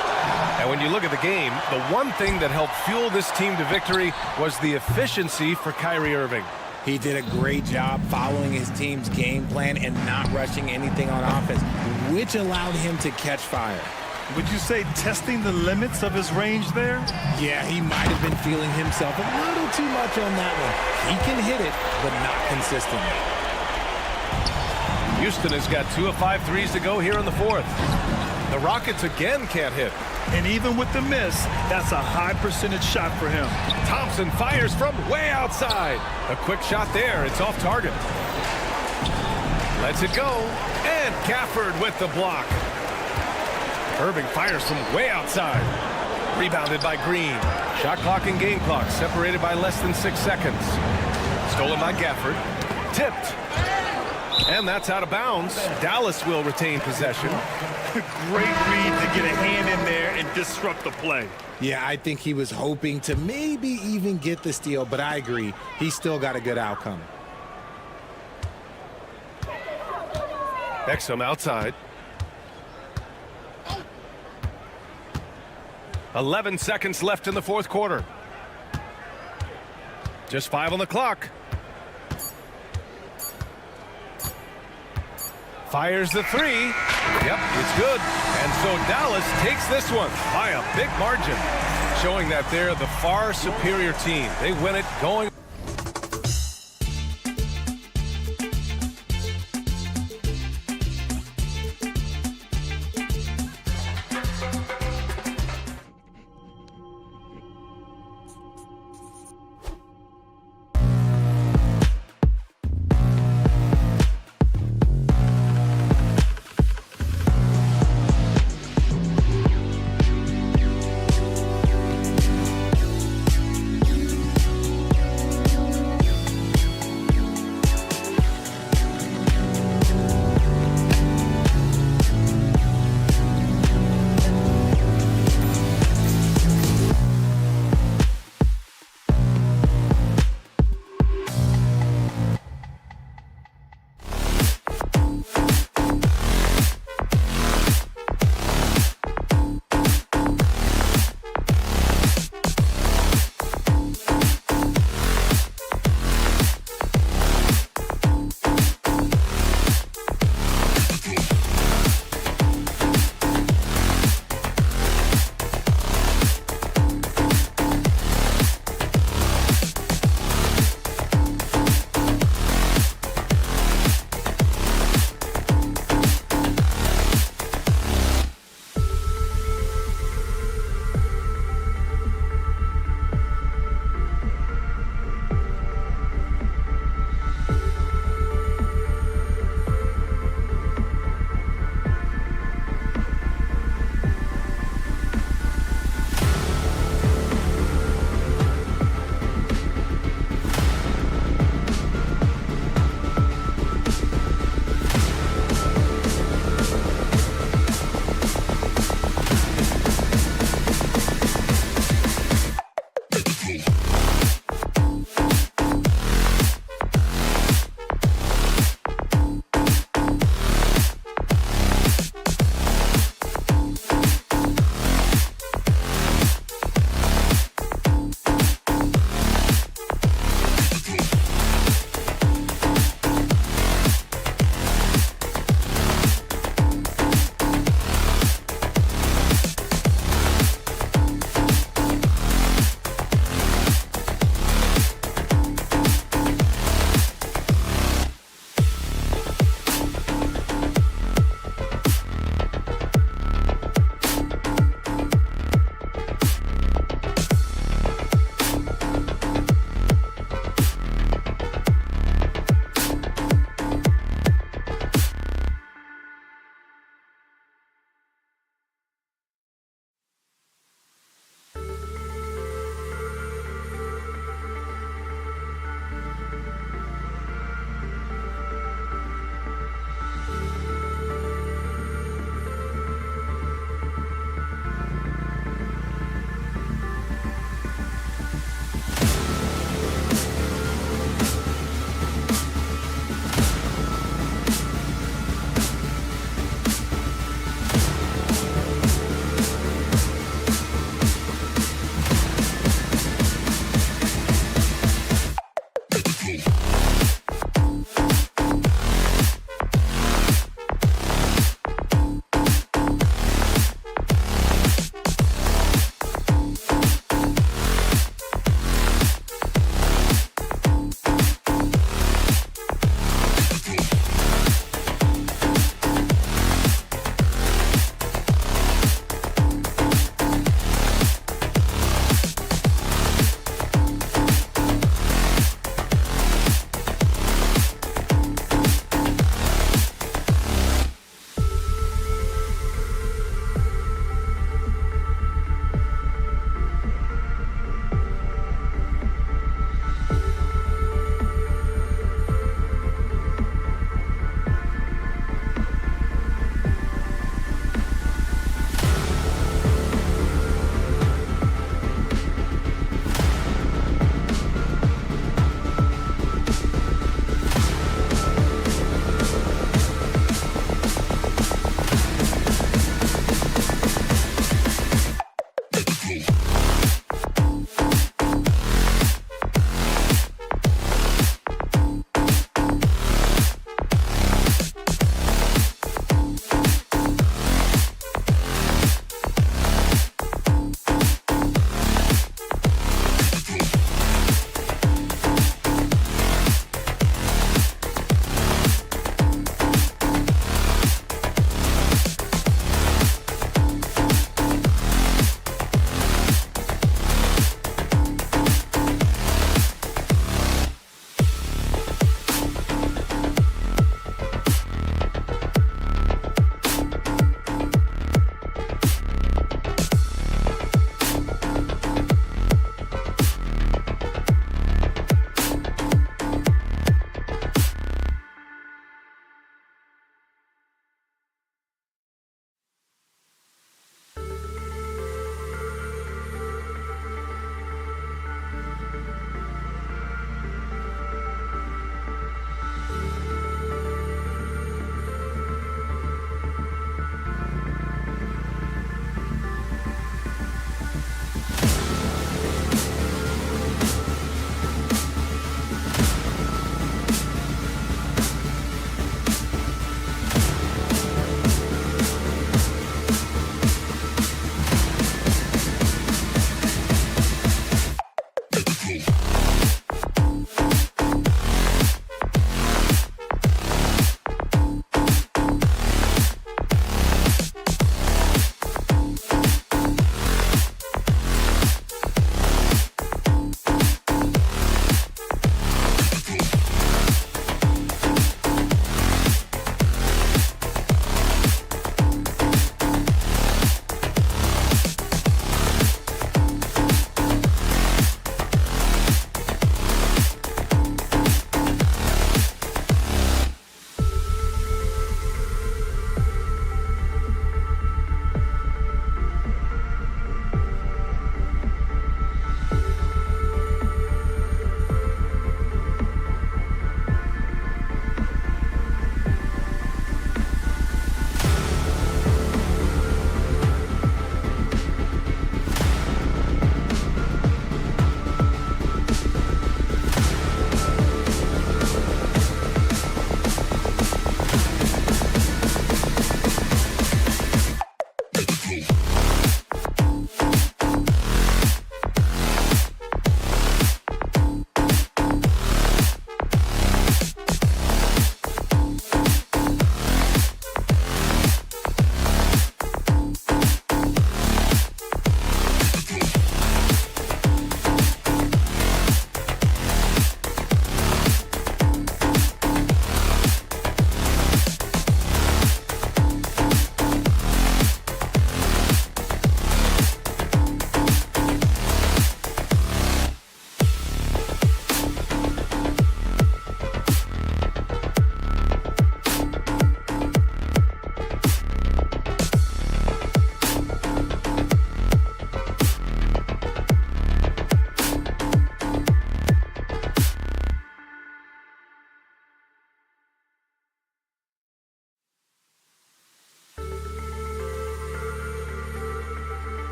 And when you look at the game, the one thing that helped fuel this team to victory was the efficiency for Kyrie Irving. He did a great job following his team's game plan and not rushing anything on offense, which allowed him to catch fire. Would you say testing the limits of his range there? Yeah, he might have been feeling himself a little too much on that one. He can hit it, but not consistently. Houston has got 2 of 5 threes to go here in the 4th. The Rockets again can't hit. And even with the miss, that's a high percentage shot for him. Thompson fires from way outside. A quick shot there. It's off target. Lets it go. And Gafford with the block. Irving fires from way outside. Rebounded by Green. Shot clock and game clock separated by less than 6 seconds. Stolen by Gafford. Tipped. And that's out of bounds. Dallas will retain possession. Great read to get a hand in there and disrupt the play. Yeah, I think he was hoping to maybe even get the steal, but I agree. He still got a good outcome. Exum outside. 11 seconds left in the fourth quarter. Just 5 on the clock. Fires the 3. Yep, it's good. And so Dallas takes this one by a big margin, showing that they're the far superior team. They win it going.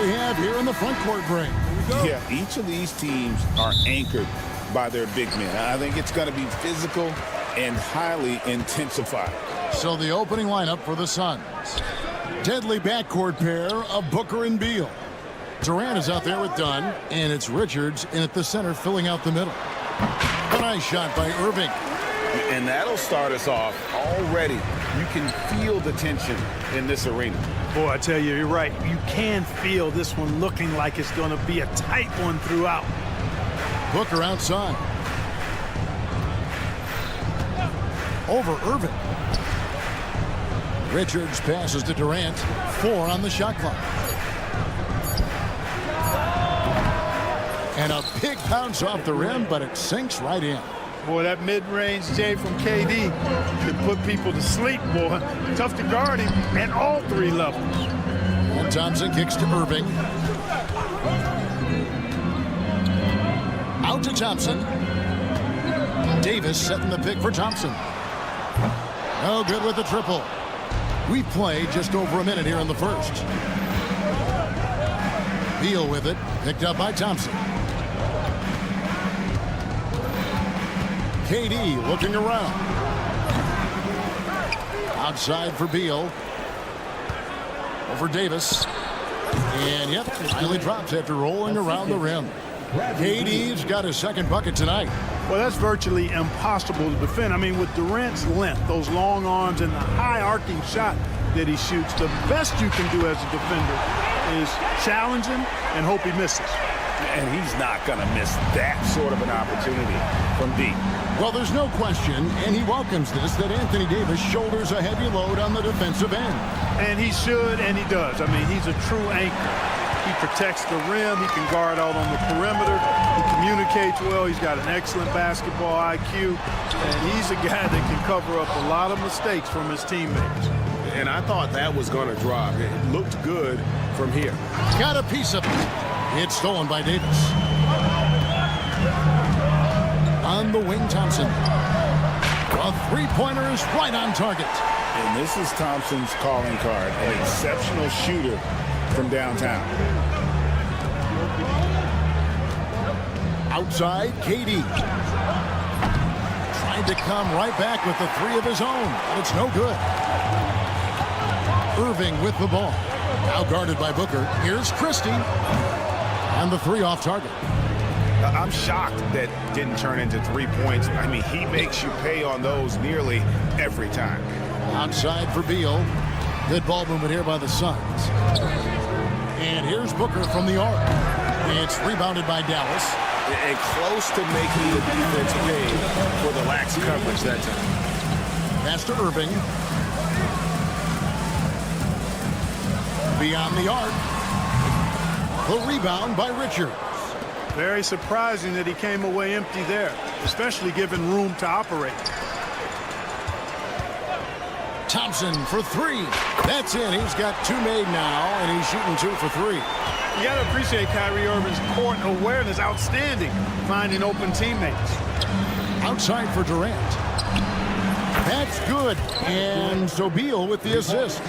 We have here in the front court break. Yeah, each of these teams are anchored by their big men. I think it's going to be physical and highly intensified. So the opening lineup for the Suns. Deadly backcourt pair of Booker and Beal. Durant is out there with Dunn, and it's Richards in at the center filling out the middle. A nice shot by Irving. And that'll start us off already. You can feel the tension in this arena. Boy, I tell you, you're right. You can feel this one looking like it's going to be a tight one throughout. Booker outside. Over Irving. Richards passes to Durant. 4 on the shot clock. And a big bounce off the rim, but it sinks right in. Boy, that mid-range J from KD can put people to sleep, boy. Tough to guard him at all 3 levels. And Thompson kicks to Irving. Out to Thompson. Davis setting the pick for Thompson. No good with the triple. We've played just over a minute here in the first. Beal with it, picked up by Thompson. KD looking around. Outside for Beal. Over Davis. And yep, finally drops after rolling around the rim. KD's got his second bucket tonight. Well, that's virtually impossible to defend. I mean, with Durant's length, those long arms, and the high arcing shot that he shoots, the best you can do as a defender is challenge him and hope he misses. And he's not going to miss that sort of an opportunity from deep. Well, there's no question, and he welcomes this, that Anthony Davis shoulders a heavy load on the defensive end. And he should, and he does. I mean, he's a true anchor. He protects the rim. He can guard out on the perimeter. He communicates well. He's got an excellent basketball IQ. And he's a guy that can cover up a lot of mistakes from his teammates. And I thought that was going to drop. It looked good from here. Got a piece of it. It's stolen by Davis. On the wing, Thompson. A three-pointer is right on target. And this is Thompson's calling card, an exceptional shooter from downtown. Outside, KD. Trying to come right back with the three of his own, but it's no good. Irving with the ball. Now guarded by Booker. Here's Christie. And the three off target. I'm shocked that didn't turn into 3 points. I mean, he makes you pay on those nearly every time. Outside for Beal. Good ball movement here by the Suns. And here's Booker from the arc. It's rebounded by Dallas. And close to making the defense pay for the lax coverage that time. Pass to Irving. Beyond the arc. The rebound by Richards. Very surprising that he came away empty there, especially given room to operate. Thompson for three. That's in. He's got two made now, and he's shooting 2 for 3. You got to appreciate Kyrie Irving's court awareness. Outstanding, finding open teammates. Outside for Durant. That's good. And so Beal with the assist.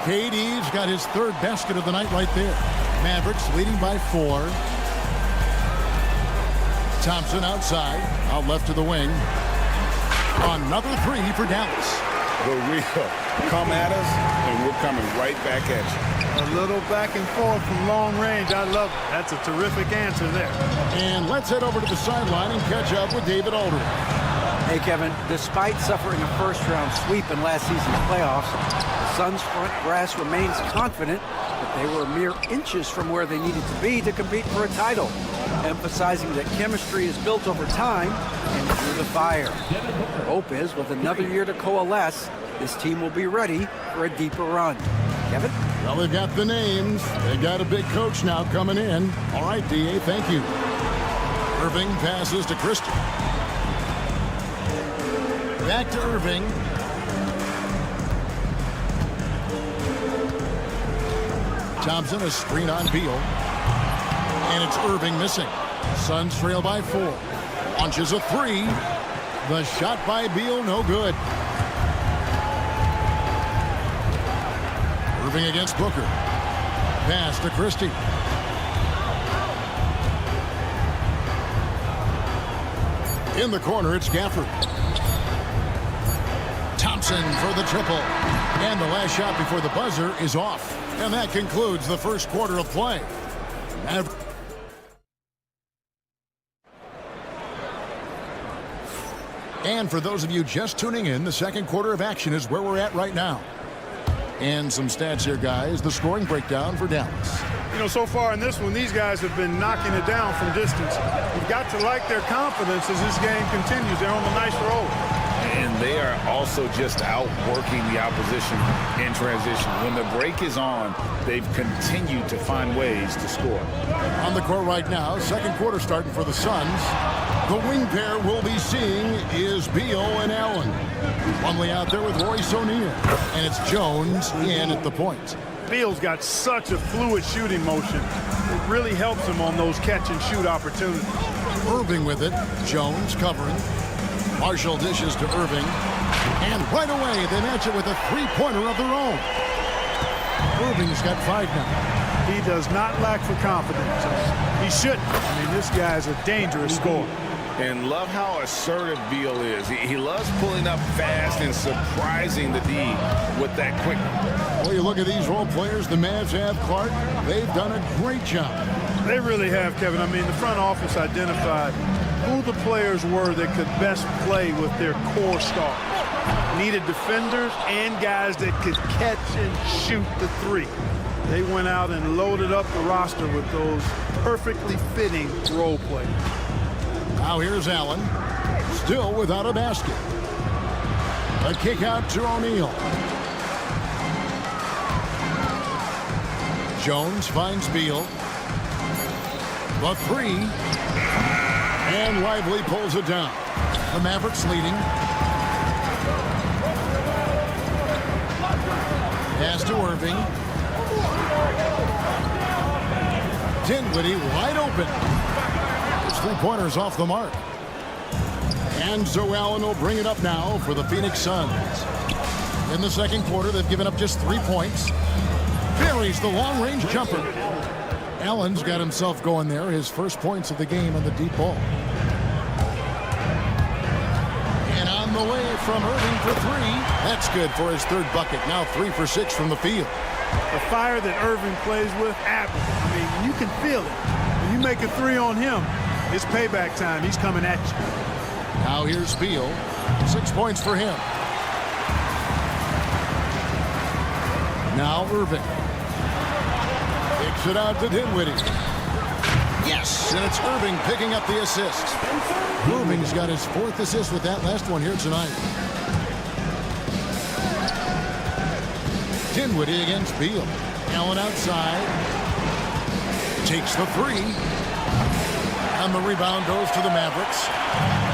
KD's got his third basket of the night right there. Mavericks leading by 4. Thompson outside, out left to the wing. Another 3 for Dallas. The real come at us, and we're coming right back at you. A little back and forth from long range. I love it. That's a terrific answer there. And let's head over to the sideline and catch up with David Aldridge. Hey, Kevin, despite suffering a first-round sweep in last season's playoffs, the Suns' front brass remains confident that they were mere inches from where they needed to be to compete for a title, emphasizing that chemistry is built over time and through the fire. Hope is, with another year to coalesce, this team will be ready for a deeper run. Kevin? Well, they've got the names. They got a big coach now coming in. All right, D.A., thank you. Irving passes to Christie. Back to Irving. Thompson, a screen on Beal. And it's Irving missing. Suns trail by 4. Launches a 3. The shot by Beal, no good. Irving against Booker. Pass to Christie. In the corner, it's Gafford. Thompson for the triple. And the last shot before the buzzer is off. And that concludes the first quarter of play. And for those of you just tuning in, the second quarter of action is where we're at right now. And some stats here, guys. The scoring breakdown for Dallas. You know, so far in this one, these guys have been knocking it down from distance. You've got to like their confidence as this game continues. They're on a nice roll. And they are also just outworking the opposition in transition. When the break is on, they've continued to find ways to score. On the court right now, second quarter starting for the Suns. The wing pair we'll be seeing is Beal and Allen. Plumlee out there with Royce O'Neal. And it's Jones in at the point. Beal's got such a fluid shooting motion. It really helps him on those catch-and-shoot opportunities. Irving with it. Jones covering. Marshall dishes to Irving. And right away, they match it with a three-pointer of their own. Irving's got 5 now. He does not lack for confidence. He shouldn't. I mean, this guy's a dangerous scorer. And love how assertive Beal is. He loves pulling up fast and surprising the D with that quickness. Well, you look at these role players the Mavs have, Clark. They've done a great job. They really have, Kevin. I mean, the front office identified who the players were that could best play with their core stars. Needed defenders and guys that could catch and shoot the 3. They went out and loaded up the roster with those perfectly fitting role players. Now here's Allen. still without a basket. A kick out to O'Neal. Jones finds Beal. The three. And Lively pulls it down. The Mavericks leading. Pass to Irving. Dinwiddie wide open. His three-pointer's off the mark. And so Allen will bring it up now for the Phoenix Suns. In the second quarter, they've given up just 3 points. Buries the long-range jumper. Allen's got himself going there. His first points of the game on the deep ball. And on the way from Irving for 3. That's good for his third bucket. Now 3 for 6 from the field. The fire that Irving plays with, admirable. I mean, you can feel it. When you make a 3 on him, it's payback time. He's coming at you. Now here's Beal. 6 points for him. Now Irving. Kicks it out to Dinwiddie. Yes, and it's Irving picking up the assist. Irving's got his 4th assist with that last one here tonight. Dinwiddie against Beal. Allen outside. Takes the 3. And the rebound goes to the Mavericks.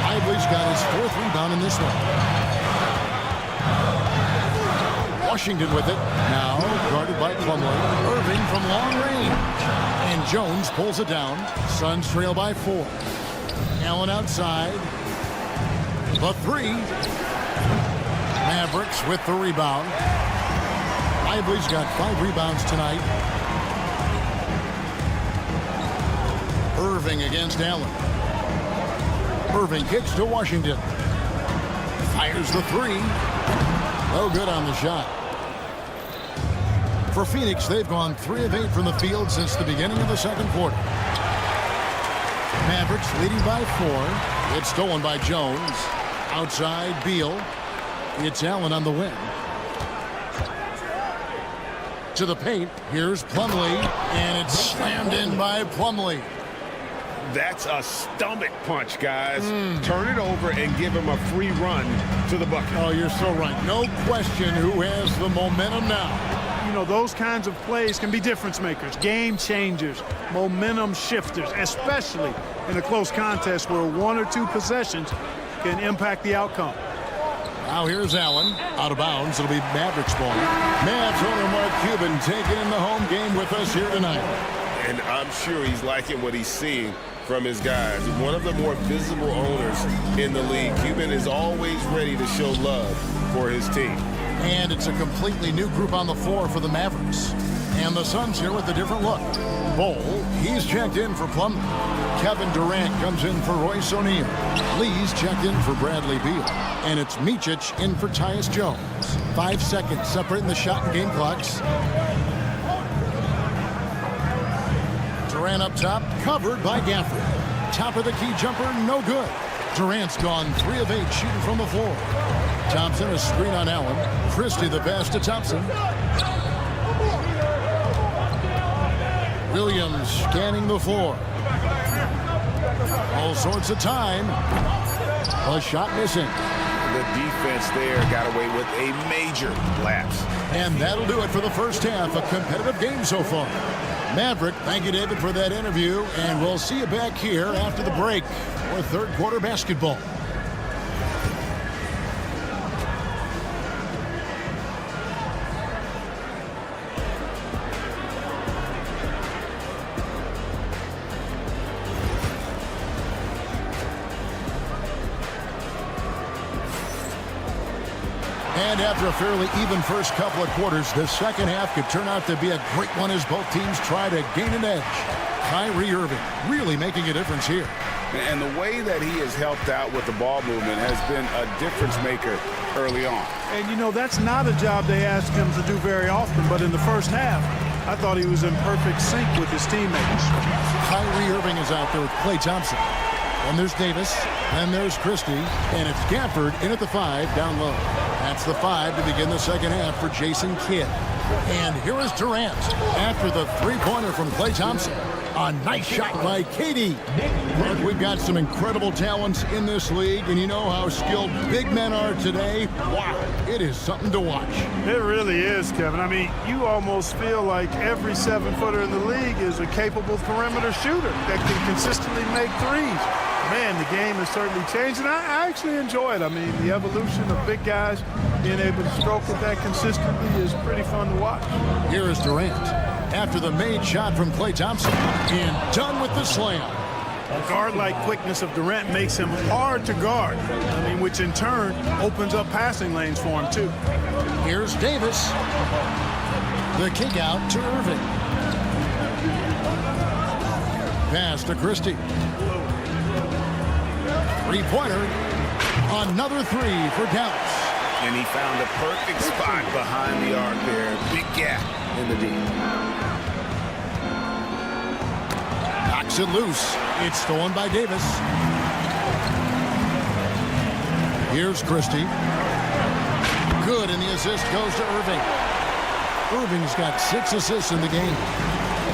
Lively's got his 4th rebound in this one. Washington with it. Now guarded by Plumlee. Irving from long range. And Jones pulls it down. Suns trail by 4. Allen outside. The 3. Mavericks with the rebound. Lively's got 5 rebounds tonight. Irving against Allen. Irving kicks to Washington. Fires the 3. No good on the shot. For Phoenix, they've gone 3 of 8 from the field since the beginning of the second quarter. Mavericks leading by 4. It's stolen by Jones. Outside, Beal. It's Allen on the wing. To the paint. Here's Plumlee. And it's slammed in by Plumlee. That's a stomach punch, guys. Turn it over and give him a free run to the bucket. Oh, you're so right. No question who has the momentum now. You know, those kinds of plays can be difference makers, game changers, momentum shifters, especially in a close contest where 1 or 2 possessions can impact the outcome. Now here's Allen. Out of bounds. It'll be Mavericks ball. Mavs owner Mark Cuban taking in the home game with us here tonight. And I'm sure he's liking what he's seeing from his guys. One of the more visible owners in the league. Cuban is always ready to show love for his team. And it's a completely new group on the floor for the Mavericks. And the Suns here with a different look. Bol, he's checked in for Plumlee. Kevin Durant comes in for Royce O'Neal. Lee's checked in for Bradley Beal. And it's Micic in for Tyus Jones. 5 seconds separating the shot and game clocks. Durant up top, covered by Gafford. Top of the key jumper, no good. Durant's gone 3 of 8 shooting from the floor. Thompson, a screen on Allen. Christie the pass to Thompson. Williams scanning the floor. All sorts of time. A shot missing. The defense there got away with a major lapse. And that'll do it for the first half. A competitive game so far. Maverick, thank you, David, for that interview. And we'll see you back here after the break for third quarter basketball. And after a fairly even first couple of quarters, the second half could turn out to be a great one as both teams try to gain an edge. Kyrie Irving really making a difference here. And the way that he has helped out with the ball movement has been a difference maker early on. And, you know, that's not a job they ask him to do very often, but in the first half, I thought he was in perfect sync with his teammates. Kyrie Irving is out there with Klay Thompson. And there's Davis, and there's Christie, and it's Gafford in at the 5 down low. That's the 5 to begin the second half for Jason Kidd. And here is Durant after the three-pointer from Klay Thompson. A nice shot by KD. Look, we've got some incredible talents in this league, and you know how skilled big men are today. Wow, it is something to watch. It really is, Kevin. I mean, you almost feel like every 7-footer in the league is a capable perimeter shooter that can consistently make threes. Man, the game has certainly changed, and I actually enjoy it. I mean, the evolution of big guys being able to stroke it that consistently is pretty fun to watch. Here is Durant after the made shot from Klay Thompson, and done with the slam. Guard-like quickness of Durant makes him hard to guard, I mean, which in turn opens up passing lanes for him, too. Here's Davis. The kick out to Irving. Pass to Christie. Three-pointer. Another three for Dallas. And he found a perfect spot behind the arc there. Big gap in the D. Knocks it loose. It's stolen by Davis. Here's Christie. Good, and the assist goes to Irving. Irving's got 6 assists in the game.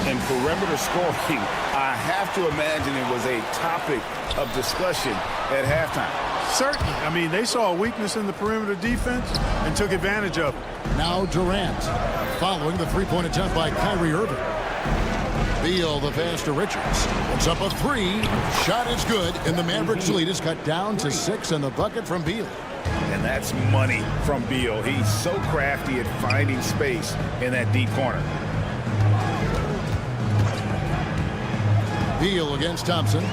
And perimeter scoring, I have to imagine it was a topic of discussion at halftime. Certainly. I mean, they saw a weakness in the perimeter defense and took advantage of it. Now Durant, following the three-point attempt by Kyrie Irving. Beal, the pass to Richards. Puts up a three. Shot is good, and the Mavericks lead is cut down to 6, and the bucket from Beal. And that's money from Beal. He's so crafty at finding space in that deep corner. Beal against Thompson.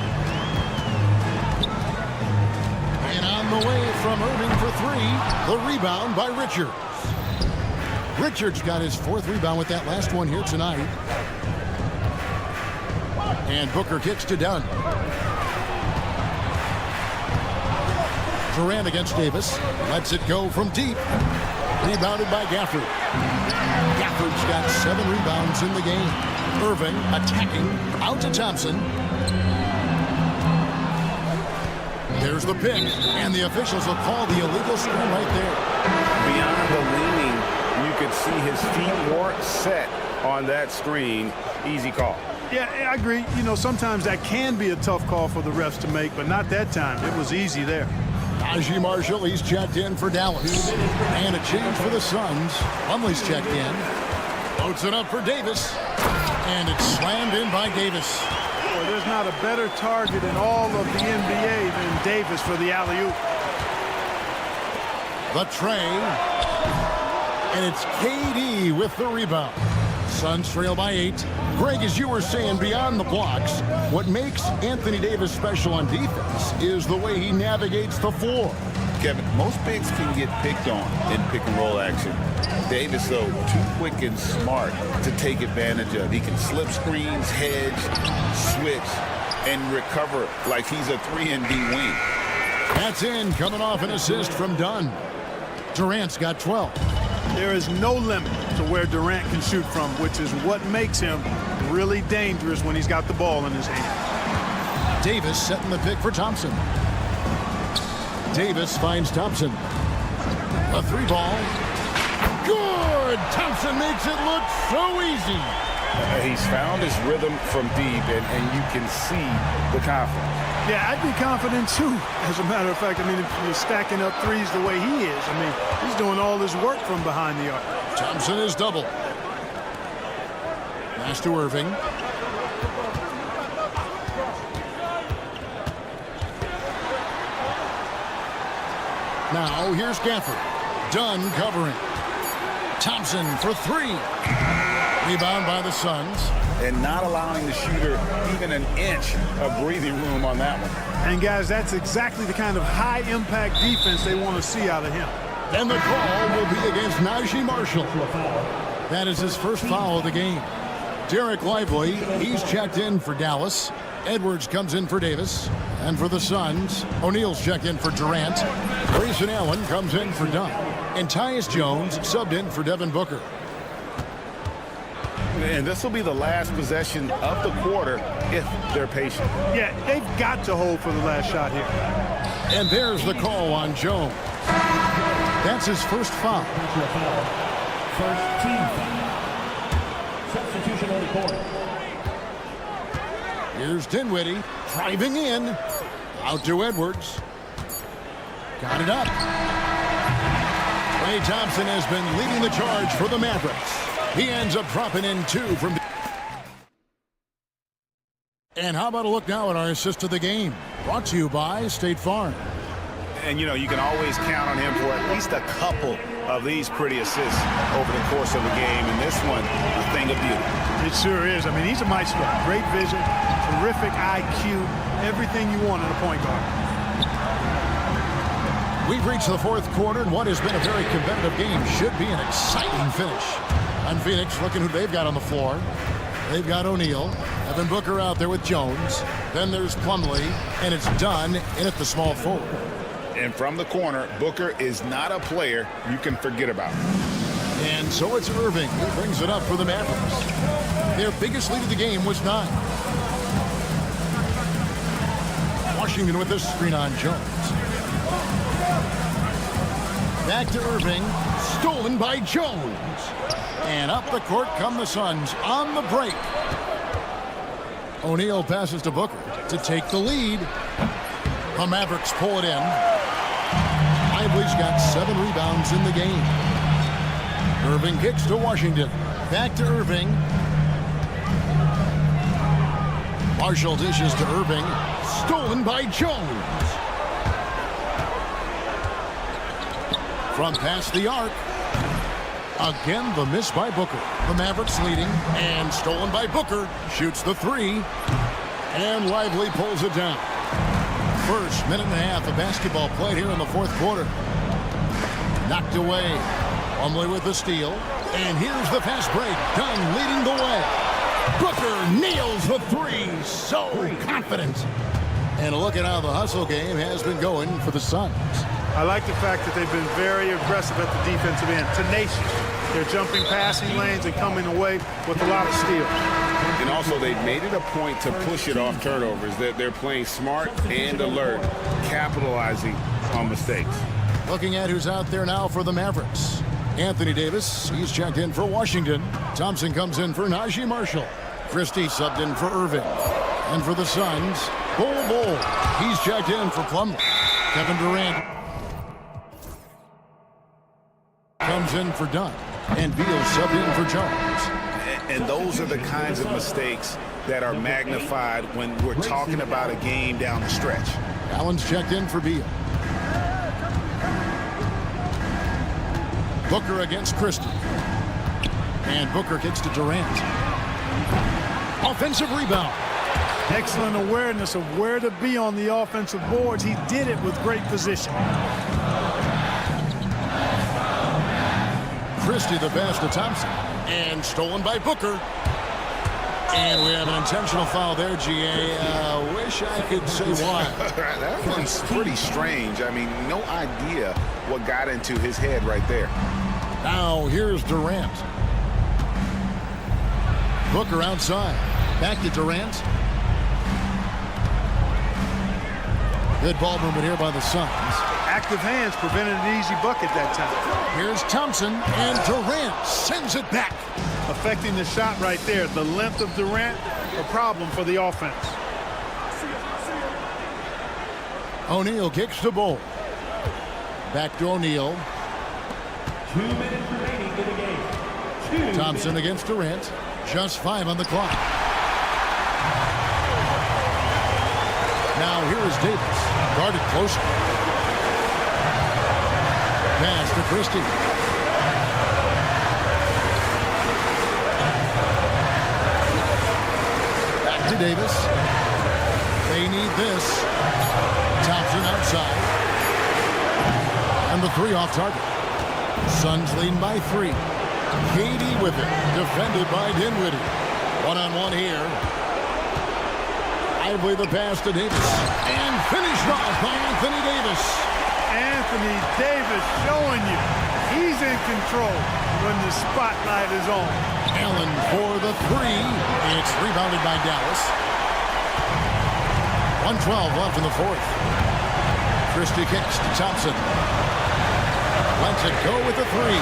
And on the way from Irving for three. The rebound by Richards. Richards got his 4th rebound with that last one here tonight. And Booker kicks to Dunn. Durant against Davis. Lets it go from deep. Rebounded by Gafford. Gafford's got 7 rebounds in the game. Irving attacking. Out to Thompson. There's the pick. And the officials will call the illegal screen right there. Beyond the leaning, you could see his feet weren't set on that screen. Easy call. Yeah, I agree. You know, sometimes that can be a tough call for the refs to make, but not that time. It was easy there. Najee Marshall, he's checked in for Dallas. And a change for the Suns. Plumlee's checked in. Floats it up for Davis. And it's slammed in by Davis. Boy, there's not a better target in all of the NBA than Davis for the alley-oop. The tray. And it's KD with the rebound. Suns trail by 8. Greg, as you were saying, beyond the blocks, what makes Anthony Davis special on defense is the way he navigates the floor. Kevin, most bigs can get picked on in pick-and-roll action. Davis, though, too quick and smart to take advantage of. He can slip screens, hedge, switch, and recover like he's a 3-and-D wing. That's in, coming off an assist from Dunn. Durant's got 12. There is no limit to where Durant can shoot from, which is what makes him really dangerous when he's got the ball in his hand. Davis setting the pick for Thompson. Davis finds Thompson. A 3-ball. Good! Thompson makes it look so easy. He's found his rhythm from deep, and you can see the confidence. Yeah, I'd be confident, too. As a matter of fact, I mean, if you're stacking up threes the way he is, I mean, he's doing all his work from behind the arc. Thompson is double. Pass to Irving. Now, here's Gafford. Dunn covering. Thompson for 3. Rebound by the Suns. And not allowing the shooter even an inch of breathing room on that one. And, guys, that's exactly the kind of high-impact defense they want to see out of him. And the call will be against Najee Marshall. That is his first foul of the game. Derek Lively, he's checked in for Dallas. Edwards comes in for Davis. And for the Suns, O'Neal's checked in for Durant. Grayson Allen comes in for Dunn. And Tyus Jones subbed in for Devin Booker. And this will be the last possession of the quarter if they're patient. Yeah, they've got to hold for the last shot here. And there's the call on Jones. That's his first foul. First team foul. Substitution on the court. Here's Dinwiddie driving in. Out to Edwards. Got it up. Klay Thompson has been leading the charge for the Mavericks. He ends up dropping in 2 from. And how about a look now at our assist of the game? Brought to you by State Farm. And, you know, you can always count on him for at least a couple of these pretty assists over the course of a game. And this one, a thing of beauty. It sure is. I mean, he's a maestro. Great vision, terrific IQ, everything you want in a point guard. We've reached the fourth quarter, and what has been a very competitive game should be an exciting finish. And Phoenix looking who they've got on the floor. They've got O'Neal, Devin Booker out there with Jones. Then there's Plumlee, and it's done in at the small forward. And from the corner, Booker is not a player you can forget about. And so it's Irving who brings it up for the Mavericks. Their biggest lead of the game was 9. Washington with this screen on Jones. Back to Irving, stolen by Jones. And up the court come the Suns on the break. O'Neal passes to Booker to take the lead. The Mavericks pull it in. Lively's got 7 rebounds in the game. Irving kicks to Washington. Back to Irving. Marshall dishes to Irving. Stolen by Jones. From past the arc. Again, the miss by Booker. The Mavericks leading, and stolen by Booker. Shoots the 3, and Lively pulls it down. First minute and a half of basketball played here in the fourth quarter. Knocked away. Plumlee with the steal, and here's the fast break. Dunn leading the way. Booker nails the 3. So confident. And look at how the hustle game has been going for the Suns. I like the fact that they've been very aggressive at the defensive end, tenacious. They're jumping passing lanes and coming away with a lot of steals. And also, they've made it a point to push it off turnovers. They're playing smart and alert, capitalizing on mistakes. Looking at who's out there now for the Mavericks. Anthony Davis, he's checked in for Washington. Thompson comes in for Najee Marshall. Christie subbed in for Irving. And for the Suns, Bull. He's checked in for Plumlee. Kevin Durant comes in for Dunn. And Beal subbed in for Jones. And those are the kinds of mistakes that are magnified when we're talking about a game down the stretch. Allen's checked in for Beal. Booker against Christie. And Booker kicks to Durant. Offensive rebound. Excellent awareness of where to be on the offensive boards. He did it with great position. Christie the pass to Thompson. And stolen by Booker. And we have an intentional foul there, GA. Wish I could say why. That one's pretty strange. I mean, no idea what got into his head right there. Now here's Durant. Booker outside. Back to Durant. Good ball movement here by the Suns. Active hands prevented an easy bucket that time. Here's Thompson, and Durant sends it back. Affecting the shot right there. The length of Durant, a problem for the offense. O'Neal kicks to Bull. Back to O'Neal. 2 minutes remaining in the game. Thompson against Durant. Just 5 on the clock. Now here is Davis. Guarded closely. Pass to Christie. Back to Davis. They need this. Thompson outside. And the 3 off target. Suns leading by 3. KD with it. Defended by Dinwiddie. One-on-one here. Lively the pass to Davis. And finished off by Anthony Davis. Anthony Davis showing you he's in control when the spotlight is on. Allen for the 3. It's rebounded by Dallas. 1:12 left in the fourth. Christie kicks to Thompson. Lets it go with a three.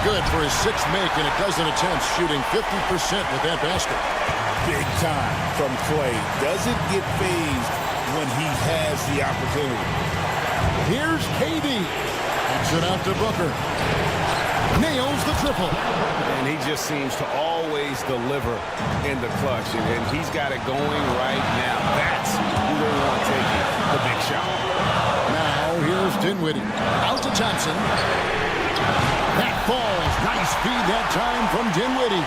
Good for his sixth make in a dozen attempts, shooting 50% with that basket. Big time from Clay. Doesn't get phased when he has the opportunity. Here's KD. Kicks it out to Booker. Nails the triple. And he just seems to always deliver in the clutch. And he's got it going right now. That's who they want taking the big shot. Now here's Dinwiddie. Out to Thompson. That falls. Nice feed that time from Dinwiddie.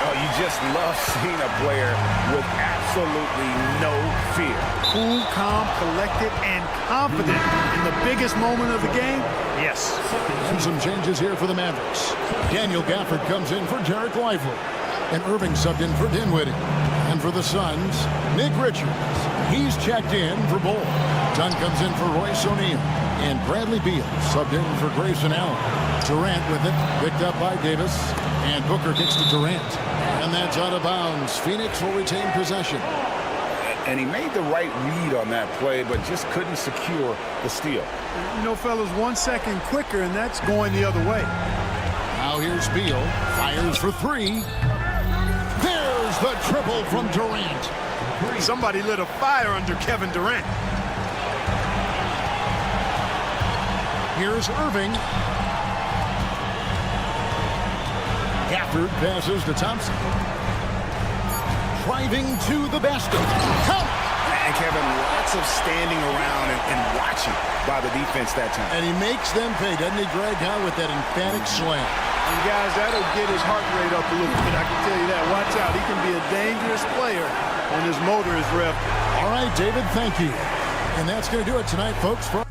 Oh, you just love seeing a player with absolutely no fear. Cool, calm, collected, and confident in the biggest moment of the game. Yes. And some changes here for the Mavericks. Daniel Gafford comes in for Derek Lively. And Irving subbed in for Dinwiddie. And for the Suns, Nick Richards. He's checked in for Bull. Dunn comes in for Royce O'Neal. And Bradley Beal subbed in for Grayson Allen. Durant with it, picked up by Davis. And Booker gets to Durant. And that's out of bounds. Phoenix will retain possession. And he made the right read on that play, but just couldn't secure the steal. You know, fellas, 1 second quicker, and that's going the other way. Now here's Beal. Fires for three. There's the triple from Durant. Somebody lit a fire under Kevin Durant. Here's Irving. Gafford passes to Thompson. Driving to the basket. Count! And Kevin, lots of standing around and watching by the defense that time. And he makes them pay, doesn't he, Greg, with that emphatic slam. And guys, that'll get his heart rate up a little bit. I can tell you that. Watch out. He can be a dangerous player when his motor is revved. All right, David, thank you. And that's going to do it tonight, folks. For